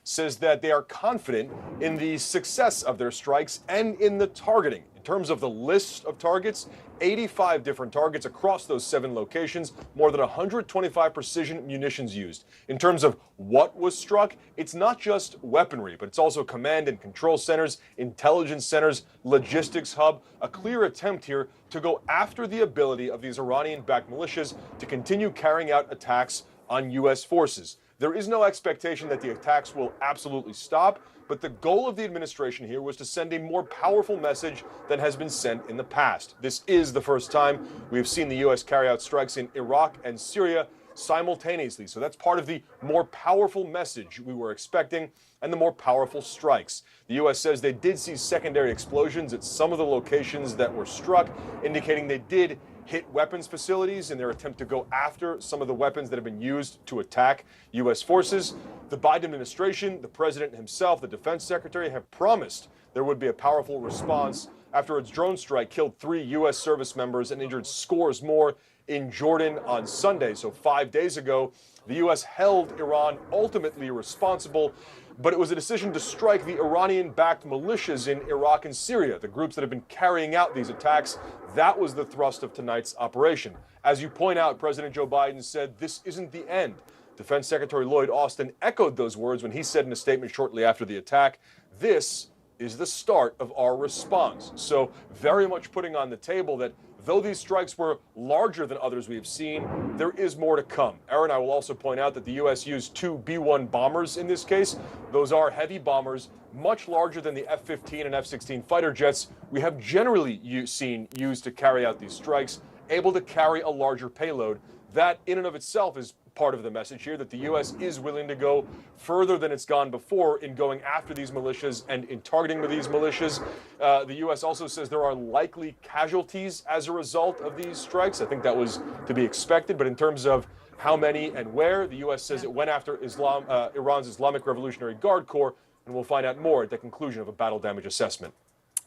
says that they are confident in the success of their strikes and in the targeting. In terms of the list of targets, 85 different targets across those 7 locations, more than 125 precision munitions used. In terms of what was struck, it's not just weaponry, but it's also command and control centers, intelligence centers, logistics hub, a clear attempt here to go after the ability of these Iranian-backed militias to continue carrying out attacks on U.S. forces. There is no expectation that the attacks will absolutely stop, but the goal of the administration here was to send a more powerful message than has been sent in the past. This is the first time we have seen the U.S. carry out strikes in Iraq and Syria simultaneously. So that's part of the more powerful message we were expecting and the more powerful strikes. The U.S. says they did see secondary explosions at some of the locations that were struck, indicating they did hit weapons facilities in their attempt to go after some of the weapons that have been used to attack U.S. forces. The Biden administration, the president himself, the defense secretary have promised there would be a powerful response after its drone strike killed 3 U.S. service members and injured scores more in Jordan on Sunday. So 5 days ago, the U.S. held Iran ultimately responsible, but it was a decision to strike the Iranian-backed militias in Iraq and Syria, the groups that have been carrying out these attacks. That was the thrust of tonight's operation. As you point out, President Joe Biden said this isn't the end. Defense Secretary Lloyd Austin echoed those words when he said in a statement shortly after the attack, "This is the start of our response." So very much putting on the table that though these strikes were larger than others we have seen, there is more to come. Aaron, I will also point out that the U.S. used 2 B-1 bombers in this case. Those are heavy bombers, much larger than the F-15 and F-16 fighter jets we have generally seen used to carry out these strikes, able to carry a larger payload. That in and of itself is part of the message here, that the U.S. is willing to go further than it's gone before in going after these militias and in targeting these militias. The U.S. also says there are likely casualties as a result of these strikes. I think that was to be expected, but in terms of how many and where, the U.S. says it went after Iran's Islamic Revolutionary Guard Corps, and we'll find out more at the conclusion of a battle damage assessment.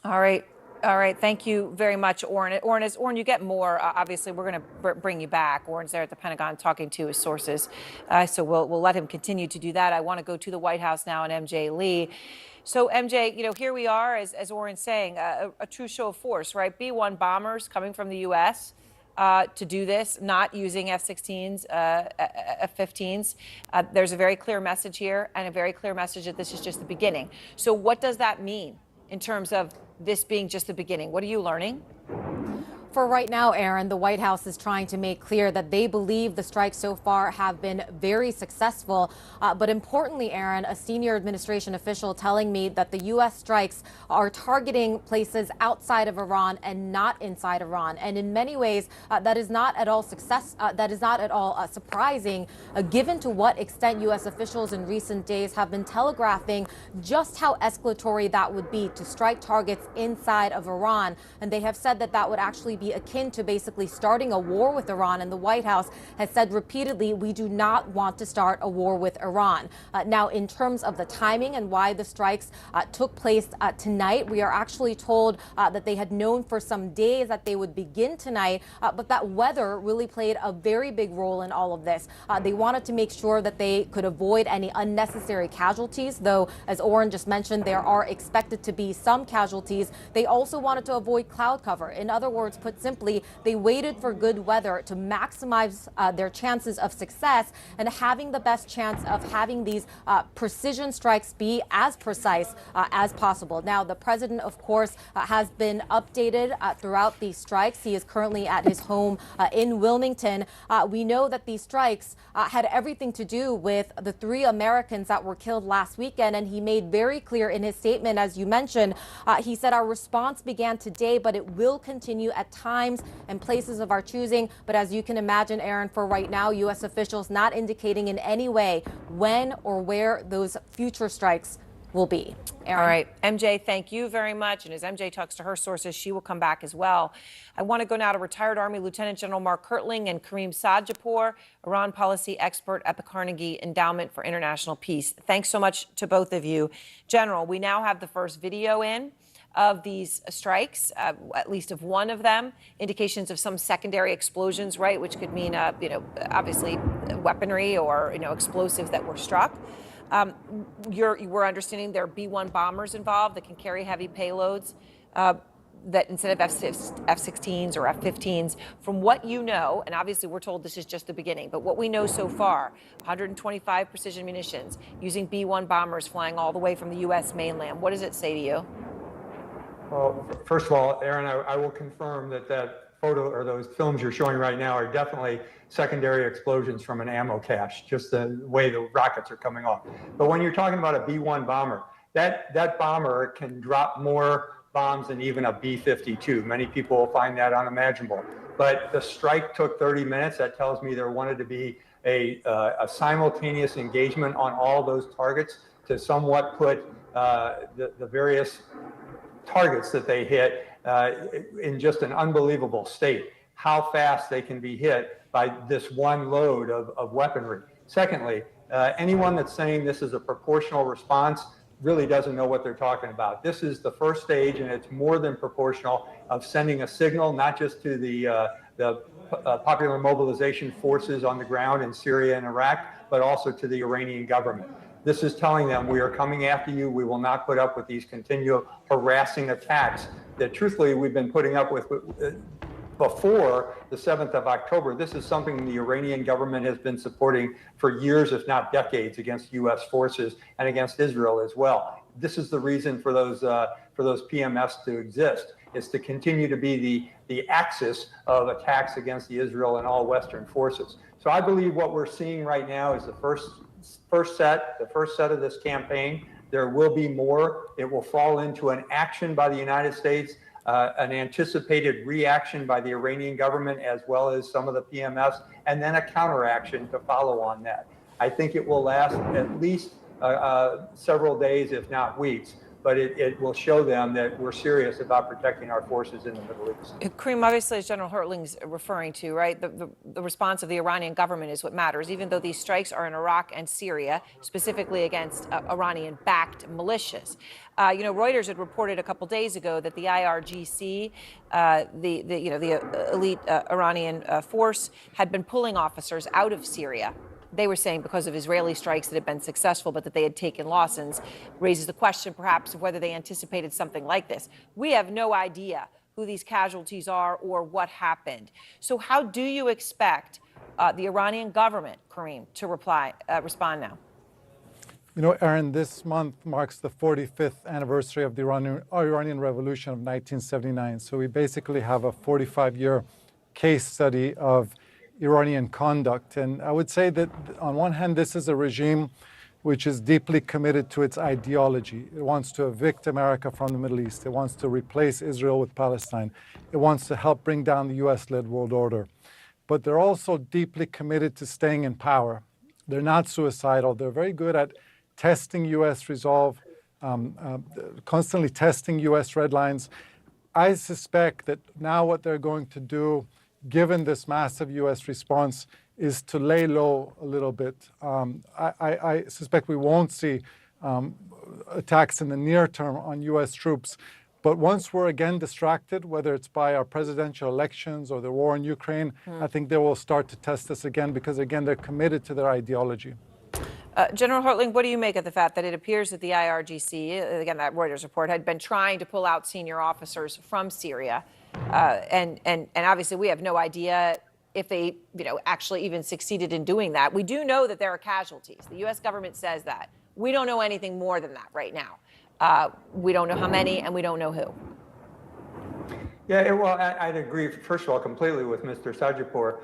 All right. All right. Thank you very much, Oren. Oren, you get more. Obviously, we're going to bring you back. Oren's there at the Pentagon talking to his sources. So we'll let him continue to do that. I want to go to the White House now and MJ Lee. So, MJ, here we are, as Oren's saying, a true show of force, right? B-1 bombers coming from the U.S. To do this, not using F-16s, F-15s. There's a very clear message here and a very clear message that this is just the beginning. So what does that mean in terms of this being just the beginning? What are you learning? For right now, Aaron, the White House is trying to make clear that they believe the strikes so far have been very successful. But importantly, Aaron, a senior administration official telling me that the U.S. strikes are targeting places outside of Iran and not inside Iran. And in many ways, that is not at all surprising, given to what extent U.S. officials in recent days have been telegraphing just how escalatory that would be to strike targets inside of Iran. And they have said that that would actually be akin to basically starting a war with Iran. And the White House has said repeatedly, we do not want to start a war with Iran. Now, in terms of the timing and why the strikes took place tonight, we are actually told that they had known for some days that they would begin tonight, but that weather really played a very big role in all of this. They wanted to make sure that they could avoid any unnecessary casualties, though, as Oren just mentioned, there are expected to be some casualties. They also wanted to avoid cloud cover. In other words, put simply, they waited for good weather to maximize their chances of success and having the best chance of having these precision strikes be as precise as possible. Now, the president, of course, has been updated throughout these strikes. He is currently at his home in Wilmington. We know that these strikes had everything to do with the 3 Americans that were killed last weekend, and he made very clear in his statement, as you mentioned, he said, our response began today, but it will continue at times times and places of our choosing. But as you can imagine, Aaron, for right now, U.S. officials not indicating in any way when or where those future strikes will be. Aaron. All right, MJ, thank you very much. And as MJ talks to her sources, she will come back as well. I want to go now to retired Army Lieutenant General Mark Hertling and Kareem Sadjapur, Iran policy expert at the Carnegie Endowment for International Peace. Thanks so much to both of you. General, we now have the first video in of these strikes, at least of one of them, indications of some secondary explosions, right, which could mean, obviously weaponry or, explosives that were struck. We're understanding there are B-1 bombers involved that can carry heavy payloads that instead of F-16s or F-15s. From what you know, and obviously we're told this is just the beginning, but what we know so far, 125 precision munitions using B-1 bombers flying all the way from the U.S. mainland. What does it say to you? Well, first of all, Aaron, I will confirm that photo or those films you're showing right now are definitely secondary explosions from an ammo cache, just the way the rockets are coming off. But when you're talking about a B-1 bomber, that bomber can drop more bombs than even a B-52. Many people will find that unimaginable. But the strike took 30 minutes. That tells me there wanted to be a simultaneous engagement on all those targets to somewhat put the various targets that they hit in just an unbelievable state, how fast they can be hit by this one load of weaponry. Secondly, anyone that's saying this is a proportional response really doesn't know what they're talking about. This is the first stage, and it's more than proportional of sending a signal, not just to the popular mobilization forces on the ground in Syria and Iraq, but also to the Iranian government. This is telling them we are coming after you. We will not put up with these continual harassing attacks that truthfully we've been putting up with before the 7th of October. This is something the Iranian government has been supporting for years, if not decades, against U.S. forces and against Israel as well. This is the reason for those PMFs to exist, is to continue to be the axis of attacks against the Israel and all Western forces. So I believe what we're seeing right now is the first set of this campaign. There will be more. It will fall into an action by the United States, an anticipated reaction by the Iranian government, as well as some of the PMFs, and then a counteraction to follow on that. I think it will last at least several days, if not weeks, but it will show them that we're serious about protecting our forces in the Middle East. Kareem, obviously, as General Hertling's referring to, right, the response of the Iranian government is what matters, even though these strikes are in Iraq and Syria, specifically against Iranian-backed militias. Reuters had reported a couple days ago that the IRGC, the elite Iranian force, had been pulling officers out of Syria. They were saying because of Israeli strikes that had been successful, but that they had taken losses, raises the question perhaps of whether they anticipated something like this. We have no idea who these casualties are or what happened. So how do you expect the Iranian government, Kareem, to respond now? Aaron, this month marks the 45th anniversary of the Iranian Revolution of 1979. So we basically have a 45-year case study of Iranian conduct. And I would say that on one hand, this is a regime which is deeply committed to its ideology. It wants to evict America from the Middle East. It wants to replace Israel with Palestine. It wants to help bring down the US-led world order. But they're also deeply committed to staying in power. They're not suicidal. They're very good at testing US resolve, constantly testing US red lines. I suspect that now what they're going to do, given this massive U.S. response, is to lay low a little bit. I suspect we won't see attacks in the near term on U.S. troops. But once we're again distracted, whether it's by our presidential elections or the war in Ukraine, I think they will start to test us again because, again, they're committed to their ideology. General Hertling, what do you make of the fact that it appears that the IRGC, again, that Reuters report, had been trying to pull out senior officers from Syria? And obviously, we have no idea if they, actually even succeeded in doing that. We do know that there are casualties. The U.S. government says that. We don't know anything more than that right now. We don't know how many, and we don't know who. Yeah, well, I'd agree, first of all, completely with Mr. Sajipur.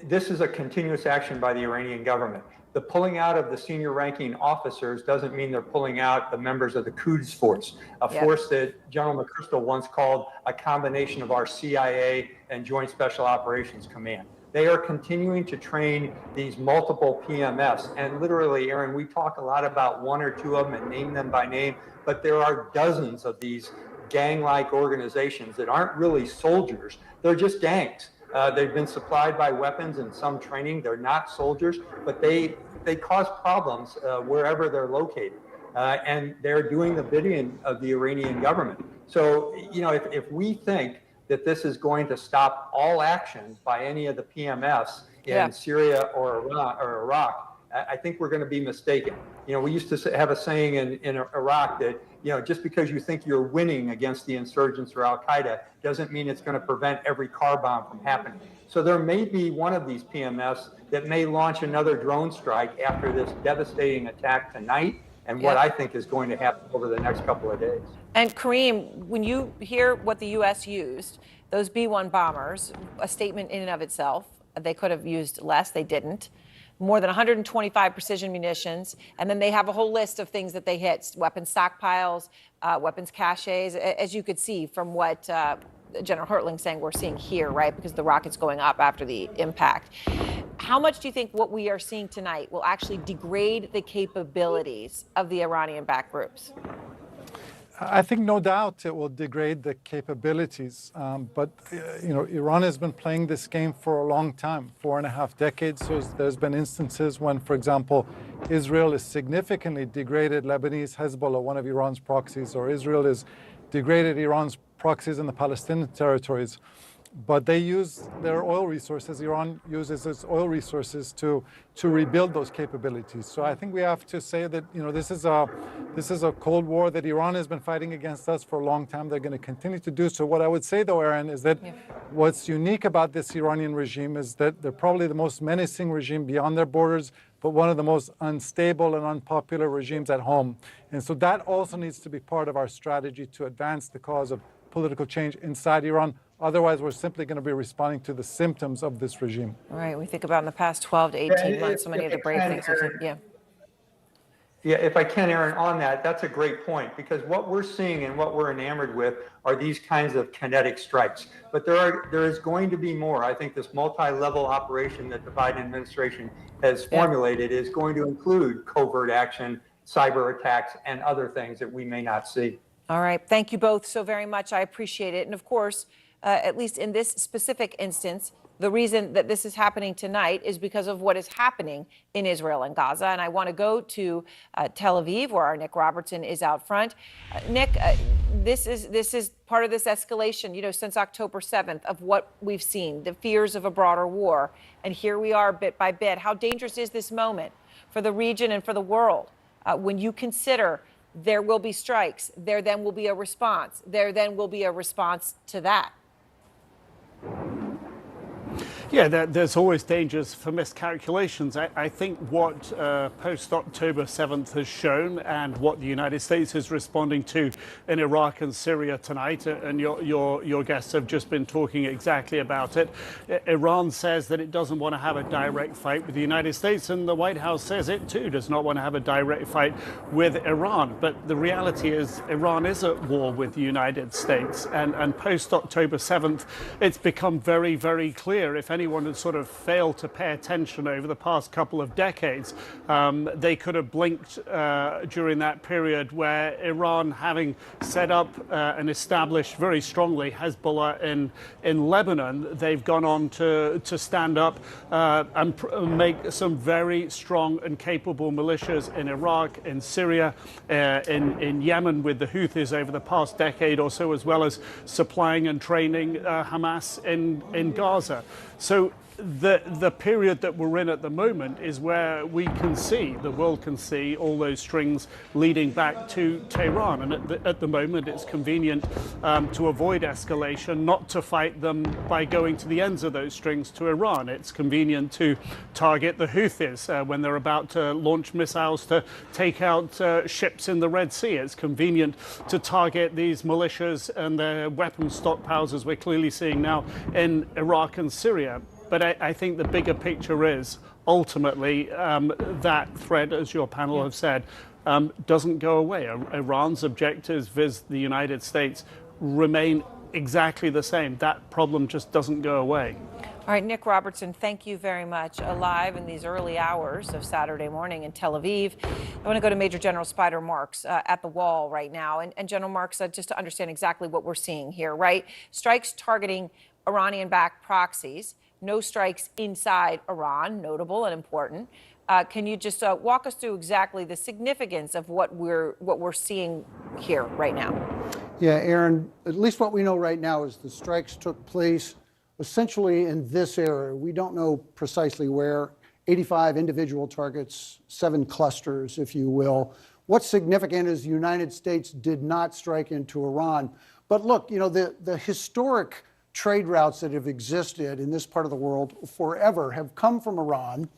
This is a continuous action by the Iranian government. The pulling out of the senior ranking officers doesn't mean they're pulling out the members of the Quds force, a force that General McChrystal once called a combination of our CIA and Joint Special Operations Command. They are continuing to train these multiple PMFs. And literally, Aaron, we talk a lot about one or two of them and name them by name, but there are dozens of these gang-like organizations that aren't really soldiers. They're just gangs. They've been supplied by weapons and some training. They're not soldiers, but they cause problems wherever they're located. And they're doing the bidding of the Iranian government. So, you know, if we think that this is going to stop all actions by any of the PMFs in Syria or Iraq, I think we're going to be mistaken. You know, we used to have a saying in Iraq that, you know, just because you think you're winning against the insurgents or Al-Qaeda doesn't mean it's going to prevent every car bomb from happening. So there may be one of these PMFs that may launch another drone strike after this devastating attack tonight and what I think is going to happen over the next couple of days. And Kareem, when you hear what the U.S. used, those B-1 bombers, a statement in and of itself, they could have used less, they didn't. More than 125 precision munitions, and then they have a whole list of things that they hit, weapons stockpiles, weapons caches, as you could see from what General Hertling's saying we're seeing here, right, because the rocket's going up after the impact. How much do you think what we are seeing tonight will actually degrade the capabilities of the Iranian-backed groups? I think no doubt it will degrade the capabilities, but you know, Iran has been playing this game for a long time, 4.5 decades. So there's been instances when, for example, Israel has significantly degraded Lebanese Hezbollah, one of Iran's proxies, or Israel has degraded Iran's proxies in the Palestinian territories. But they use their oil resources. Iran uses its oil resources to rebuild those capabilities. So I think we have to say that, you know, this is a Cold War that Iran has been fighting against us for a long time. They're going to continue to do so. What I would say, though, Aaron, is that what's unique about this Iranian regime is that they're probably the most menacing regime beyond their borders, but one of the most unstable and unpopular regimes at home. And so that also needs to be part of our strategy to advance the cause of political change inside Iran. Otherwise, we're simply going to be responding to the symptoms of this regime. All right. We think about in the past 12 to 18 months, so many of the brave things. Yeah, if I can, Aaron, on that, that's a great point, because what we're seeing and what we're enamored with are these kinds of kinetic strikes. But there is going to be more. I think this multi-level operation that the Biden administration has formulated is going to include covert action, cyber attacks, and other things that we may not see. All right. Thank you both so very much. I appreciate it. And of course, at least in this specific instance, the reason that this is happening tonight is because of what is happening in Israel and Gaza. And I want to go to Tel Aviv, where our Nick Robertson is out front. Nick, this is part of this escalation, you know, since October 7th of what we've seen, the fears of a broader war. And here we are bit by bit. How dangerous is this moment for the region and for the world when you consider there will be strikes, there then will be a response, there then will be a response to that? Yeah, there's always dangers for miscalculations. I think what post-October 7th has shown and what the United States is responding to in Iraq and Syria tonight, and your guests have just been talking exactly about it. Iran says that it doesn't want to have a direct fight with the United States, and the White House says it too does not want to have a direct fight with Iran. But the reality is Iran is at war with the United States, and post-October 7th, it's become very, very clear. If anyone had sort of failed to pay attention over the past couple of decades, they could have blinked during that period where Iran, having set up and established very strongly Hezbollah in Lebanon, they've gone on to stand up and make some very strong and capable militias in Iraq, in Syria, in Yemen with the Houthis over the past decade or so, as well as supplying and training Hamas in Gaza. So the period that we're in at the moment is where we can see, the world can see all those strings leading back to Tehran. And at the moment, it's convenient to avoid escalation, not to fight them by going to the ends of those strings to Iran. It's convenient to target the Houthis when they're about to launch missiles to take out ships in the Red Sea. It's convenient to target these militias and their weapons stockpiles, as we're clearly seeing now in Iraq and Syria. But I think the bigger picture is ultimately that threat, as your panel have said, doesn't go away. Iran's objectives vis the United States remain exactly the same. That problem just doesn't go away. All right, Nick Robertson, thank you very much. Alive in these early hours of Saturday morning in Tel Aviv. I want to go to Major General Spider Marks at the wall right now. And General Marks, just to understand exactly what we're seeing here, right? Strikes targeting Iranian-backed proxies. No strikes inside Iran, notable and important. Can you just walk us through exactly the significance of what we're seeing here right now? Yeah, Aaron, at least what we know right now is the strikes took place essentially in this area. We don't know precisely where. 85 individual targets, 7 clusters, if you will. What's significant is the United States did not strike into Iran. But look, you know, the historic trade routes that have existed in this part of the world forever have come from Iran,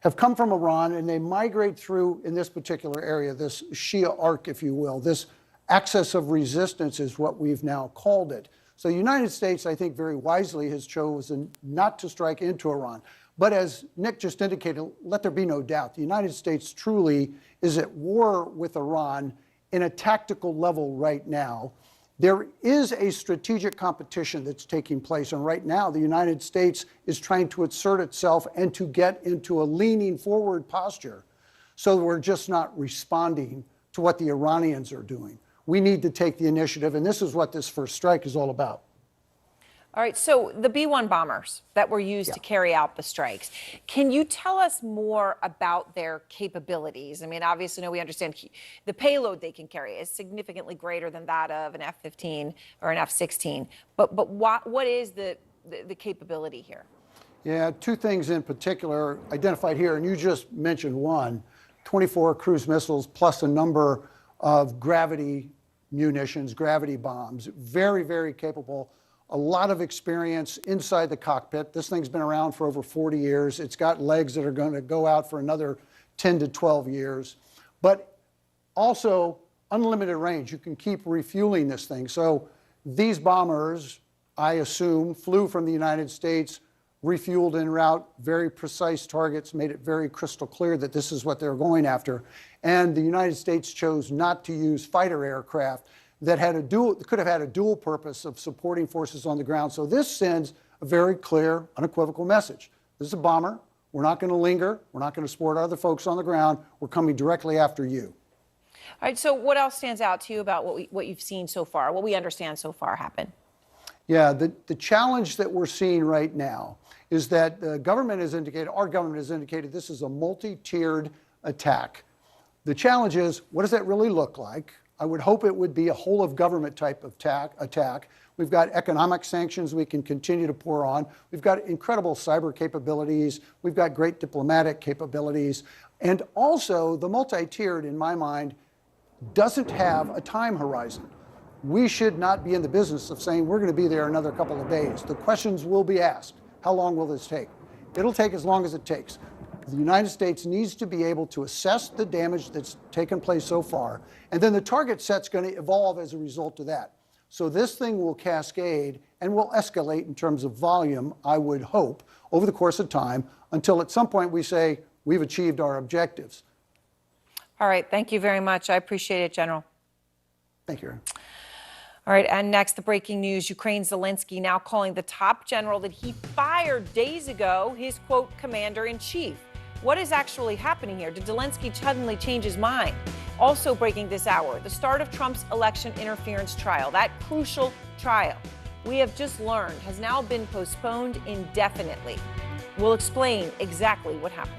and they migrate through, in this particular area, this Shia arc, if you will. This axis of resistance is what we've now called it. So the United States, I think, very wisely has chosen not to strike into Iran. But as Nick just indicated, let there be no doubt, the United States truly is at war with Iran in a tactical level right now. There is a strategic competition that's taking place, and right now the United States is trying to assert itself and to get into a leaning forward posture so that we're just not responding to what the Iranians are doing. We need to take the initiative, and this is what this first strike is all about. All right, so the B-1 bombers that were used to carry out the strikes, can you tell us more about their capabilities? I mean, obviously, we understand the payload they can carry is significantly greater than that of an F-15 or an F-16. But what is the capability here? Yeah, 2 things in particular identified here, and you just mentioned one, 24 cruise missiles plus a number of gravity munitions, gravity bombs, very, very capable. A lot of experience inside the cockpit. This thing's been around for over 40 years. It's got legs that are going to go out for another 10 to 12 years. But also unlimited range. You can keep refueling this thing. So these bombers, I assume, flew from the United States, refueled en route, very precise targets, made it very crystal clear that this is what they're going after. And the United States chose not to use fighter aircraft that could have had a dual purpose of supporting forces on the ground. So this sends a very clear, unequivocal message. This is a bomber. We're not going to linger. We're not going to support other folks on the ground. We're coming directly after you. All right, so what else stands out to you about what you've seen so far, what we understand so far happen? Yeah, the challenge that we're seeing right now is that our government has indicated this is a multi-tiered attack. The challenge is, what does that really look like? I would hope it would be a whole of government type of attack. We've got economic sanctions we can continue to pour on. We've got incredible cyber capabilities. We've got great diplomatic capabilities. And also, the multi-tiered, in my mind, doesn't have a time horizon. We should not be in the business of saying we're going to be there another couple of days. The questions will be asked. How long will this take? It'll take as long as it takes. The United States needs to be able to assess the damage that's taken place so far, and then the target set's going to evolve as a result of that. So this thing will cascade and will escalate in terms of volume, I would hope, over the course of time, until at some point we say we've achieved our objectives. All right, thank you very much. I appreciate it, General. Thank you, Aaron. All right, and next, the breaking news. Ukraine's Zelensky now calling the top general that he fired days ago his, quote, commander-in-chief. What is actually happening here? Did Zelensky suddenly change his mind? Also breaking this hour, the start of Trump's election interference trial. That crucial trial, we have just learned, has now been postponed indefinitely. We'll explain exactly what happened.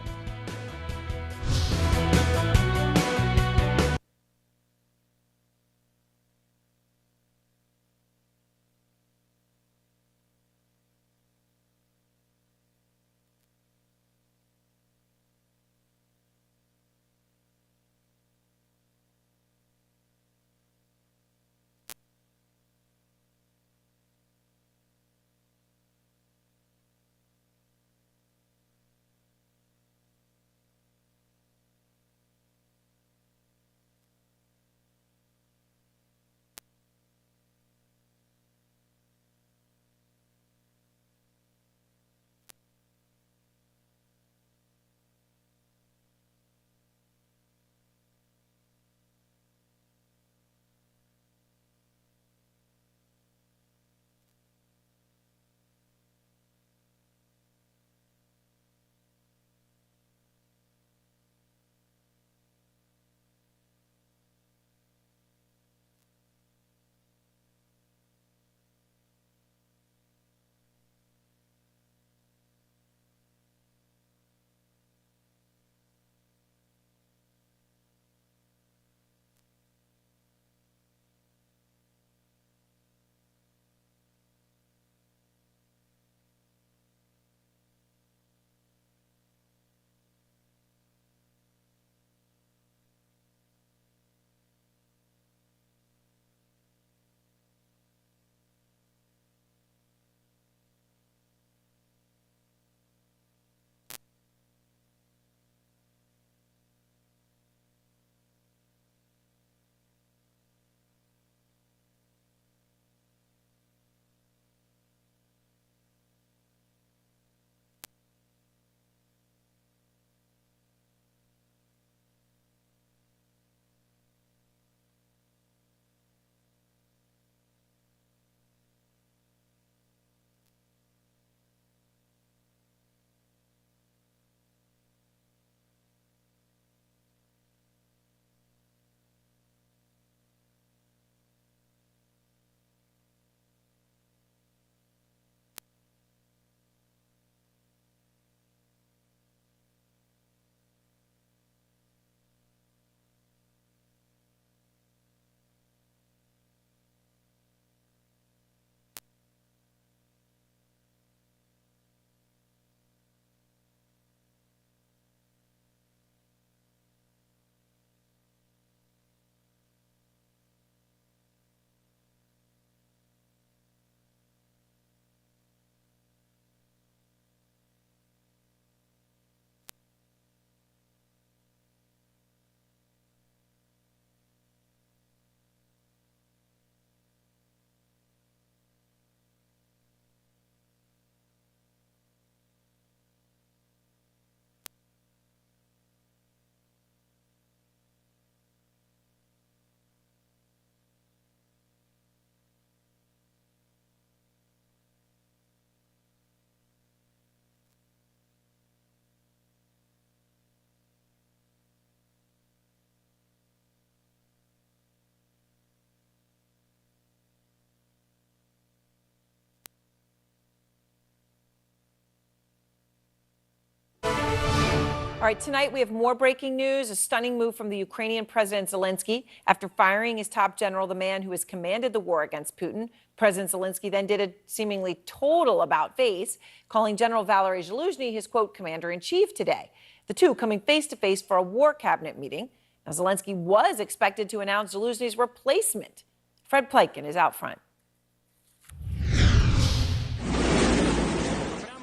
All right, tonight we have more breaking news, a stunning move from the Ukrainian President Zelensky. After firing his top general, the man who has commanded the war against Putin, President Zelensky then did a seemingly total about-face, calling General Valery Zaluzhny his, quote, commander-in-chief today. The two coming face-to-face for a war cabinet meeting. Now, Zelensky was expected to announce Zaluzhny's replacement. Fred Pleitgen is out front.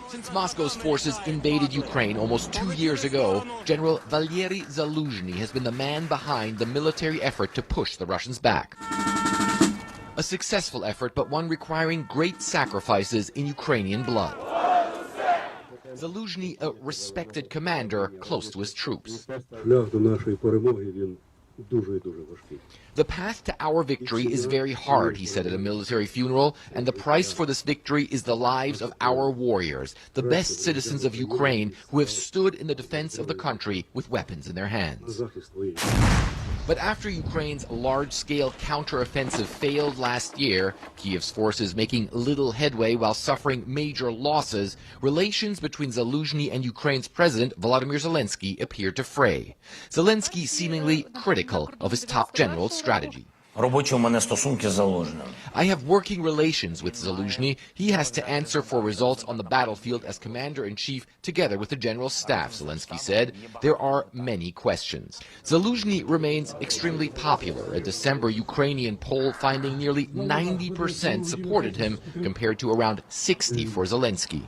Since Moscow's forces invaded Ukraine almost 2 years ago, General Valery Zaluzhny has been the man behind the military effort to push the Russians back. A successful effort, but one requiring great sacrifices in Ukrainian blood. Zaluzhny, a respected commander close to his troops. The path to our victory is very hard, he said at a military funeral, and the price for this victory is the lives of our warriors, the best citizens of Ukraine who have stood in the defense of the country with weapons in their hands. But after Ukraine's large-scale counteroffensive failed last year, Kiev's forces making little headway while suffering major losses, relations between Zaluzhny and Ukraine's president, Volodymyr Zelensky, appeared to fray. Zelensky seemingly critical of his top general's strategy. I have working relations with Zaluzhny. He has to answer for results on the battlefield as commander-in-chief together with the general staff, Zelensky said. There are many questions. Zaluzhny remains extremely popular. A December Ukrainian poll finding nearly 90% supported him compared to around 60% for Zelensky.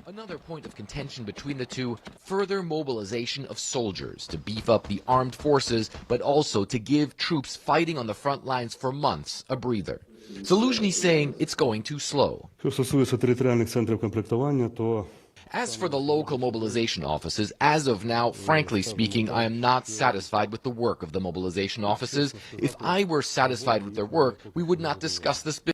Another point of contention between the two, further mobilization of soldiers to beef up the armed forces, but also to give troops fighting on the front lines for months a breather. Zaluzhny saying it's going too slow. As for the local mobilization offices, as of now, frankly speaking, I am not satisfied with the work of the mobilization offices. If I were satisfied with their work, we would not discuss this bill.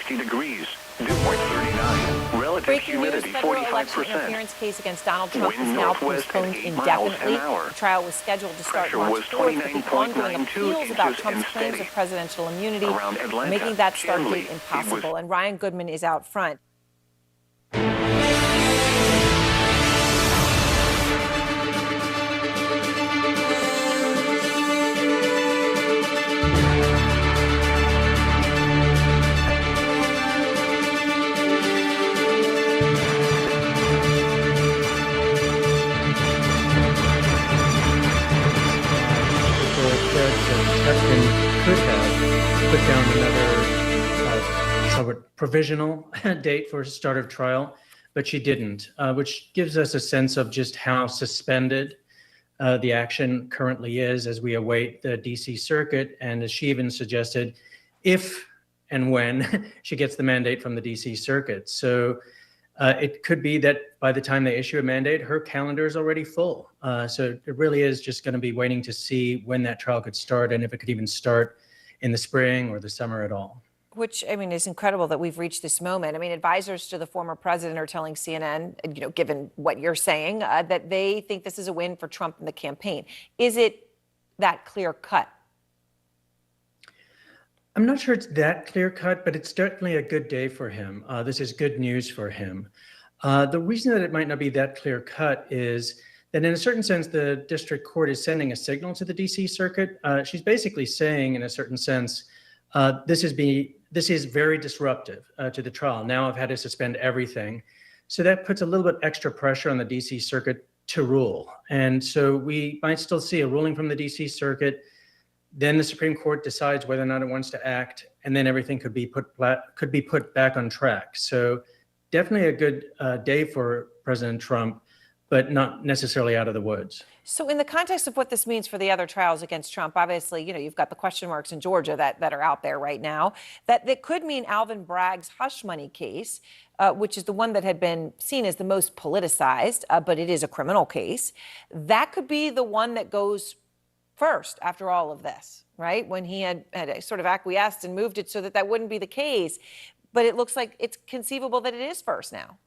60 degrees. Dew point 39. Relative Breaking news, humidity federal election 45%. interference case against Donald Trump Wind is now northwest at postponed 8 miles indefinitely. an hour. The trial was scheduled to start Pressure March was 4th, but the ongoing 29.92 appeals about inches Trump's and claims steady. of presidential immunity Around are Atlanta, making that start Chandler, date impossible. And Ryan Goodman is out front. Could have put down another somewhat provisional date for start of trial, but she didn't, which gives us a sense of just how suspended the action currently is as we await the DC Circuit. And as she even suggested, if and when she gets the mandate from the DC Circuit. So it could be that by the time they issue a mandate, her calendar is already full. So it really is just going to be waiting to see when that trial could start and if it could even start in the spring or the summer at all. Which, I mean, is incredible that we've reached this moment. I mean, advisors to the former president are telling CNN, you know, given what you're saying, that they think this is a win for Trump and the campaign. Is it that clear cut? I'm not sure it's that clear cut, but it's certainly a good day for him. This is good news for him. The reason that it might not be that clear cut is that in a certain sense, the district court is sending a signal to the DC Circuit. She's basically saying, in a certain sense, this is very disruptive to the trial. Now I've had to suspend everything. So that puts a little bit extra pressure on the DC Circuit to rule. And so we might still see a ruling from the DC Circuit. Then the Supreme Court decides whether or not it wants to act, and then everything could be put back on track. So definitely a good day for President Trump, but not necessarily out of the woods. So in the context of what this means for the other trials against Trump, obviously, you know, you've got the question marks in Georgia that are out there right now, that could mean Alvin Bragg's hush money case, which is the one that had been seen as the most politicized, but it is a criminal case. That could be the one that goes first after all of this, right? When he had sort of acquiesced and moved it so that wouldn't be the case. But it looks like it's conceivable that it is first now.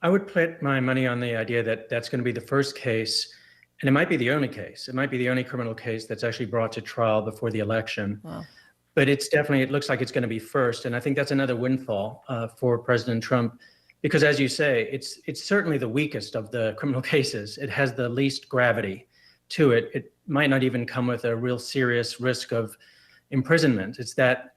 I would put my money on the idea that that's going to be the first case, and it might be the only case. It might be the only criminal case that's actually brought to trial before the election. Wow. But it looks like it's going to be first. And I think that's another windfall for President Trump, because as you say, it's certainly the weakest of the criminal cases. It has the least gravity to it. It might not even come with a real serious risk of imprisonment. It's that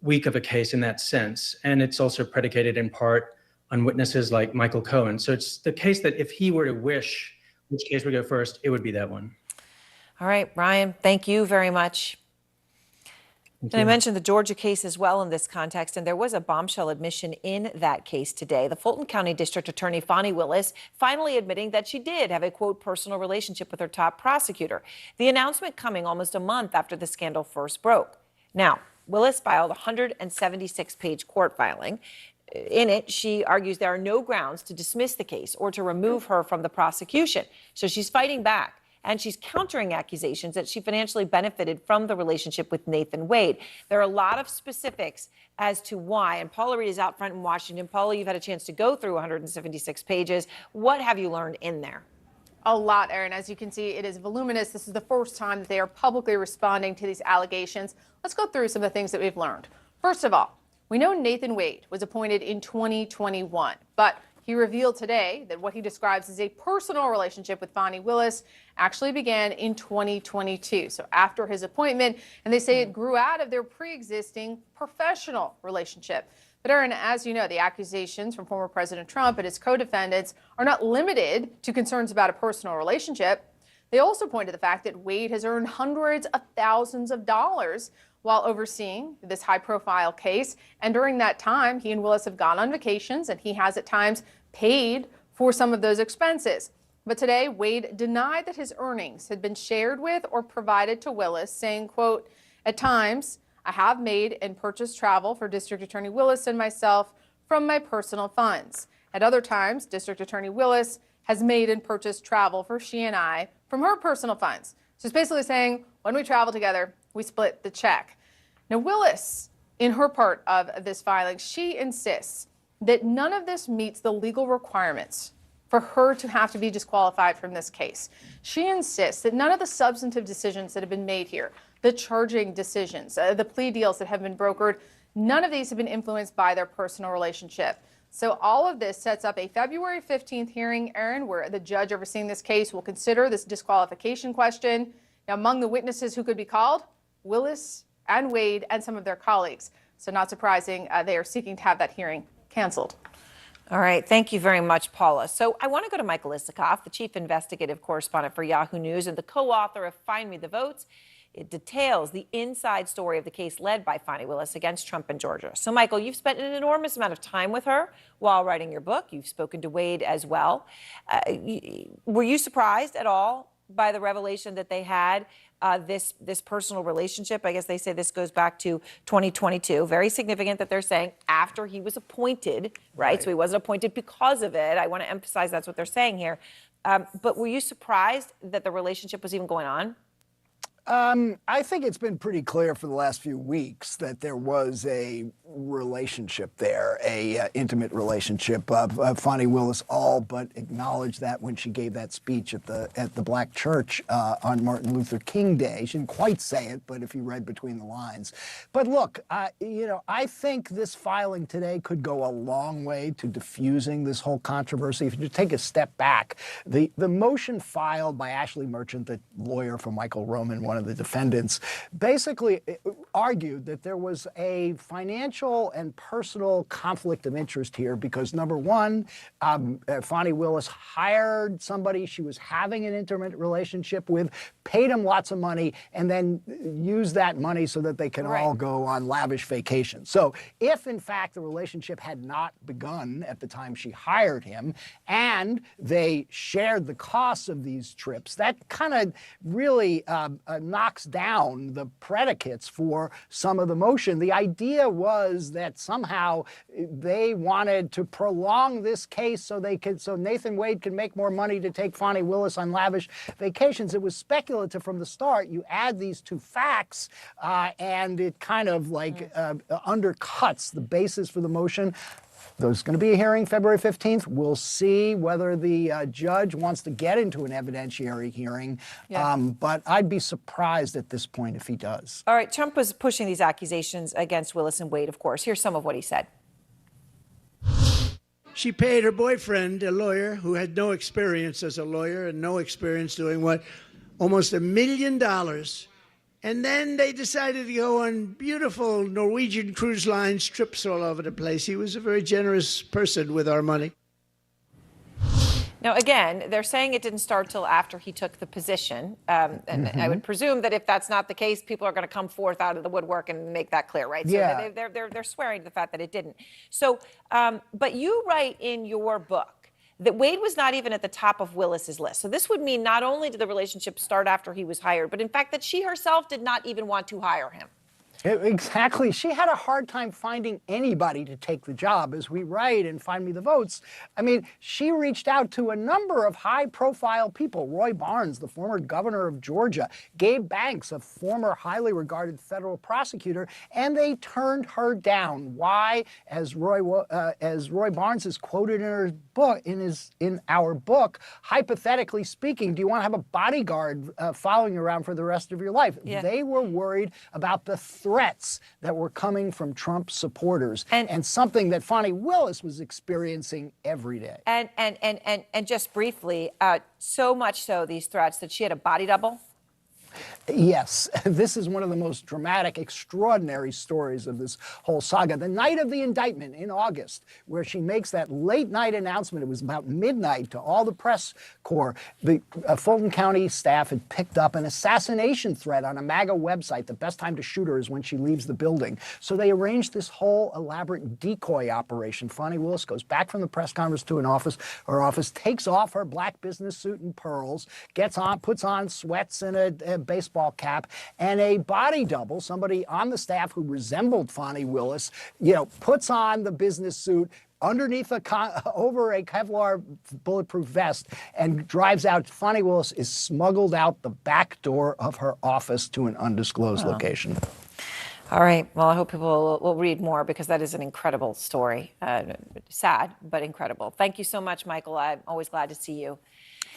weak of a case in that sense. And it's also predicated in part on witnesses like Michael Cohen. So it's the case that if he were to wish which case would go first, it would be that one. All right, Ryan, thank you very much. And I mentioned the Georgia case as well in this context, and there was a bombshell admission in that case today. The Fulton County District Attorney Fani Willis finally admitting that she did have a, quote, personal relationship with her top prosecutor. The announcement coming almost a month after the scandal first broke. Now, Willis filed a 176-page court filing. In it, she argues there are no grounds to dismiss the case or to remove her from the prosecution. So she's fighting back. And she's countering accusations that she financially benefited from the relationship with Nathan Wade. There are a lot of specifics as to why. And Paula Reed is out front in Washington. Paula, you've had a chance to go through 176 pages. What have you learned in there? A lot, Erin. As you can see, it is voluminous. This is the first time that they are publicly responding to these allegations. Let's go through some of the things that we've learned. First of all, we know Nathan Wade was appointed in 2021, but he revealed today that what he describes as a personal relationship with Fani Willis actually began in 2022. So after his appointment, and they say it grew out of their pre-existing professional relationship. But Erin, as you know, the accusations from former President Trump and his co-defendants are not limited to concerns about a personal relationship. They also point to the fact that Wade has earned hundreds of thousands of dollars while overseeing this high-profile case. And during that time, he and Willis have gone on vacations, and he has at times paid for some of those expenses. But today, Wade denied that his earnings had been shared with or provided to Willis, saying, quote, "At times, I have made and purchased travel for District Attorney Willis and myself from my personal funds. At other times, District Attorney Willis has made and purchased travel for she and I from her personal funds." So it's basically saying, when we travel together, we split the check. Now, Willis in her part of this filing, she insists that none of this meets the legal requirements for her to have to be disqualified from this case. She insists that none of the substantive decisions that have been made here, the charging decisions, the plea deals that have been brokered, none of these have been influenced by their personal relationship. So all of this sets up a February 15th hearing, Aaron, where the judge overseeing this case will consider this disqualification question. Now, among the witnesses who could be called, Willis and Wade and some of their colleagues. So not surprising, they are seeking to have that hearing canceled. All right. Thank you very much, Paula. So I want to go to Michael Isikoff, the chief investigative correspondent for Yahoo News and the co-author of Find Me the Votes. It details the inside story of the case led by Fani Willis against Trump in Georgia. So, Michael, you've spent an enormous amount of time with her while writing your book. You've spoken to Wade as well. Were you surprised at all by the revelation that they had this personal relationship? I guess they say this goes back to 2022. Very significant that they're saying after he was appointed, right? So he wasn't appointed because of it. I want to emphasize that's what they're saying here. But were you surprised that the relationship was even going on? I think it's been pretty clear for the last few weeks that there was a relationship there, a intimate relationship. Fani Willis all but acknowledged that when she gave that speech at the Black Church on Martin Luther King Day. She didn't quite say it, but if you read between the lines. But look, I think this filing today could go a long way to diffusing this whole controversy. If you take a step back, the motion filed by Ashley Merchant, the lawyer for Michael Roman, one of the defendants, basically argued that there was a financial and personal conflict of interest here because, number one, Fani Willis hired somebody she was having an intimate relationship with, paid him lots of money, and then used that money so that they can all go on lavish vacations. So if, in fact, the relationship had not begun at the time she hired him and they shared the costs of these trips, that kind of really knocks down the predicates for some of the motion. The idea was that somehow they wanted to prolong this case so Nathan Wade could make more money to take Fani Willis on lavish vacations. It was speculative from the start. You add these two facts and it kind of undercuts the basis for the motion. There's going to be a hearing February 15th. We'll see whether the judge wants to get into an evidentiary hearing. But I'd be surprised at this point if he does. All right. Trump was pushing these accusations against Willis and Wade, of course. Here's some of what he said. She paid her boyfriend, a lawyer who had no experience as a lawyer and no experience doing what? Almost $1 million. And then they decided to go on beautiful Norwegian Cruise Lines trips all over the place. He was a very generous person with our money. Now, again, they're saying it didn't start till after he took the position. And I would presume that if that's not the case, people are going to come forth out of the woodwork and make that clear, right? Yeah. So they're swearing to the fact that it didn't. So, but you write in your book that Wade was not even at the top of Willis's list. So this would mean not only did the relationship start after he was hired, but in fact that she herself did not even want to hire him. Exactly. She had a hard time finding anybody to take the job, as we write in Find Me the Votes. I mean, she reached out to a number of high-profile people. Roy Barnes, the former governor of Georgia, Gabe Banks, a former highly regarded federal prosecutor, and they turned her down. Why? As Roy Barnes is quoted in her book, in our book, hypothetically speaking, do you want to have a bodyguard following you around for the rest of your life? Yeah. They were worried about the threats that were coming from Trump supporters and something that Fani Willis was experiencing every day. And just briefly, so much so these threats that she had a body double. Yes, this is one of the most dramatic, extraordinary stories of this whole saga. The night of the indictment in August, where she makes that late night announcement, it was about midnight, to all the press corps. The Fulton County staff had picked up an assassination threat on a MAGA website. The best time to shoot her is when she leaves the building. So they arranged this whole elaborate decoy operation. Fani Willis goes back from the press conference to her office, takes off her black business suit and pearls, puts on sweats and a baseball cap, and a body double, somebody on the staff who resembled Fani Willis, puts on the business suit underneath over a Kevlar bulletproof vest and drives out. Fani Willis is smuggled out the back door of her office to an undisclosed location. All right. Well, I hope people will read more because that is an incredible story. Sad, but incredible. Thank you so much, Michael. I'm always glad to see you.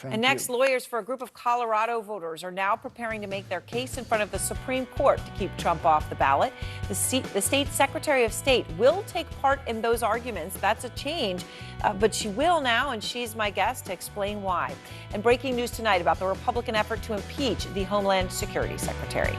And next, lawyers for a group of Colorado voters are now preparing to make their case in front of the Supreme Court to keep Trump off the ballot. The state Secretary of State will take part in those arguments. That's a change, but she will now, and she's my guest to explain why. And breaking news tonight about the Republican effort to impeach the Homeland Security Secretary.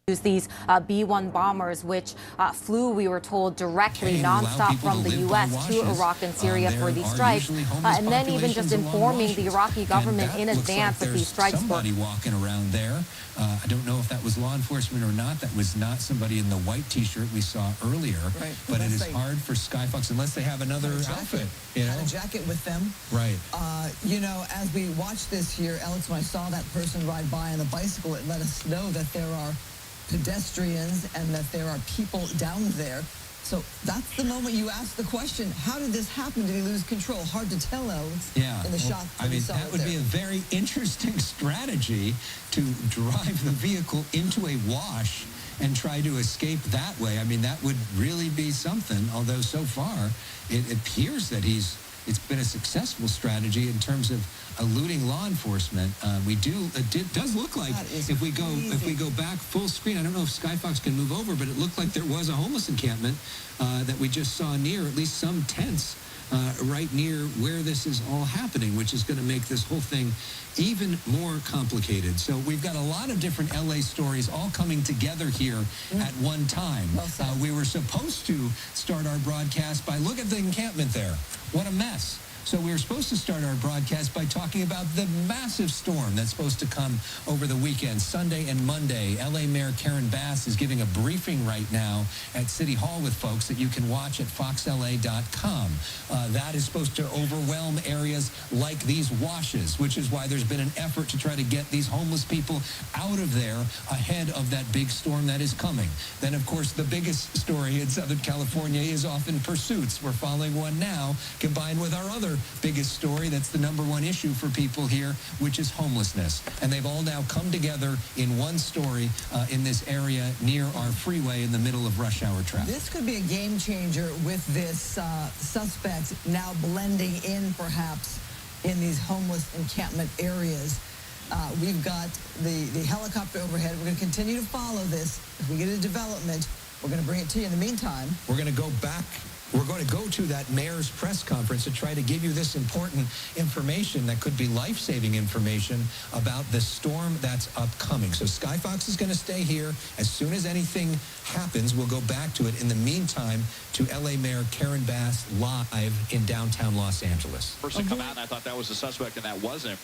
These B-1 bombers, which flew, we were told, directly nonstop from the U.S. to Iraq and Syria for these strikes, and then even just informing the Iraqi government in advance that these strikes were. Somebody walking around there. I don't know if that was law enforcement or not. That was not somebody in the white T-shirt we saw earlier. Right. But it is hard for Skyfox unless they have another outfit. You know? Had a jacket with them. Right. You know, as we watch this here, Alex, when I saw that person ride by on a bicycle, it let us know that there are pedestrians and that there are people down there. So that's the moment you ask the question, how did this happen? Did he lose control? Hard to tell, Alex, in the shot that we saw that would be a very interesting strategy to drive the vehicle into a wash and try to escape that way. I mean, that would really be something, although so far it appears that it's been a successful strategy in terms of eluding law enforcement. It does look like if we go back full screen, I don't know if Skyfox can move over, but it looked like there was a homeless encampment that we just saw near, at least some tents right near where this is all happening, which is going to make this whole thing even more complicated. So we've got a lot of different LA stories all coming together here at one time. We were supposed to start our broadcast by, look at the encampment there. What a mess. So we were supposed to start our broadcast by talking about the massive storm that's supposed to come over the weekend, Sunday and Monday. LA Mayor Karen Bass is giving a briefing right now at City Hall with folks that you can watch at foxla.com. That is supposed to overwhelm areas like these washes, which is why there's been an effort to try to get these homeless people out of there ahead of that big storm that is coming. Then, of course, the biggest story in Southern California is often pursuits. We're following one now, combined with our other biggest story that's the #1 issue for people here, which is homelessness. And they've all now come together in one story in this area near our freeway in the middle of rush hour traffic. This could be a game changer with this suspect now blending in, perhaps, in these homeless encampment areas. We've got the helicopter overhead. We're going to continue to follow this. If we get a development, we're going to bring it to you. In the meantime, we're going to go back. We're going to go to that mayor's press conference to try to give you this important information that could be life-saving information about the storm that's upcoming. So Skyfox is going to stay here. As soon as anything happens, we'll go back to it. In the meantime, to LA Mayor Karen Bass live in downtown Los Angeles. First to come out, and I thought that was the suspect, and that wasn't.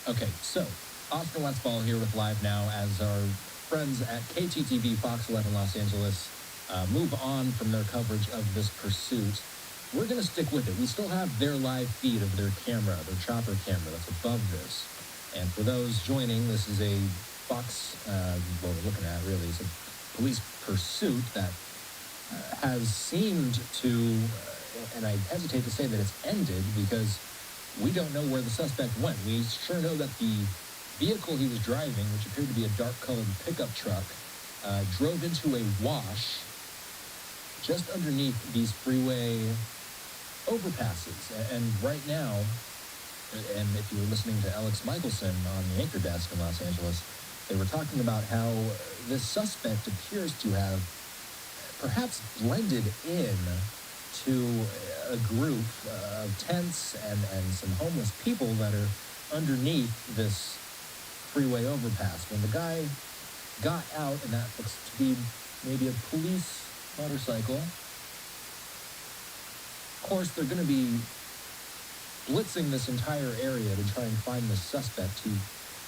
Okay, so Oscar Westfall here with Live Now as our friends at KTTV Fox 11 Los Angeles move on from their coverage of this pursuit. We're going to stick with it. We still have their live feed of their camera, their chopper camera that's above this. And for those joining, this is a Fox, what we're looking at really is a police pursuit that has seemed to, and I hesitate to say that it's ended because we don't know where the suspect went. We sure know that the vehicle he was driving, which appeared to be a dark-colored pickup truck, drove into a wash just underneath these freeway overpasses. And right now, and if you were listening to Alex Michelson on the anchor desk in Los Angeles, they were talking about how this suspect appears to have perhaps blended in to a group of tents and some homeless people that are underneath this freeway overpass. When the guy got out, and that looks to be maybe a police motorcycle, of course they're going to be blitzing this entire area to try and find this suspect who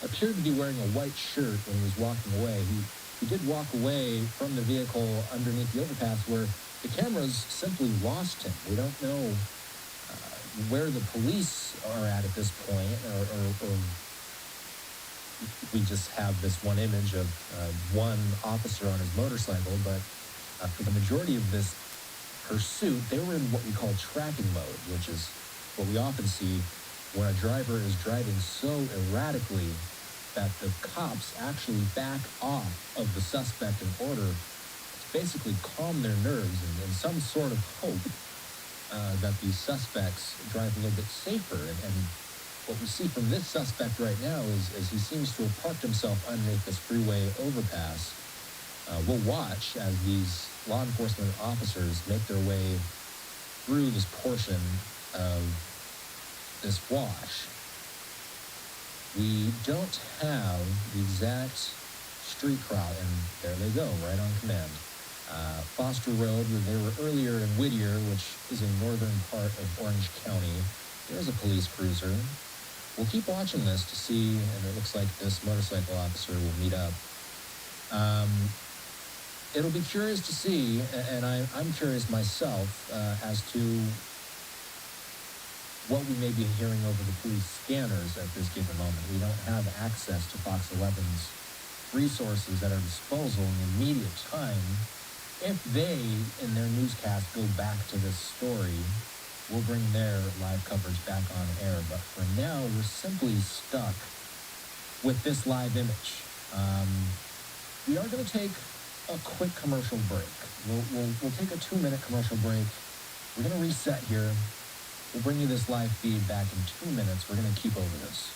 appeared to be wearing a white shirt when he was walking away. He did walk away from the vehicle underneath the overpass where the cameras simply lost him. We don't know where the police are at this point, or we just have this one image of one officer on his motorcycle, but for the majority of this pursuit, they were in what we call tracking mode, which is what we often see when a driver is driving so erratically that the cops actually back off of the suspect in order to basically calm their nerves and some sort of hope that these suspects drive a little bit safer. And what we see from this suspect right now is he seems to have parked himself underneath this freeway overpass. We'll watch as these law enforcement officers make their way through this portion of this wash. We don't have the exact street crowd, and there they go, right on command. Foster Road, they were earlier in Whittier, which is a northern part of Orange County. There's a police cruiser. We'll keep watching this to see, and it looks like this motorcycle officer will meet up. It'll be curious to see, and I'm curious myself as to what we may be hearing over the police scanners at this given moment. We don't have access to Fox 11's resources at our disposal in immediate time. If they, in their newscast, go back to this story, we'll bring their live coverage back on air. But for now, we're simply stuck with this live image. We are going to take a quick commercial break. We'll take a 2-minute commercial break. We're going to reset here. We'll bring you this live feed back in 2 minutes. We're going to keep over this.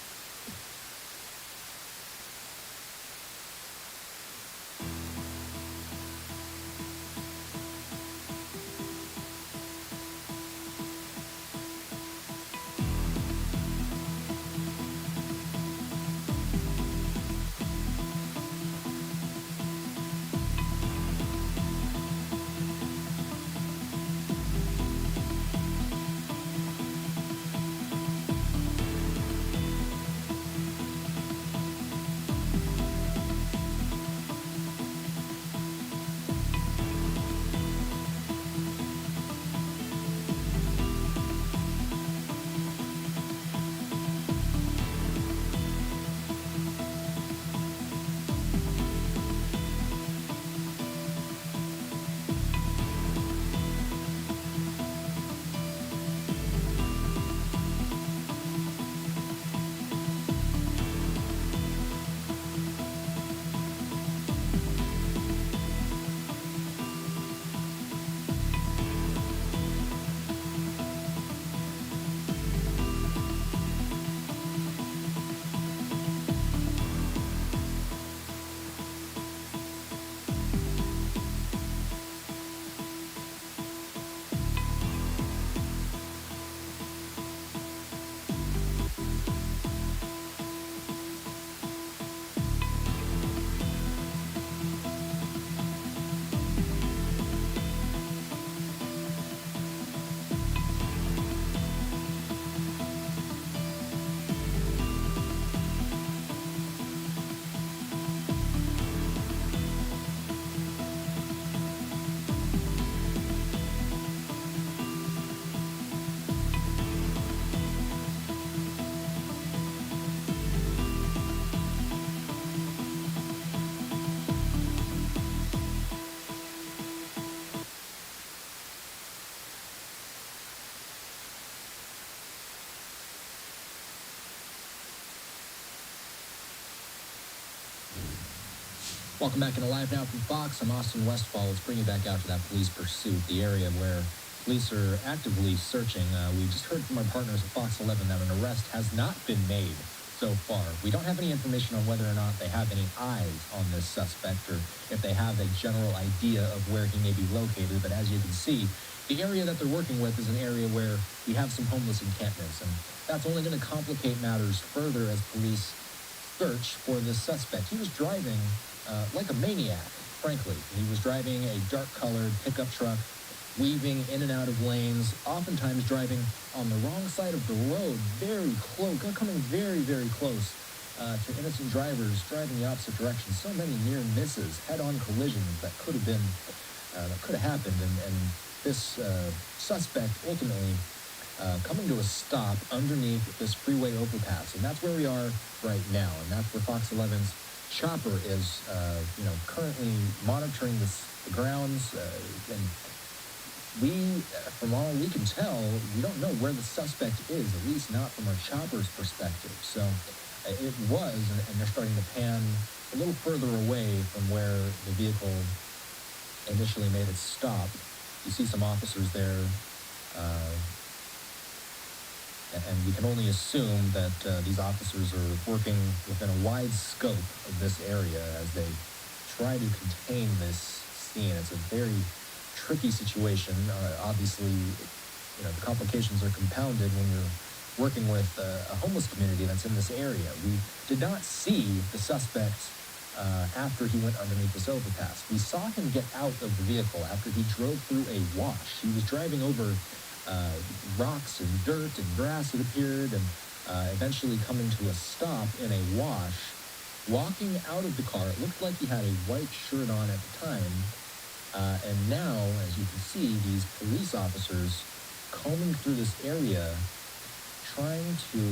Welcome back into Live Now from Fox. I'm Austin Westfall. Let's bring you back out to that police pursuit, the area where police are actively searching. We just heard from our partners at Fox 11 that an arrest has not been made so far. We don't have any information on whether or not they have any eyes on this suspect or if they have a general idea of where he may be located. But as you can see, the area that they're working with is an area where we have some homeless encampments, and that's only going to complicate matters further as police search for this suspect. He was driving like a maniac, frankly. He was driving a dark-colored pickup truck, weaving in and out of lanes, oftentimes driving on the wrong side of the road, very close, coming very, very close to innocent drivers driving the opposite direction. So many near misses, head-on collisions that could have happened, and this suspect ultimately coming to a stop underneath this freeway overpass, and that's where we are right now, and that's where Fox 11's chopper is, currently monitoring the grounds, and we, from all we can tell, we don't know where the suspect is, at least not from our chopper's perspective. So it was, and they're starting to pan a little further away from where the vehicle initially made its stop. You see some officers there, and we can only assume that these officers are working within a wide scope of this area as they try to contain this scene. It's a very tricky situation. Obviously, the complications are compounded when you're working with a homeless community that's in this area. We did not see the suspect after he went underneath this overpass. We saw him get out of the vehicle after he drove through a wash. He was driving over rocks and dirt and grass, it appeared, and eventually coming to a stop in a wash. Walking out of the car, it looked like he had a white shirt on at the time. And now, as you can see, these police officers combing through this area, trying to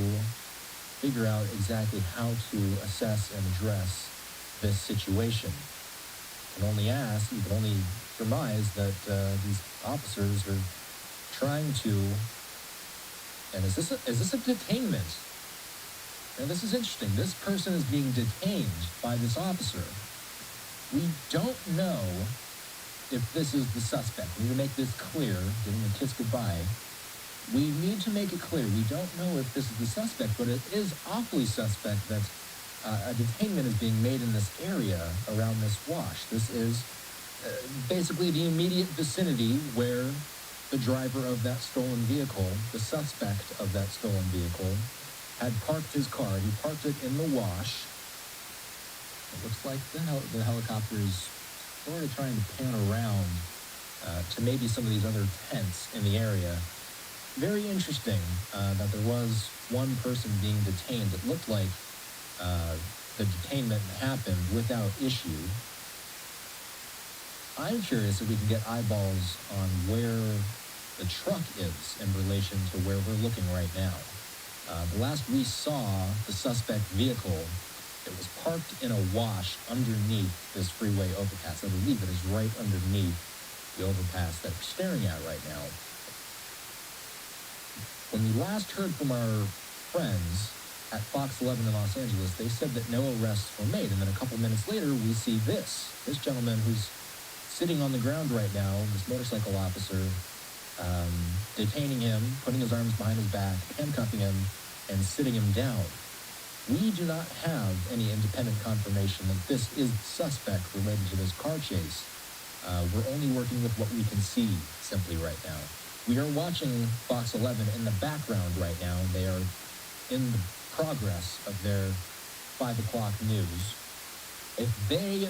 figure out exactly how to assess and address this situation. You can only ask, you can only surmise that these officers are trying to, and is this a detainment? Now this is interesting. This person is being detained by this officer. We don't know if this is the suspect. We need to make this clear, giving a kiss goodbye. We need to make it clear. We don't know if this is the suspect, but it is awfully suspect that a detainment is being made in this area around this wash. This is basically the immediate vicinity where the driver of that stolen vehicle, the suspect of that stolen vehicle, had parked his car. He parked it in the wash. It looks like the helicopter is sort of trying to pan around to maybe some of these other tents in the area. Very interesting that there was one person being detained. It looked like the detainment happened without issue. I'm curious if we can get eyeballs on where the truck is in relation to where we're looking right now. The last we saw the suspect vehicle, it was parked in a wash underneath this freeway overpass. I believe it is right underneath the overpass that we're staring at right now. When we last heard from our friends at Fox 11 in Los Angeles, they said that no arrests were made. And then a couple minutes later, we see this gentleman who's sitting on the ground right now, this motorcycle officer, detaining him, putting his arms behind his back, handcuffing him, and sitting him down. We do not have any independent confirmation that this is the suspect related to this car chase. We're only working with what we can see simply right now. We are watching Fox 11 in the background right now. They are in the progress of their 5 o'clock news. If they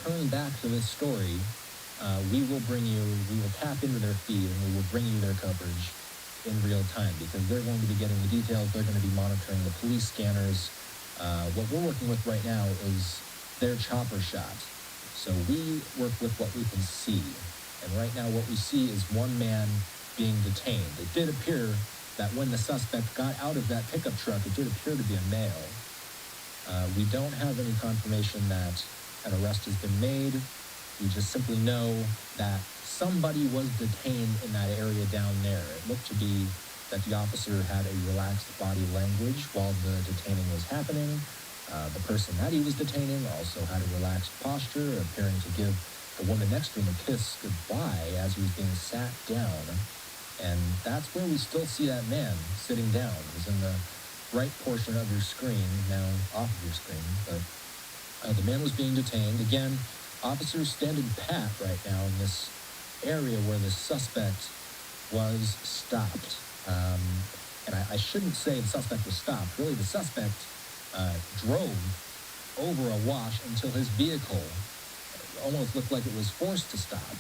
turn back to this story, we will tap into their feed and we will bring you their coverage in real time because they're going to be getting the details. They're going to be monitoring the police scanners. What we're working with right now is their chopper shot. So we work with what we can see. And right now what we see is one man being detained. It did appear that when the suspect got out of that pickup truck, it did appear to be a male. We don't have any confirmation that an arrest has been made. We just simply know that somebody was detained in that area down there. It looked to be that the officer had a relaxed body language while the detaining was happening. The person that he was detaining also had a relaxed posture, appearing to give the woman next to him a kiss goodbye as he was being sat down. And that's where we still see that man sitting down. He's in the right portion of your screen, now off of your screen. But the man was being detained. Again, officers standing pat right now in this area where the suspect was stopped. And I shouldn't say the suspect was stopped. Really, the suspect drove over a wash until his vehicle almost looked like it was forced to stop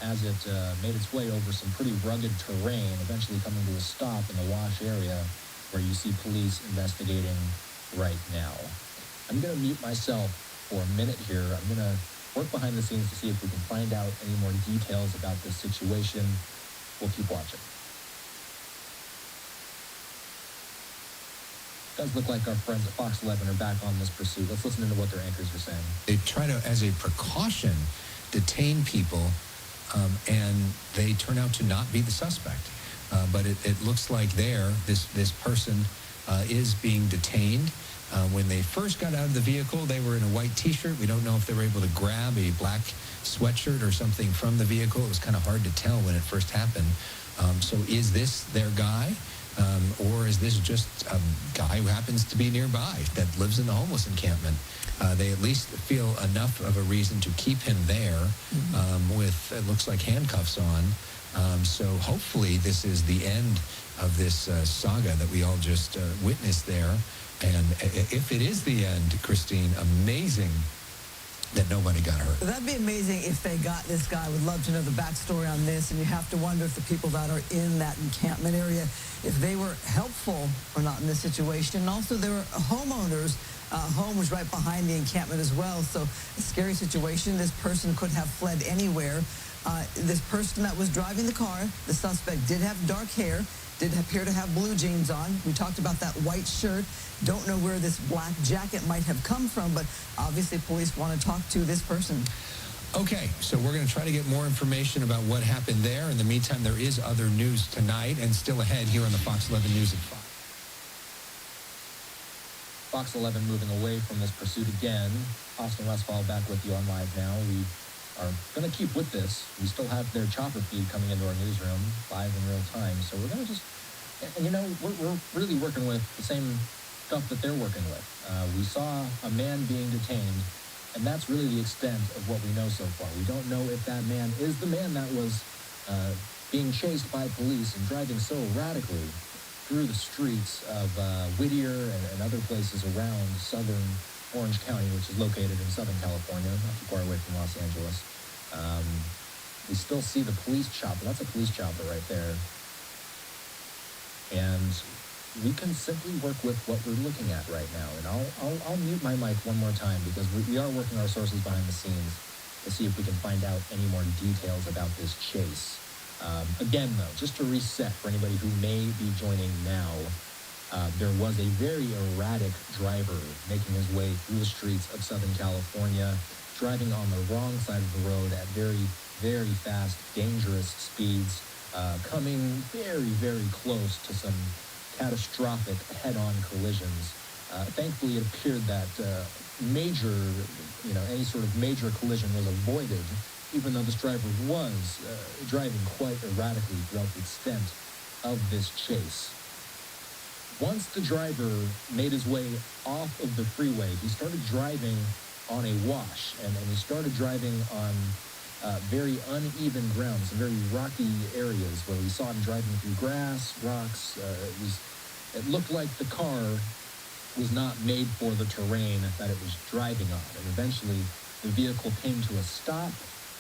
as it made its way over some pretty rugged terrain, eventually coming to a stop in the wash area where you see police investigating right now. I'm going to mute myself for a minute here. I'm going to work behind the scenes to see if we can find out any more details about this situation. We'll keep watching. It does look like our friends at Fox 11 are back on this pursuit. Let's listen to what their anchors are saying. They try to, as a precaution, detain people, and they turn out to not be the suspect. But it looks like this person is being detained. When they first got out of the vehicle, they were in a white T-shirt. We don't know if they were able to grab a black sweatshirt or something from the vehicle. It was kind of hard to tell when it first happened. So is this their guy? Or is this just a guy who happens to be nearby that lives in the homeless encampment? They at least feel enough of a reason to keep him there with, it looks like, handcuffs on. So hopefully this is the end of this saga that we all just witnessed there. And if it is the end, Christine, amazing that nobody got hurt. That'd be amazing if they got this guy. I would love to know the backstory on this, and you have to wonder if the people that are in that encampment area, if they were helpful or not in this situation. And also there were homeowners. Home was right behind the encampment as well, so a scary situation. This person could have fled anywhere. This person that was driving the car, the suspect, did have dark hair, did appear to have blue jeans on. We talked about that white shirt. Don't know where this black jacket might have come from, but obviously police want to talk to this person. Okay, so we're going to try to get more information about what happened there. In the meantime, there is other news tonight and still ahead here on the Fox 11 News at 5. Fox 11 moving away from this pursuit again. Austin Westfall back with you on Live Now. We are going to keep with this. We still have their chopper feed coming into our newsroom live in real time. So we're going to just, and you know, we're really working with the same stuff that they're working with. We saw a man being detained, and that's really the extent of what we know so far. We don't know if that man is the man that was being chased by police and driving so radically through the streets of Whittier and other places around southern Orange County, which is located in Southern California, not too far away from Los Angeles. We still see the police chopper. That's a police chopper right there. And we can simply work with what we're looking at right now. And I'll mute my mic one more time because we are working our sources behind the scenes to see if we can find out any more details about this chase. Again, though, just to reset for anybody who may be joining now, there was a very erratic driver making his way through the streets of Southern California, driving on the wrong side of the road at very, very fast, dangerous speeds, coming very, very close to some catastrophic head-on collisions. Thankfully, it appeared that any sort of major collision was avoided, even though this driver was driving quite erratically throughout the extent of this chase. Once the driver made his way off of the freeway, he started driving on a wash, and he started driving on very uneven ground, some very rocky areas where we saw him driving through grass, rocks. It looked like the car was not made for the terrain that it was driving on, and eventually the vehicle came to a stop.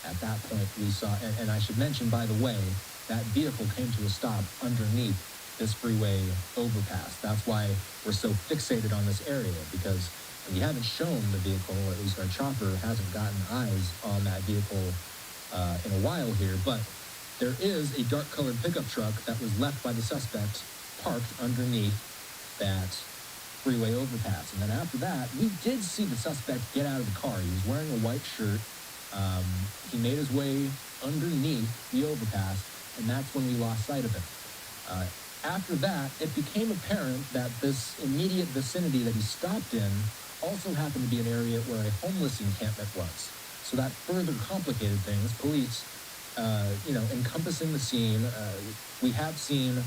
At that point, we saw, and I should mention, by the way, that vehicle came to a stop underneath this freeway overpass. That's why we're so fixated on this area, because we haven't shown the vehicle, or at least our chopper hasn't gotten eyes on that vehicle in a while here. But there is a dark-colored pickup truck that was left by the suspect parked underneath that freeway overpass. And then after that, we did see the suspect get out of the car. He was wearing a white shirt. He made his way underneath the overpass, and that's when we lost sight of him. After that, it became apparent that this immediate vicinity that he stopped in also happened to be an area where a homeless encampment was. So that further complicated things. Police, encompassing the scene, we have seen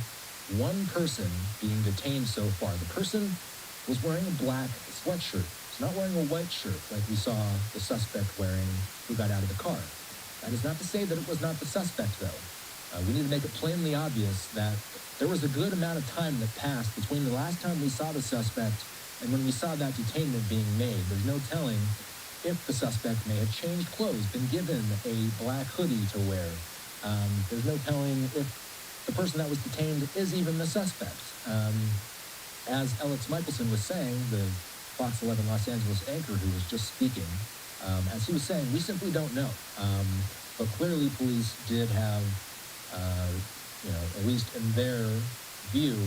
one person being detained so far. The person was wearing a black sweatshirt. He's not wearing a white shirt like we saw the suspect wearing who got out of the car. That is not to say that it was not the suspect, though. We need to make it plainly obvious that there was a good amount of time that passed between the last time we saw the suspect and when we saw that detainment being made. There's no telling if the suspect may have changed clothes, been given a black hoodie to wear. There's no telling if the person that was detained is even the suspect. As Alex Michelson was saying, the Fox 11 Los Angeles anchor who was just speaking, as he was saying, we simply don't know. But clearly police did have, at least in their view,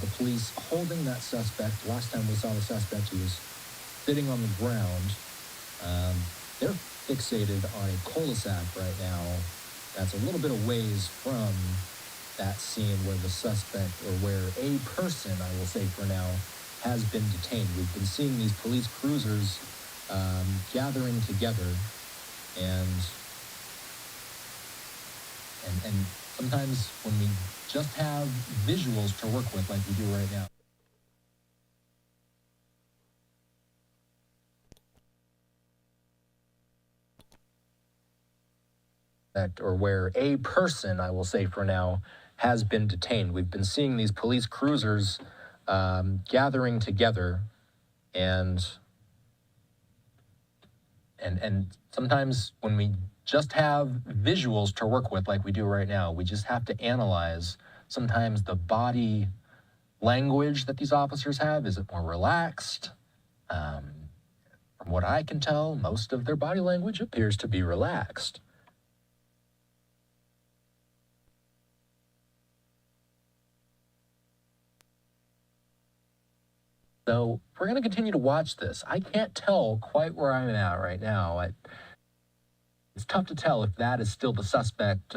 the police holding that suspect. Last time we saw the suspect, he was sitting on the ground. They're fixated on a cul-de-sac right now that's a little bit of ways from that scene where the suspect, or where a person, I will say for now, has been detained. We've been seeing these police cruisers gathering together, and sometimes when we just have visuals to work with like we do right now. or where a person, I will say for now, has been detained. We've been seeing these police cruisers gathering together, and sometimes when we just have visuals to work with like we do right now, we just have to analyze sometimes the body language that these officers have. Is it more relaxed? From what I can tell, most of their body language appears to be relaxed. So we're going to continue to watch this. I can't tell quite where I'm at right now. It's tough to tell if that is still the suspect.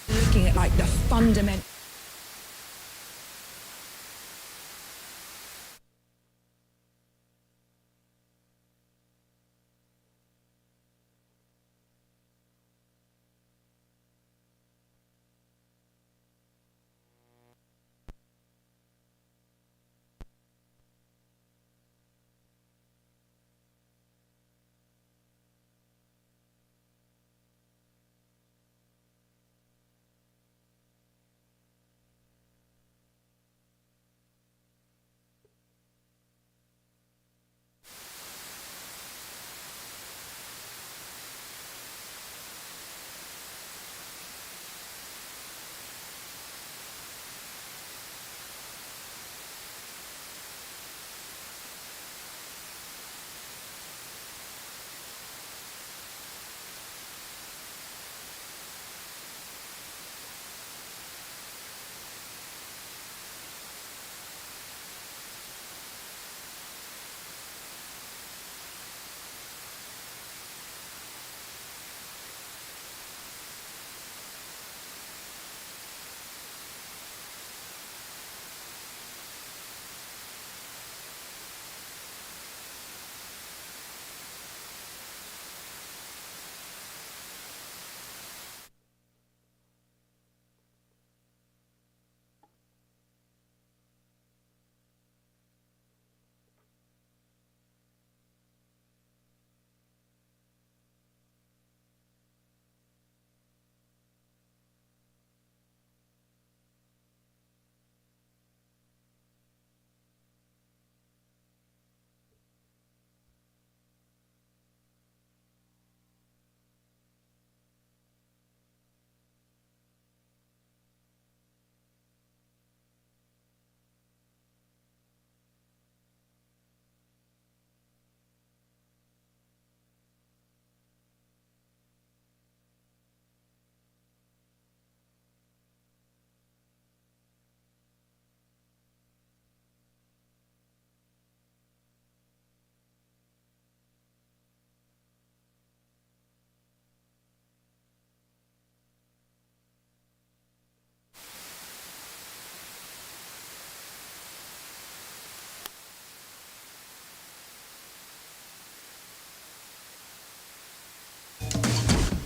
Looking at like the fundamental.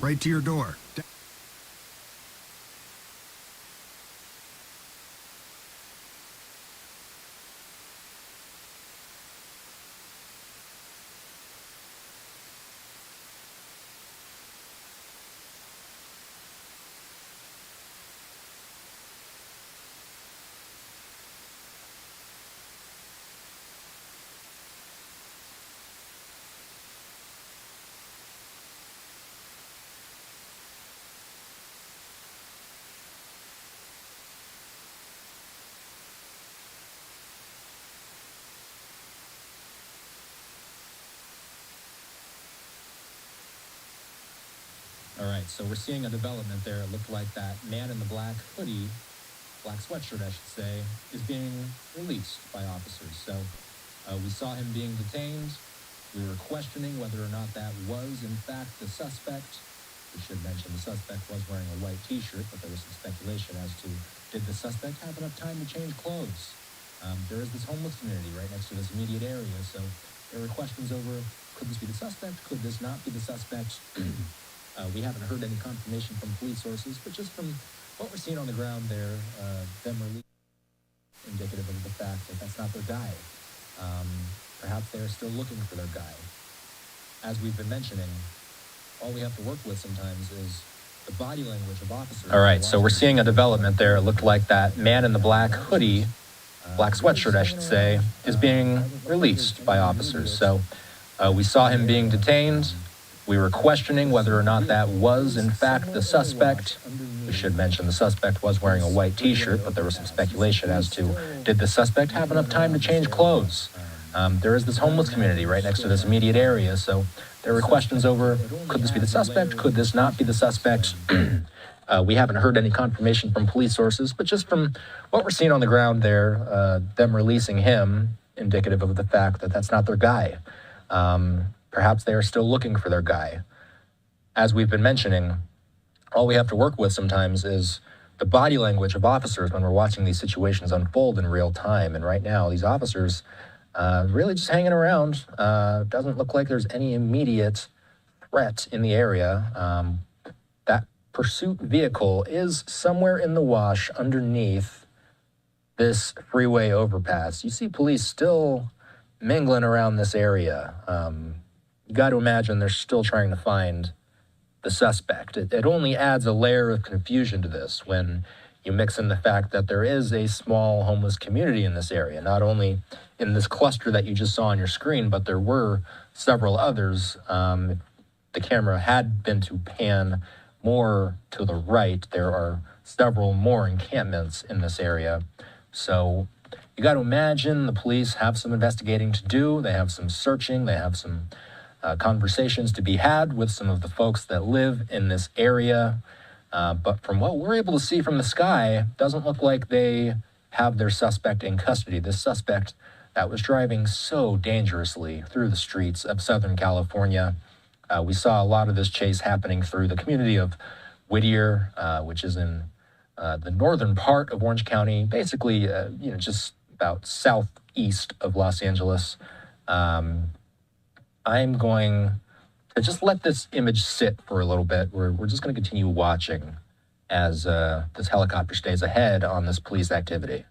right to your door. All right, so we're seeing a development there. It looked like that man in the black hoodie, black sweatshirt, I should say, is being released by officers. So we saw him being detained. We were questioning whether or not that was, in fact, the suspect. We should mention the suspect was wearing a white T-shirt, but there was some speculation as to, did the suspect have enough time to change clothes? There is this homeless community right next to this immediate area, so there were questions over, could this be the suspect? Could this not be the suspect? We haven't heard any confirmation from police sources, but just from what we're seeing on the ground there, them releasing indicative of the fact that that's not their guy. Perhaps they're still looking for their guy. As we've been mentioning, all we have to work with sometimes is the body language of officers. All right, so we're seeing a development there. It looked like that man in the black hoodie, black sweatshirt, I should say, is being released by officers. So we saw him being detained. We were questioning whether or not that was, in fact, the suspect. We should mention the suspect was wearing a white T-shirt, but there was some speculation as to, did the suspect have enough time to change clothes? There is this homeless community right next to this immediate area, so there were questions over, could this be the suspect? Could this not be the suspect? We haven't heard any confirmation from police sources, but just from what we're seeing on the ground there, them releasing him, indicative of the fact that that's not their guy. Perhaps they are still looking for their guy. As we've been mentioning, all we have to work with sometimes is the body language of officers when we're watching these situations unfold in real time. And right now, these officers really just hanging around. Doesn't look like there's any immediate threat in the area. That pursuit vehicle is somewhere in the wash underneath this freeway overpass. You see police still mingling around this area. You got to imagine they're still trying to find the suspect. It only adds a layer of confusion to this when you mix in the fact that there is a small homeless community in this area, not only in this cluster that you just saw on your screen, but there were several others. If the camera had been to pan more to the right, there are several more encampments in this area. So you got to imagine the police have some investigating to do. They have some searching. They have some conversations to be had with some of the folks that live in this area. But from what we're able to see from the sky, doesn't look like they have their suspect in custody. This suspect that was driving so dangerously through the streets of Southern California. We saw a lot of this chase happening through the community of Whittier, which is in the northern part of Orange County, basically, just about southeast of Los Angeles. I'm going to just let this image sit for a little bit. We're just going to continue watching as this helicopter stays ahead on this police activity.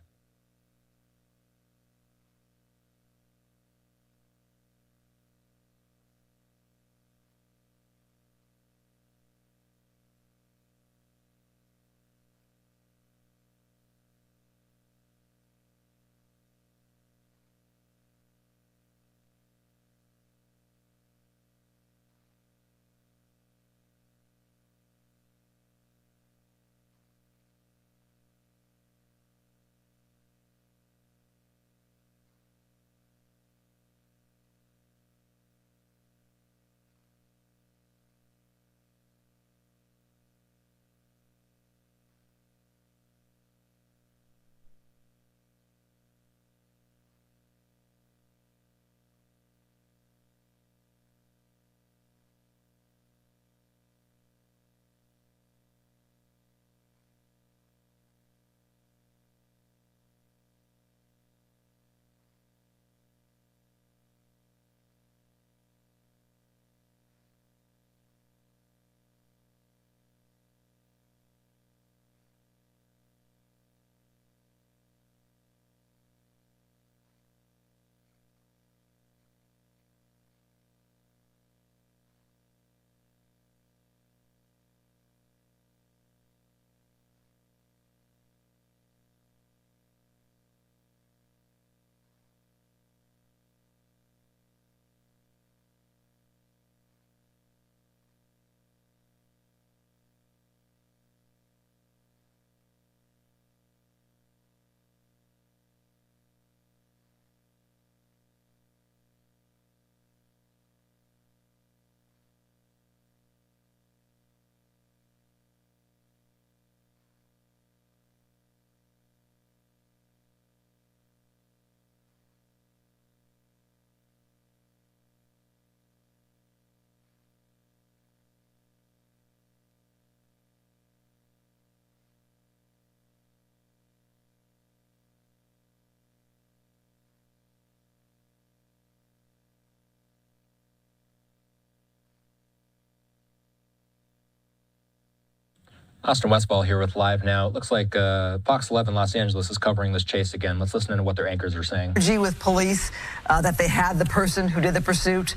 Austin Westfall here with Live Now. It looks like Fox 11 Los Angeles is covering this chase again. Let's listen to what their anchors are saying. With police, that they had the person who did the pursuit.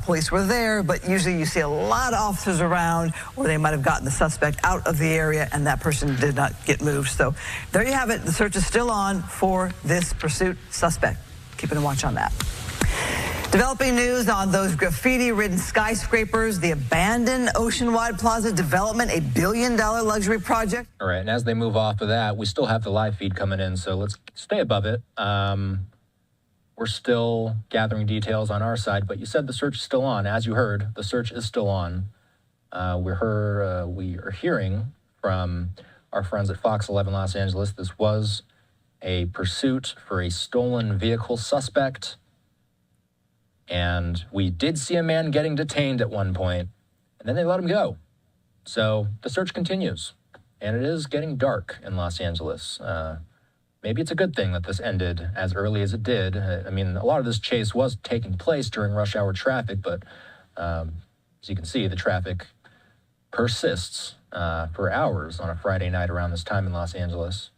Police were there, but usually you see a lot of officers around, or they might have gotten the suspect out of the area, and that person did not get moved. So there you have it. The search is still on for this pursuit suspect. Keeping a watch on that. Developing news on those graffiti-ridden skyscrapers, the abandoned Oceanwide Plaza development, a $1 billion luxury project. All right, and as they move off of that, we still have the live feed coming in, so let's stay above it. We're still gathering details on our side, but you said the search is still on. As you heard, the search is still on. We are hearing from our friends at Fox 11 Los Angeles. This was a pursuit for a stolen vehicle suspect. And we did see a man getting detained at one point, and then they let him go. So the search continues, and it is getting dark in Los Angeles. Maybe it's a good thing that this ended as early as it did. I mean, a lot of this chase was taking place during rush hour traffic, but as you can see, the traffic persists for hours on a Friday night around this time in Los Angeles.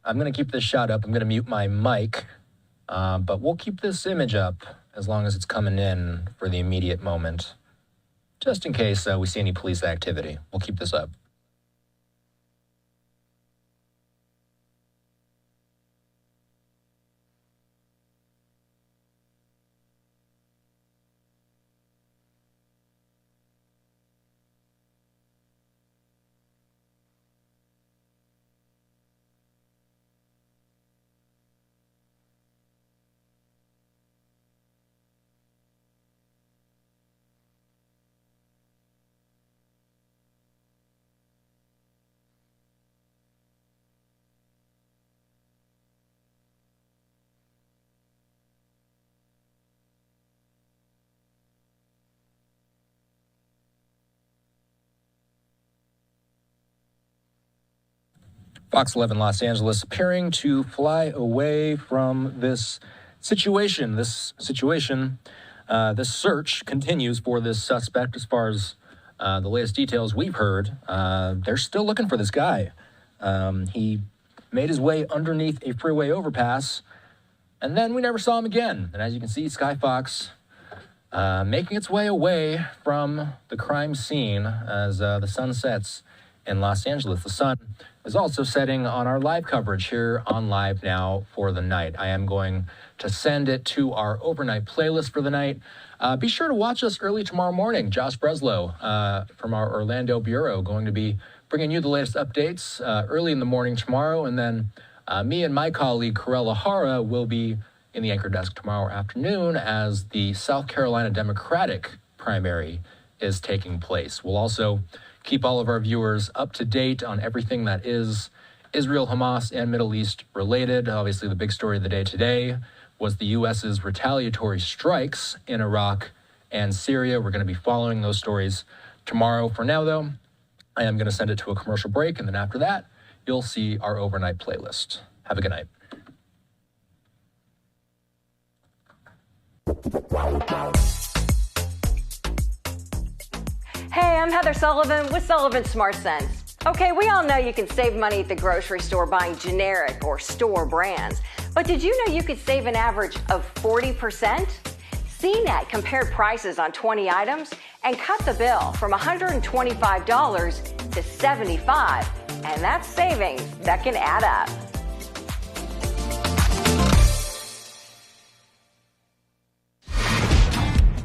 I'm going to keep this shot up. I'm going to mute my mic. But we'll keep this image up as long as it's coming in for the immediate moment, just in case we see any police activity. We'll keep this up. Fox 11 Los Angeles appearing to fly away from this situation. This search continues for this suspect. As far as the latest details we've heard, they're still looking for this guy. He made his way underneath a freeway overpass, and then we never saw him again. And as you can see, Sky Fox making its way away from the crime scene as the sun sets in Los Angeles. The sun is also setting on our live coverage here on Live Now for the night. I am going to send it to our overnight playlist for the night. Be sure to watch us early tomorrow morning. Josh Breslow from our Orlando Bureau going to be bringing you the latest updates early in the morning tomorrow. And then me and my colleague, Corella Hara, will be in the anchor desk tomorrow afternoon as the South Carolina Democratic primary is taking place. We'll also keep all of our viewers up to date on everything that is Israel, Hamas, and Middle East related. Obviously, the big story of the day today was the U.S.'s retaliatory strikes in Iraq and Syria. We're going to be following those stories tomorrow. For now, though, I am going to send it to a commercial break, and then after that, you'll see our overnight playlist. Have a good night. Hey, I'm Heather Sullivan with Sullivan Smart Sense. Okay, we all know you can save money at the grocery store buying generic or store brands, but did you know you could save an average of 40%? CNET compared prices on 20 items and cut the bill from $125 to $75, and that's savings that can add up.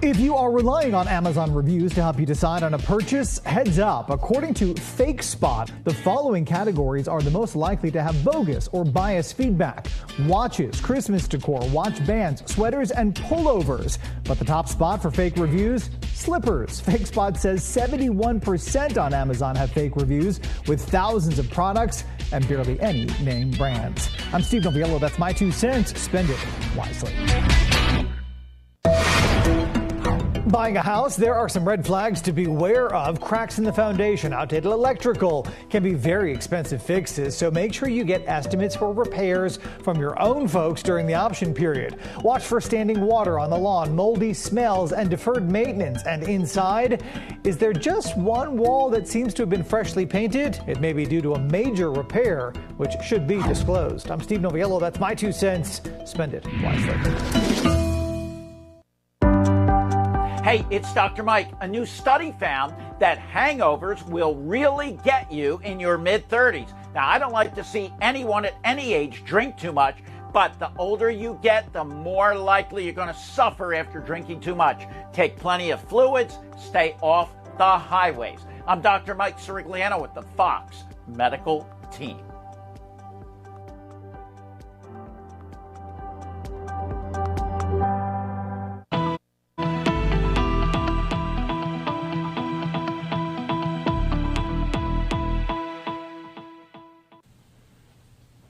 If you are relying on Amazon reviews to help you decide on a purchase, heads up. According to FakeSpot, the following categories are the most likely to have bogus or biased feedback: watches, Christmas decor, watch bands, sweaters, and pullovers. But the top spot for fake reviews? Slippers. FakeSpot says 71% on Amazon have fake reviews, with thousands of products and barely any name brands. I'm Steve Noviello. That's my 2 cents. Spend it wisely. Buying a house, there are some red flags to be aware of. Cracks in the foundation, outdated electrical can be very expensive fixes, so make sure you get estimates for repairs from your own folks during the option period. Watch for standing water on the lawn, moldy smells, and deferred maintenance. And inside, is there just one wall that seems to have been freshly painted? It may be due to a major repair, which should be disclosed. I'm Steve Noviello. That's my 2 cents. Spend it wisely. Hey, it's Dr. Mike. A new study found that hangovers will really get you in your mid-30s. Now, I don't like to see anyone at any age drink too much, but the older you get, the more likely you're going to suffer after drinking too much. Take plenty of fluids, stay off the highways. I'm Dr. Mike Sirigliano with the Fox Medical Team.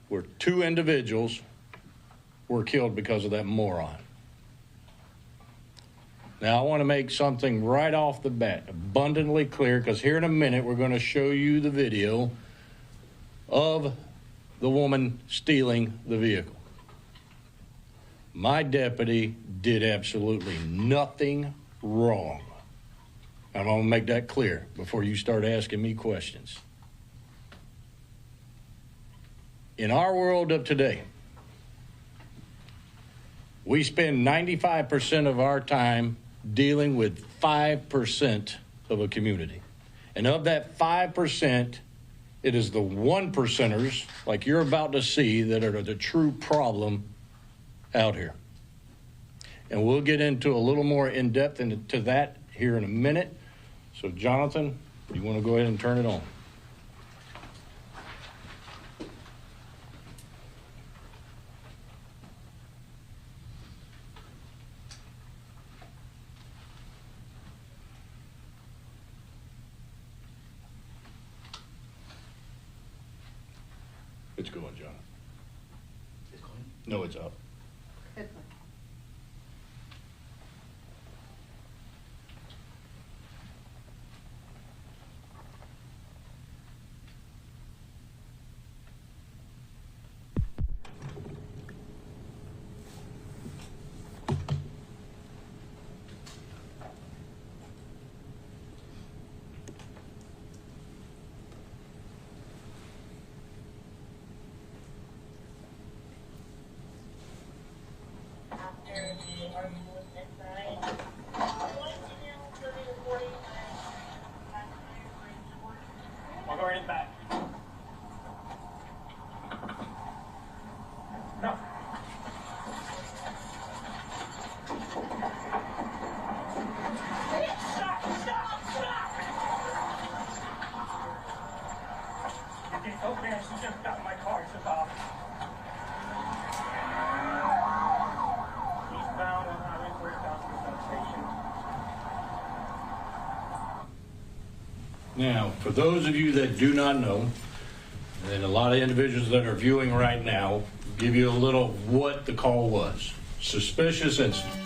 Where 2 individuals were killed because of that moron. Now, I want to make something right off the bat abundantly clear, because here in a minute we're going to show you the video of the woman stealing the vehicle. My deputy did absolutely nothing wrong. I'm going to make that clear before you start asking me questions. In our world of today, we spend 95% of our time dealing with 5% of a community. And of that 5%, it is the 1%ers, like you're about to see, that are the true problem out here. And we'll get into a little more in-depth into that here in a minute. So, Jonathan, you want to go ahead and turn it on? It's going, John. It's going? No, it's up. I'll go right in back. No. Okay, she just got in my car. It's about. Eastbound on Highway 4000 substation. Now, for those of you that do not know, and a lot of individuals that are viewing right now, give you a little what the call was. Suspicious incident.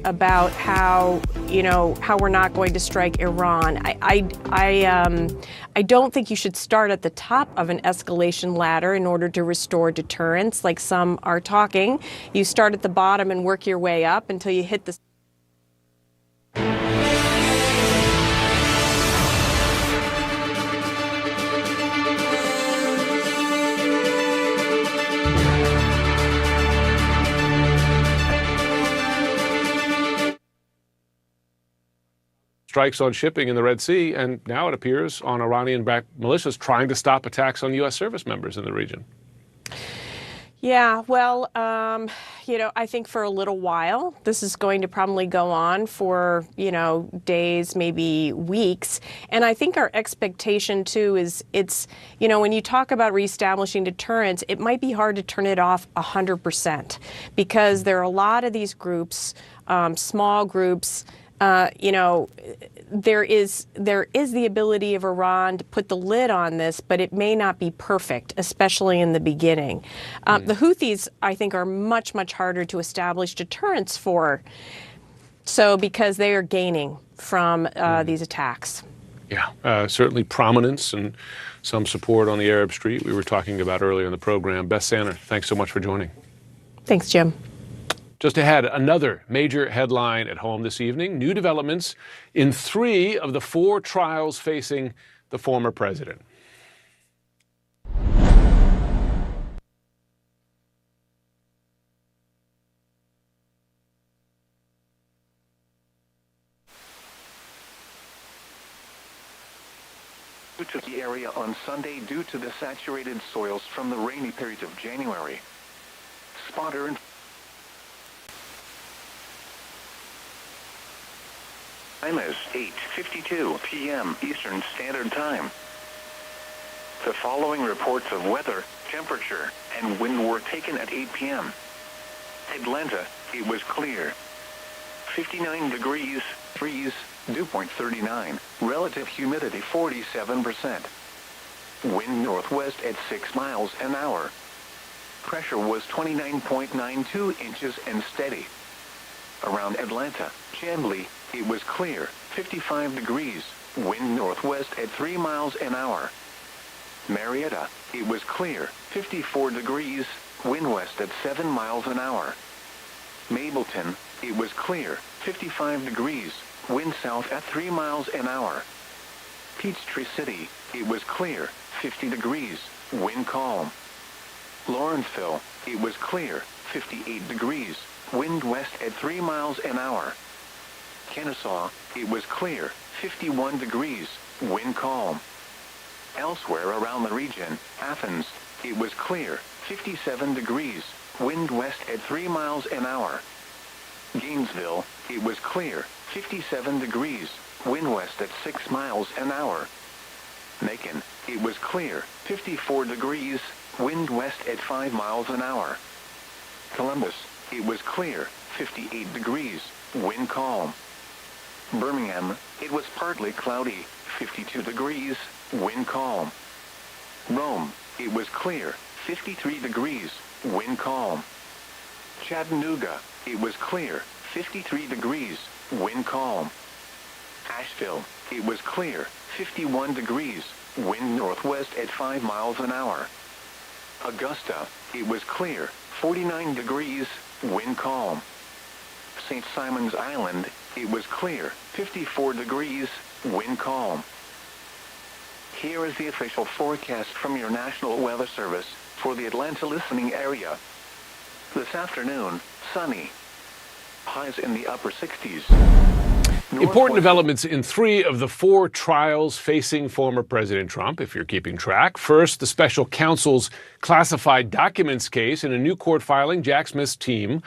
about how we're not going to strike Iran. I don't think you should start at the top of an escalation ladder in order to restore deterrence, like some are talking. You start at the bottom and work your way up until you hit the strikes on shipping in the Red Sea, and now it appears on Iranian-backed militias trying to stop attacks on U.S. service members in the region. Yeah, well, I think for a little while, this is going to probably go on for, days, maybe weeks. And I think our expectation, too, is when you talk about reestablishing deterrence, it might be hard to turn it off 100% because there are a lot of these groups, small groups. There is the ability of Iran to put the lid on this, but it may not be perfect, especially in the beginning. The Houthis, I think, are much, much harder to establish deterrence for, because they are gaining from these attacks. Yeah, certainly prominence and some support on the Arab Street we were talking about earlier in the program. Beth Sanner, thanks so much for joining. Thanks, Jim. Just ahead, another major headline at home this evening. New developments in 3 of the 4 trials facing the former president. To the area on Sunday due to the saturated soils from the rainy periods of January. Spotter and time is 8:52 p.m. Eastern Standard Time. The following reports of weather, temperature, and wind were taken at 8 p.m. Atlanta, it was clear. 59 degrees, freeze, dew point 39, relative humidity 47%. Wind northwest at 6 miles an hour. Pressure was 29.92 inches and steady. Around Atlanta, Chamblee, it was clear, 55 degrees, wind northwest at 3 miles an hour. Marietta, it was clear, 54 degrees, wind west at 7 miles an hour. Mableton, it was clear, 55 degrees, wind south at 3 miles an hour. Peachtree City, it was clear, 50 degrees, wind calm. Lawrenceville, it was clear, 58 degrees, wind west at 3 miles an hour. Kennesaw, it was clear, 51 degrees, wind calm. Elsewhere around the region, Athens, it was clear, 57 degrees, wind west at 3 miles an hour. Gainesville, it was clear, 57 degrees, wind west at 6 miles an hour. Macon, it was clear, 54 degrees, wind west at 5 miles an hour. Columbus, it was clear, 58 degrees, wind calm. Birmingham, it was partly cloudy, 52 degrees, wind calm. Rome, it was clear, 53 degrees, wind calm. Chattanooga, it was clear, 53 degrees, wind calm. Asheville, it was clear, 51 degrees, wind northwest at 5 miles an hour. Augusta, it was clear, 49 degrees, wind calm. St. Simon's Island, it was clear, 54 degrees, wind calm. Here is the official forecast from your National Weather Service for the Atlanta listening area. This afternoon, sunny. Highs in the upper 60s. Important developments in 3 of the 4 trials facing former President Trump, if you're keeping track. First, the special counsel's classified documents case. In a new court filing, Jack Smith's team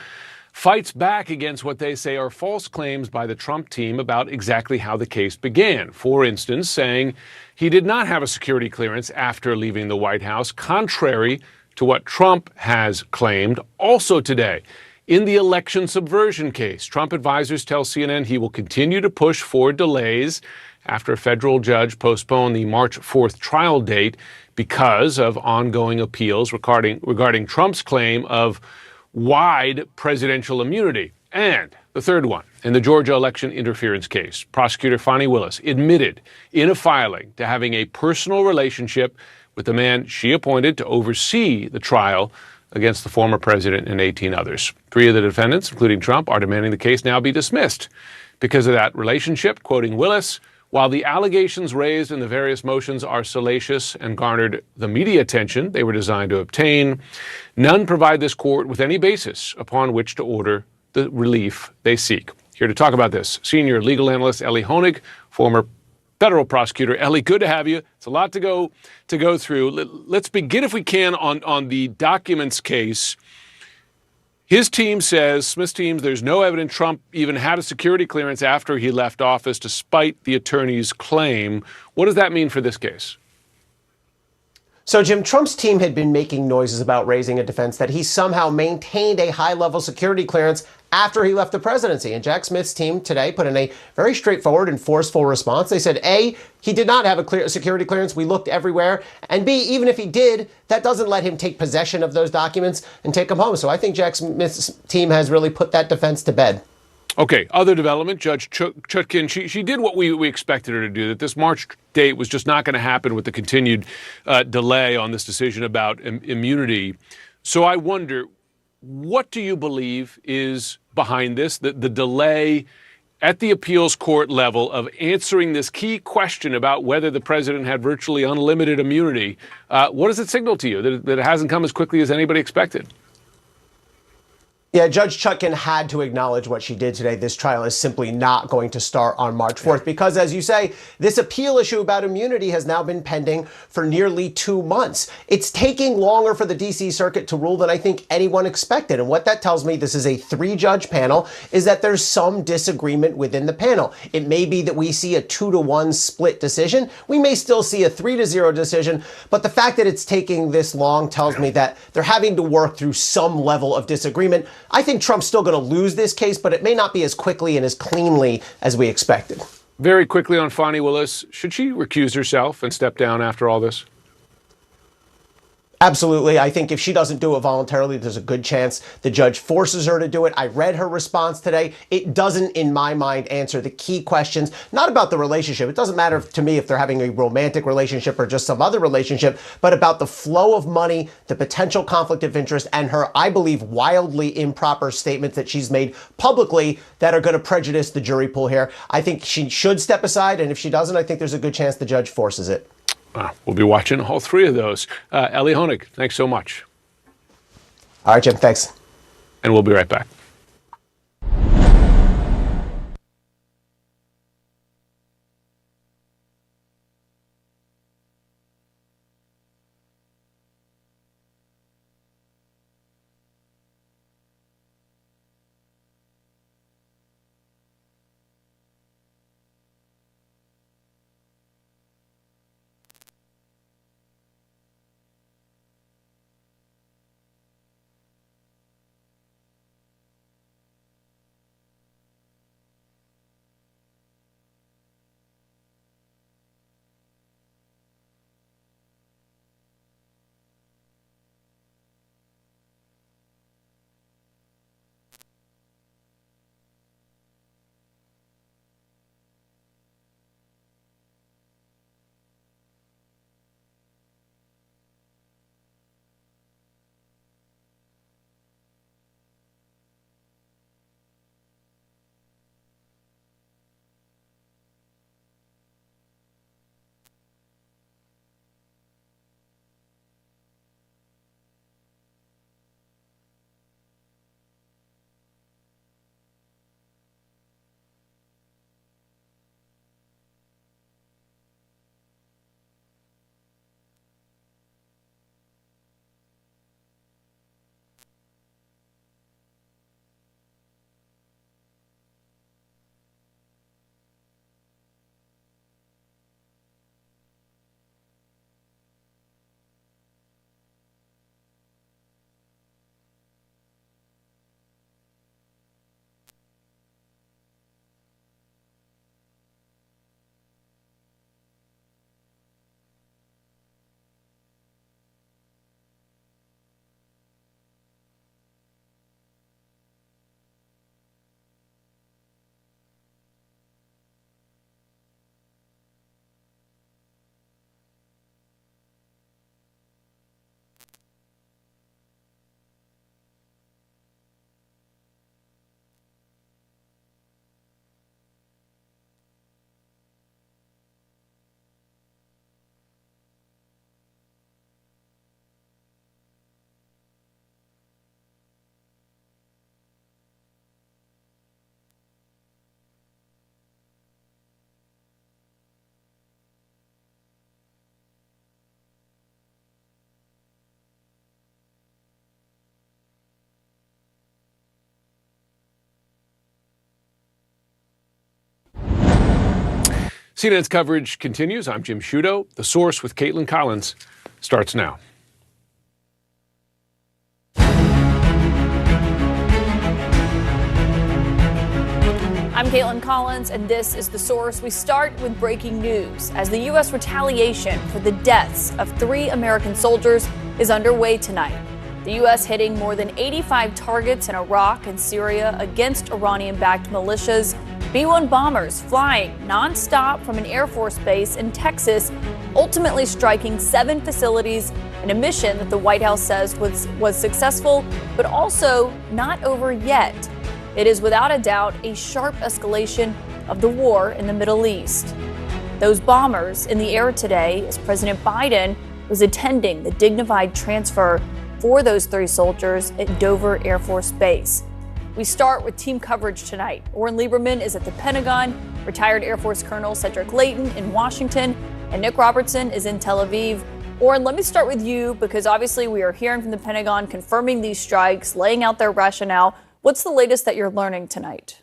fights back against what they say are false claims by the Trump team about exactly how the case began. For instance, saying he did not have a security clearance after leaving the White House, contrary to what Trump has claimed. Also today, in the election subversion case, Trump advisors tell CNN he will continue to push for delays after a federal judge postponed the March 4th trial date because of ongoing appeals regarding Trump's claim of wide presidential immunity. And The third one, in the Georgia election interference case, prosecutor Fani Willis admitted in a filing to having a personal relationship with the man she appointed to oversee the trial against the former president and 18 others. 3 of the defendants, including Trump, are demanding the case now be dismissed because of that relationship. Quoting Willis, while the allegations raised in the various motions are salacious and garnered the media attention they were designed to obtain, none provide this court with any basis upon which to order the relief they seek. Here to talk about this, senior legal analyst Ellie Honig, former federal prosecutor. Ellie, good to have you. It's a lot to go through. Let's begin, if we can, on the documents case. His team says, Smith's team, there's no evidence Trump even had a security clearance after he left office, despite the attorney's claim. What does that mean for this case? So, Jim, Trump's team had been making noises about raising a defense that he somehow maintained a high-level security clearance after he left the presidency. And Jack Smith's team today put in a very straightforward and forceful response. They said, A, he did not have a security clearance. We looked everywhere. And B, even if he did, that doesn't let him take possession of those documents and take them home. So I think Jack Smith's team has really put that defense to bed. Okay, other development, Judge Chutkin, she did what we expected her to do, that this March date was just not going to happen with the continued delay on this decision about immunity. So I wonder, what do you believe is behind this, the delay at the appeals court level of answering this key question about whether the president had virtually unlimited immunity? What does it signal to you, that it hasn't come as quickly as anybody expected? Yeah, Judge Chutkin had to acknowledge what she did today. This trial is simply not going to start on March 4th because, as you say, this appeal issue about immunity has now been pending for nearly 2 months. It's taking longer for the D.C. Circuit to rule than I think anyone expected. And what that tells me, this is a 3-judge panel, is that there's some disagreement within the panel. It may be that we see a 2-to-1 split decision. We may still see a 3-to-0 decision. But the fact that it's taking this long tells me that they're having to work through some level of disagreement. I think Trump's still going to lose this case, but it may not be as quickly and as cleanly as we expected. Very quickly on Fani Willis, should she recuse herself and step down after all this? Absolutely. I think if she doesn't do it voluntarily, there's a good chance the judge forces her to do it. I read her response today. It doesn't, in my mind, answer the key questions, not about the relationship. It doesn't matter to me if they're having a romantic relationship or just some other relationship, but about the flow of money, the potential conflict of interest, and her, I believe, wildly improper statements that she's made publicly that are going to prejudice the jury pool here. I think she should step aside, and if she doesn't, I think there's a good chance the judge forces it. We'll be watching all 3 of those. Ellie Honig, thanks so much. All right, Jim, thanks. And we'll be right back. CNN's coverage continues. I'm Jim Sciutto. The Source with Caitlin Collins starts now. I'm Caitlin Collins, and this is The Source. We start with breaking news as the U.S. retaliation for the deaths of 3 American soldiers is underway tonight. The U.S. hitting more than 85 targets in Iraq and Syria against Iranian-backed militias. B-1 bombers flying nonstop from an Air Force base in Texas, ultimately striking 7 facilities in a mission that the White House says was successful, but also not over yet. It is without a doubt a sharp escalation of the war in the Middle East. Those bombers in the air today as President Biden was attending the dignified transfer for those 3 soldiers at Dover Air Force Base. We start with team coverage tonight. Oren Lieberman is at the Pentagon, retired Air Force Colonel Cedric Layton in Washington, and Nick Robertson is in Tel Aviv. Oren, let me start with you because obviously we are hearing from the Pentagon confirming these strikes, laying out their rationale. What's the latest that you're learning tonight?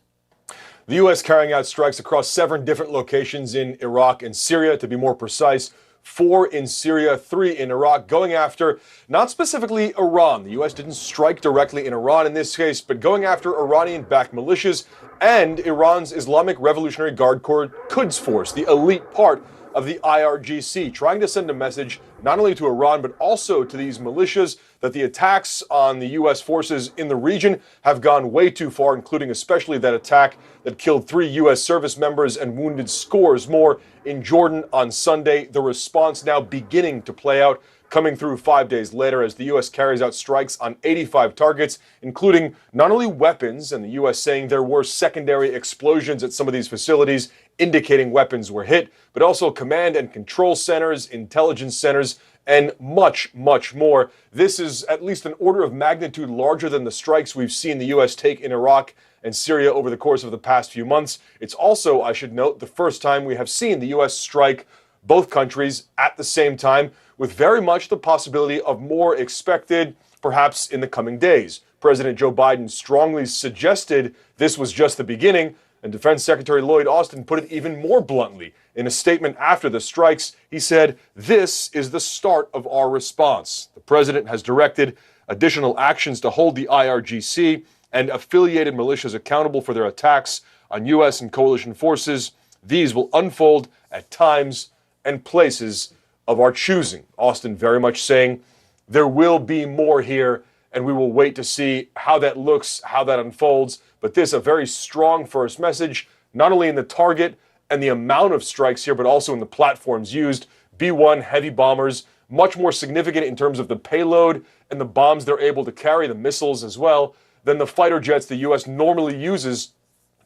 The U.S. carrying out strikes across 7 different locations in Iraq and Syria, to be more precise. 4 in Syria, 3 in Iraq, going after not specifically Iran. The U.S. didn't strike directly in Iran in this case, but going after Iranian-backed militias and Iran's Islamic Revolutionary Guard Corps Quds Force, the elite part of the IRGC, trying to send a message not only to Iran but also to these militias that the attacks on the U.S. forces in the region have gone way too far, including especially that attack that killed 3 U.S. service members and wounded scores more in Jordan on Sunday. The response now beginning to play out, coming through 5 days later as the U.S. carries out strikes on 85 targets, including not only weapons, and the U.S. saying there were secondary explosions at some of these facilities indicating weapons were hit, but also command and control centers, intelligence centers, and much, much more. This is at least an order of magnitude larger than the strikes we've seen the U.S. take in Iraq and Syria over the course of the past few months. It's also, I should note, the first time we have seen the U.S. strike both countries at the same time, with very much the possibility of more expected, perhaps in the coming days. President Joe Biden strongly suggested this was just the beginning, and Defense Secretary Lloyd Austin put it even more bluntly. In a statement after the strikes, he said, "This is the start of our response." The president has directed additional actions to hold the IRGC and affiliated militias accountable for their attacks on U.S. and coalition forces. These will unfold at times and places of our choosing. Austin very much saying there will be more here, and we will wait to see how that looks, how that unfolds. But this a very strong first message, not only in the target and the amount of strikes here, but also in the platforms used. B-1 heavy bombers, much more significant in terms of the payload and the bombs they're able to carry, the missiles as well, than the fighter jets the U.S. normally uses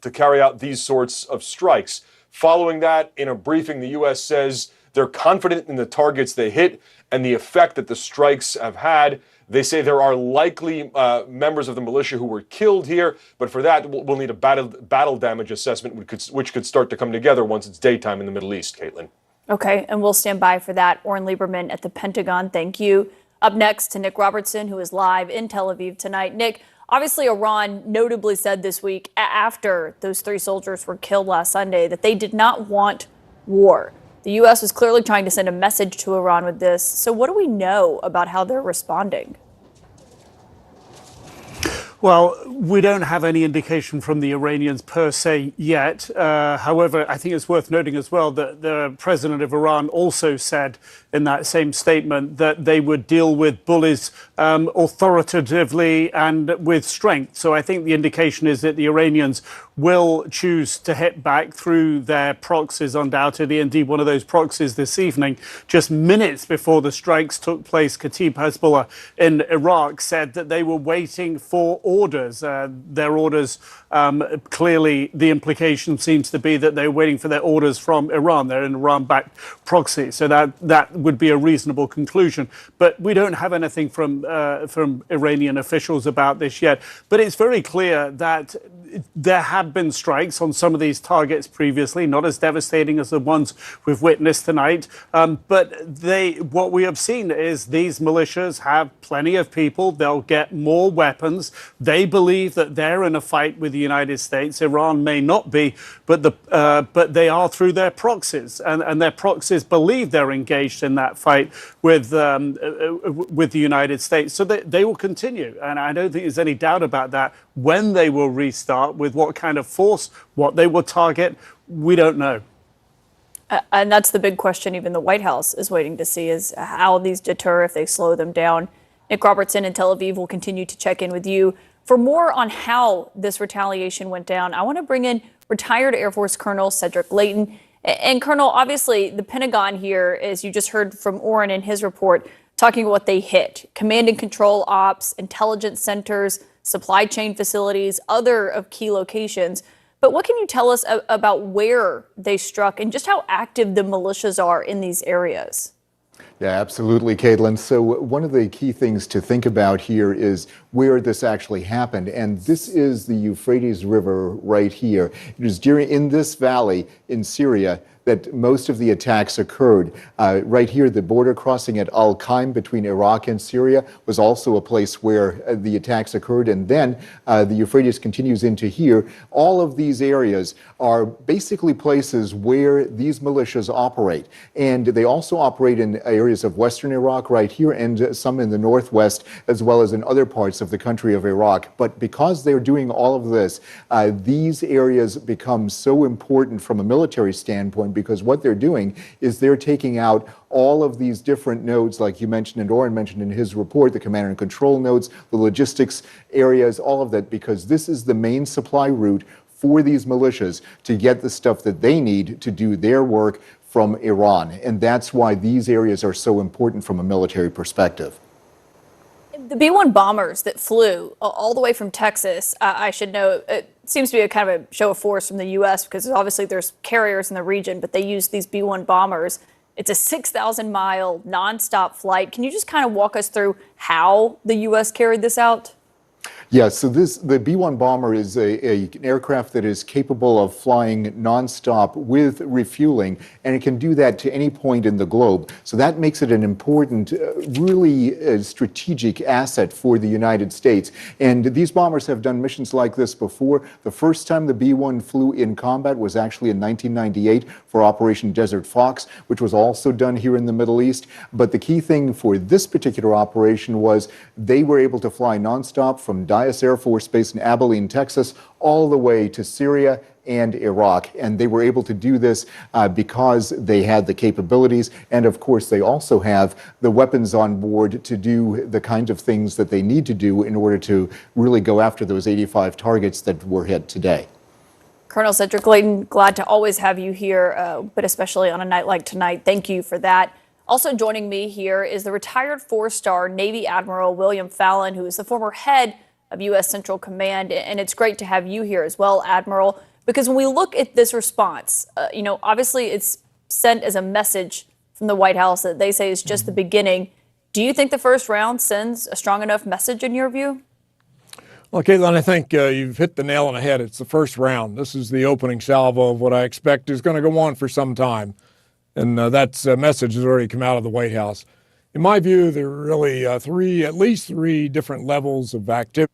to carry out these sorts of strikes. Following that, in a briefing, the U.S. says they're confident in the targets they hit and the effect that the strikes have had. They say there are likely members of the militia who were killed here, but for that, we'll need a battle damage assessment, which could start to come together once it's daytime in the Middle East, Caitlin. Okay, and we'll stand by for that. Oren Lieberman at the Pentagon, thank you. Up next to Nick Robertson, who is live in Tel Aviv tonight. Nick, obviously Iran notably said this week, after those 3 soldiers were killed last Sunday, that they did not want war. The U.S. was clearly trying to send a message to Iran with this. So what do we know about how they're responding? Well, we don't have any indication from the Iranians per se yet. However, I think it's worth noting as well that the president of Iran also said in that same statement that they would deal with bullies authoritatively and with strength. So I think the indication is that the Iranians will choose to hit back through their proxies, undoubtedly. Indeed, one of those proxies this evening, just minutes before the strikes took place, Kataib Hezbollah in Iraq said that they were waiting for orders. Their orders, clearly the implication seems to be that they're waiting for their orders from Iran. They're an Iran-backed proxy. So that would be a reasonable conclusion. But we don't have anything from Iranian officials about this yet. But it's very clear that there have been strikes on some of these targets previously, not as devastating as the ones we've witnessed tonight. But what we have seen is these militias have plenty of people. They'll get more weapons. They believe that they're in a fight with the United States. Iran may not be, but they are through their proxies, and their proxies believe they're engaged in that fight with the United States. So they will continue, and I don't think there's any doubt about that. When they will restart, with what kind of force, what they will target, we don't know. And that's the big question even the White House is waiting to see is how these deter if they slow them down. Nick Robertson in Tel Aviv will continue to check in with you. For more on how this retaliation went down, I want to bring in retired Air Force Colonel Cedric Leighton. And Colonel, obviously the Pentagon here, as you just heard from Oren in his report, talking about what they hit: command and control ops, intelligence centers, supply chain facilities, other of key locations. But what can you tell us about where they struck and just how active the militias are in these areas? Yeah, absolutely, Caitlin. So one of the key things to think about here is where this actually happened. And this is the Euphrates River right here. It is in this valley in Syria that most of the attacks occurred. Right here, the border crossing at Al-Qaim between Iraq and Syria was also a place where the attacks occurred. And then the Euphrates continues into here. All of these areas are basically places where these militias operate. And they also operate in areas of western Iraq right here and some in the northwest, as well as in other parts of the country of Iraq. But because they're doing all of this, these areas become so important from a military standpoint, because what they're doing is they're taking out all of these different nodes, like you mentioned and Oren mentioned in his report, the command and control nodes, the logistics areas, all of that, because this is the main supply route for these militias to get the stuff that they need to do their work from Iran. And that's why these areas are so important from a military perspective. The B-1 bombers that flew all the way from Texas, I should know, it seems to be a kind of a show of force from the U.S. because obviously there's carriers in the region, but they use these B-1 bombers. It's a 6,000-mile nonstop flight. Can you just kind of walk us through how the U.S. carried this out? Yeah, so the B-1 bomber is an aircraft that is capable of flying nonstop with refueling, and it can do that to any point in the globe. So that makes it an important, really strategic asset for the United States. And these bombers have done missions like this before. The first time the B-1 flew in combat was actually in 1998 for Operation Desert Fox, which was also done here in the Middle East. But the key thing for this particular operation was they were able to fly nonstop from Dyess Air Force Base in Abilene, Texas, all the way to Syria and Iraq. And they were able to do this because they had the capabilities. And of course, they also have the weapons on board to do the kind of things that they need to do in order to really go after those 85 targets that were hit today. Colonel Cedric Leighton, glad to always have you here, but especially on a night like tonight. Thank you for that. Also joining me here is the retired four-star Navy Admiral William Fallon, who is the former head of U.S. Central Command. And it's great to have you here as well, Admiral, because when we look at this response, obviously it's sent as a message from the White House that they say is just the beginning. Do you think the first round sends a strong enough message in your view? Well, Caitlin, I think you've hit the nail on the head. It's the first round. This is the opening salvo of what I expect is going to go on for some time. And that message has already come out of the White House. In my view, there are really at least three different levels of activity.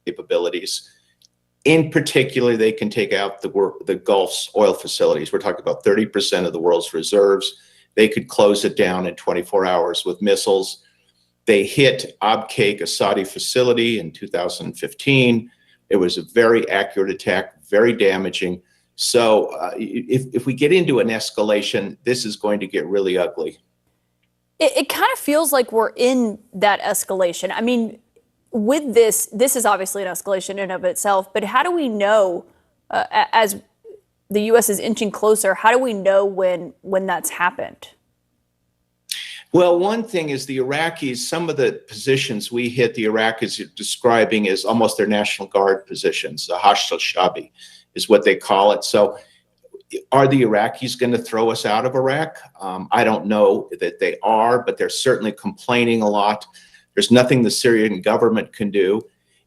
capabilities. In particular, they can take out the Gulf's oil facilities. We're talking about 30% of the world's reserves. They could close it down in 24 hours with missiles. They hit Abqaiq, a Saudi facility, in 2015. It was a very accurate attack, very damaging. So if we get into an escalation, this is going to get really ugly. It kind of feels like we're in that escalation. I mean, with this is obviously an escalation in and of itself, but how do we know, as the U.S. is inching closer, how do we know when that's happened? Well, one thing is the Iraqis, some of the positions we hit, the Iraqis are describing as almost their National Guard positions. The Hashd al-Shabi is what they call it. So are the Iraqis going to throw us out of Iraq? I don't know that they are, but they're certainly complaining a lot. There's nothing the Syrian government can do.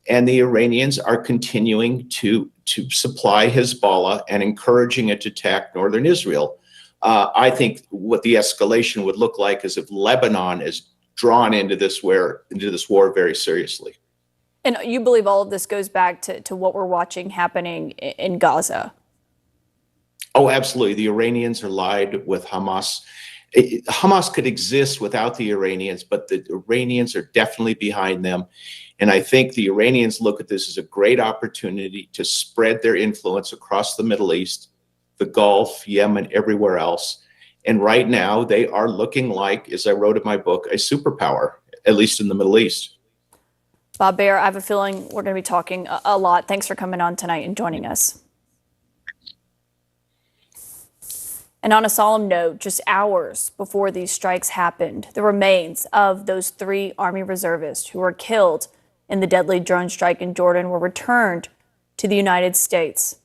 And the Iranians are continuing to supply Hezbollah and encouraging it to attack northern Israel. I think what the escalation would look like is if Lebanon is drawn into this war very seriously. And you believe all of this goes back to what we're watching happening in Gaza? Oh, absolutely. The Iranians are allied with Hamas. Hamas could exist without the Iranians, but the Iranians are definitely behind them. And I think the Iranians look at this as a great opportunity to spread their influence across the Middle East, the Gulf, Yemen, everywhere else. And right now they are looking like, as I wrote in my book, a superpower, at least in the Middle East. Bob Baer, I have a feeling we're going to be talking a lot. Thanks for coming on tonight and joining us. And on a solemn note, just hours before these strikes happened, the remains of those 3 Army reservists who were killed in the deadly drone strike in Jordan were returned to the United States.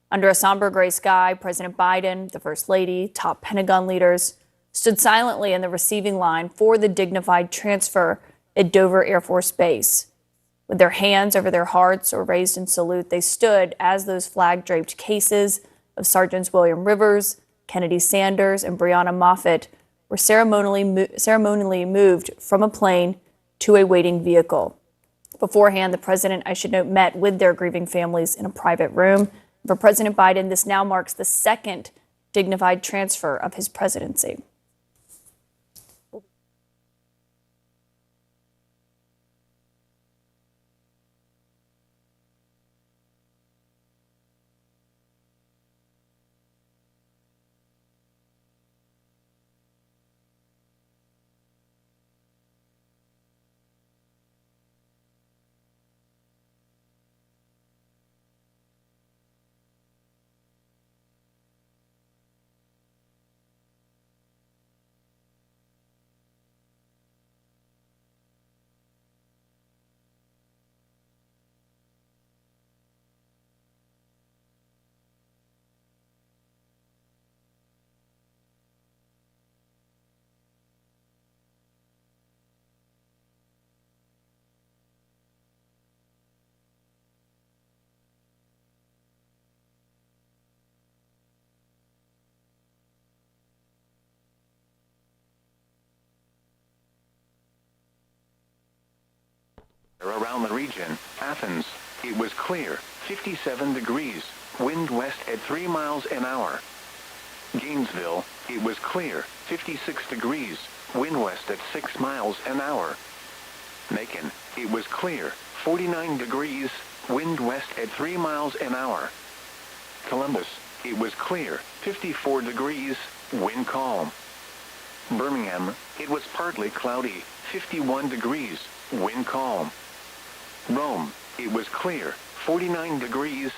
Under a somber gray sky, President Biden, the First Lady, top Pentagon leaders stood silently in the receiving line for the dignified transfer at Dover Air Force Base. With their hands over their hearts or raised in salute, they stood as those flag-draped cases of Sergeants William Rivers, Kennedy Sanders, and Breonna Moffett were ceremonially moved from a plane to a waiting vehicle. Beforehand, the president, I should note, met with their grieving families in a private room. For President Biden, this now marks the second dignified transfer of his presidency. Around the region, Athens, it was clear, 57 degrees, wind west at 3 miles an hour. Gainesville, it was clear, 56 degrees, wind west at 6 miles an hour. Macon, it was clear, 49 degrees, wind west at 3 miles an hour. Columbus, it was clear, 54 degrees, wind calm. Birmingham, it was partly cloudy, 51 degrees, wind calm. Rome, it was clear, 49 degrees.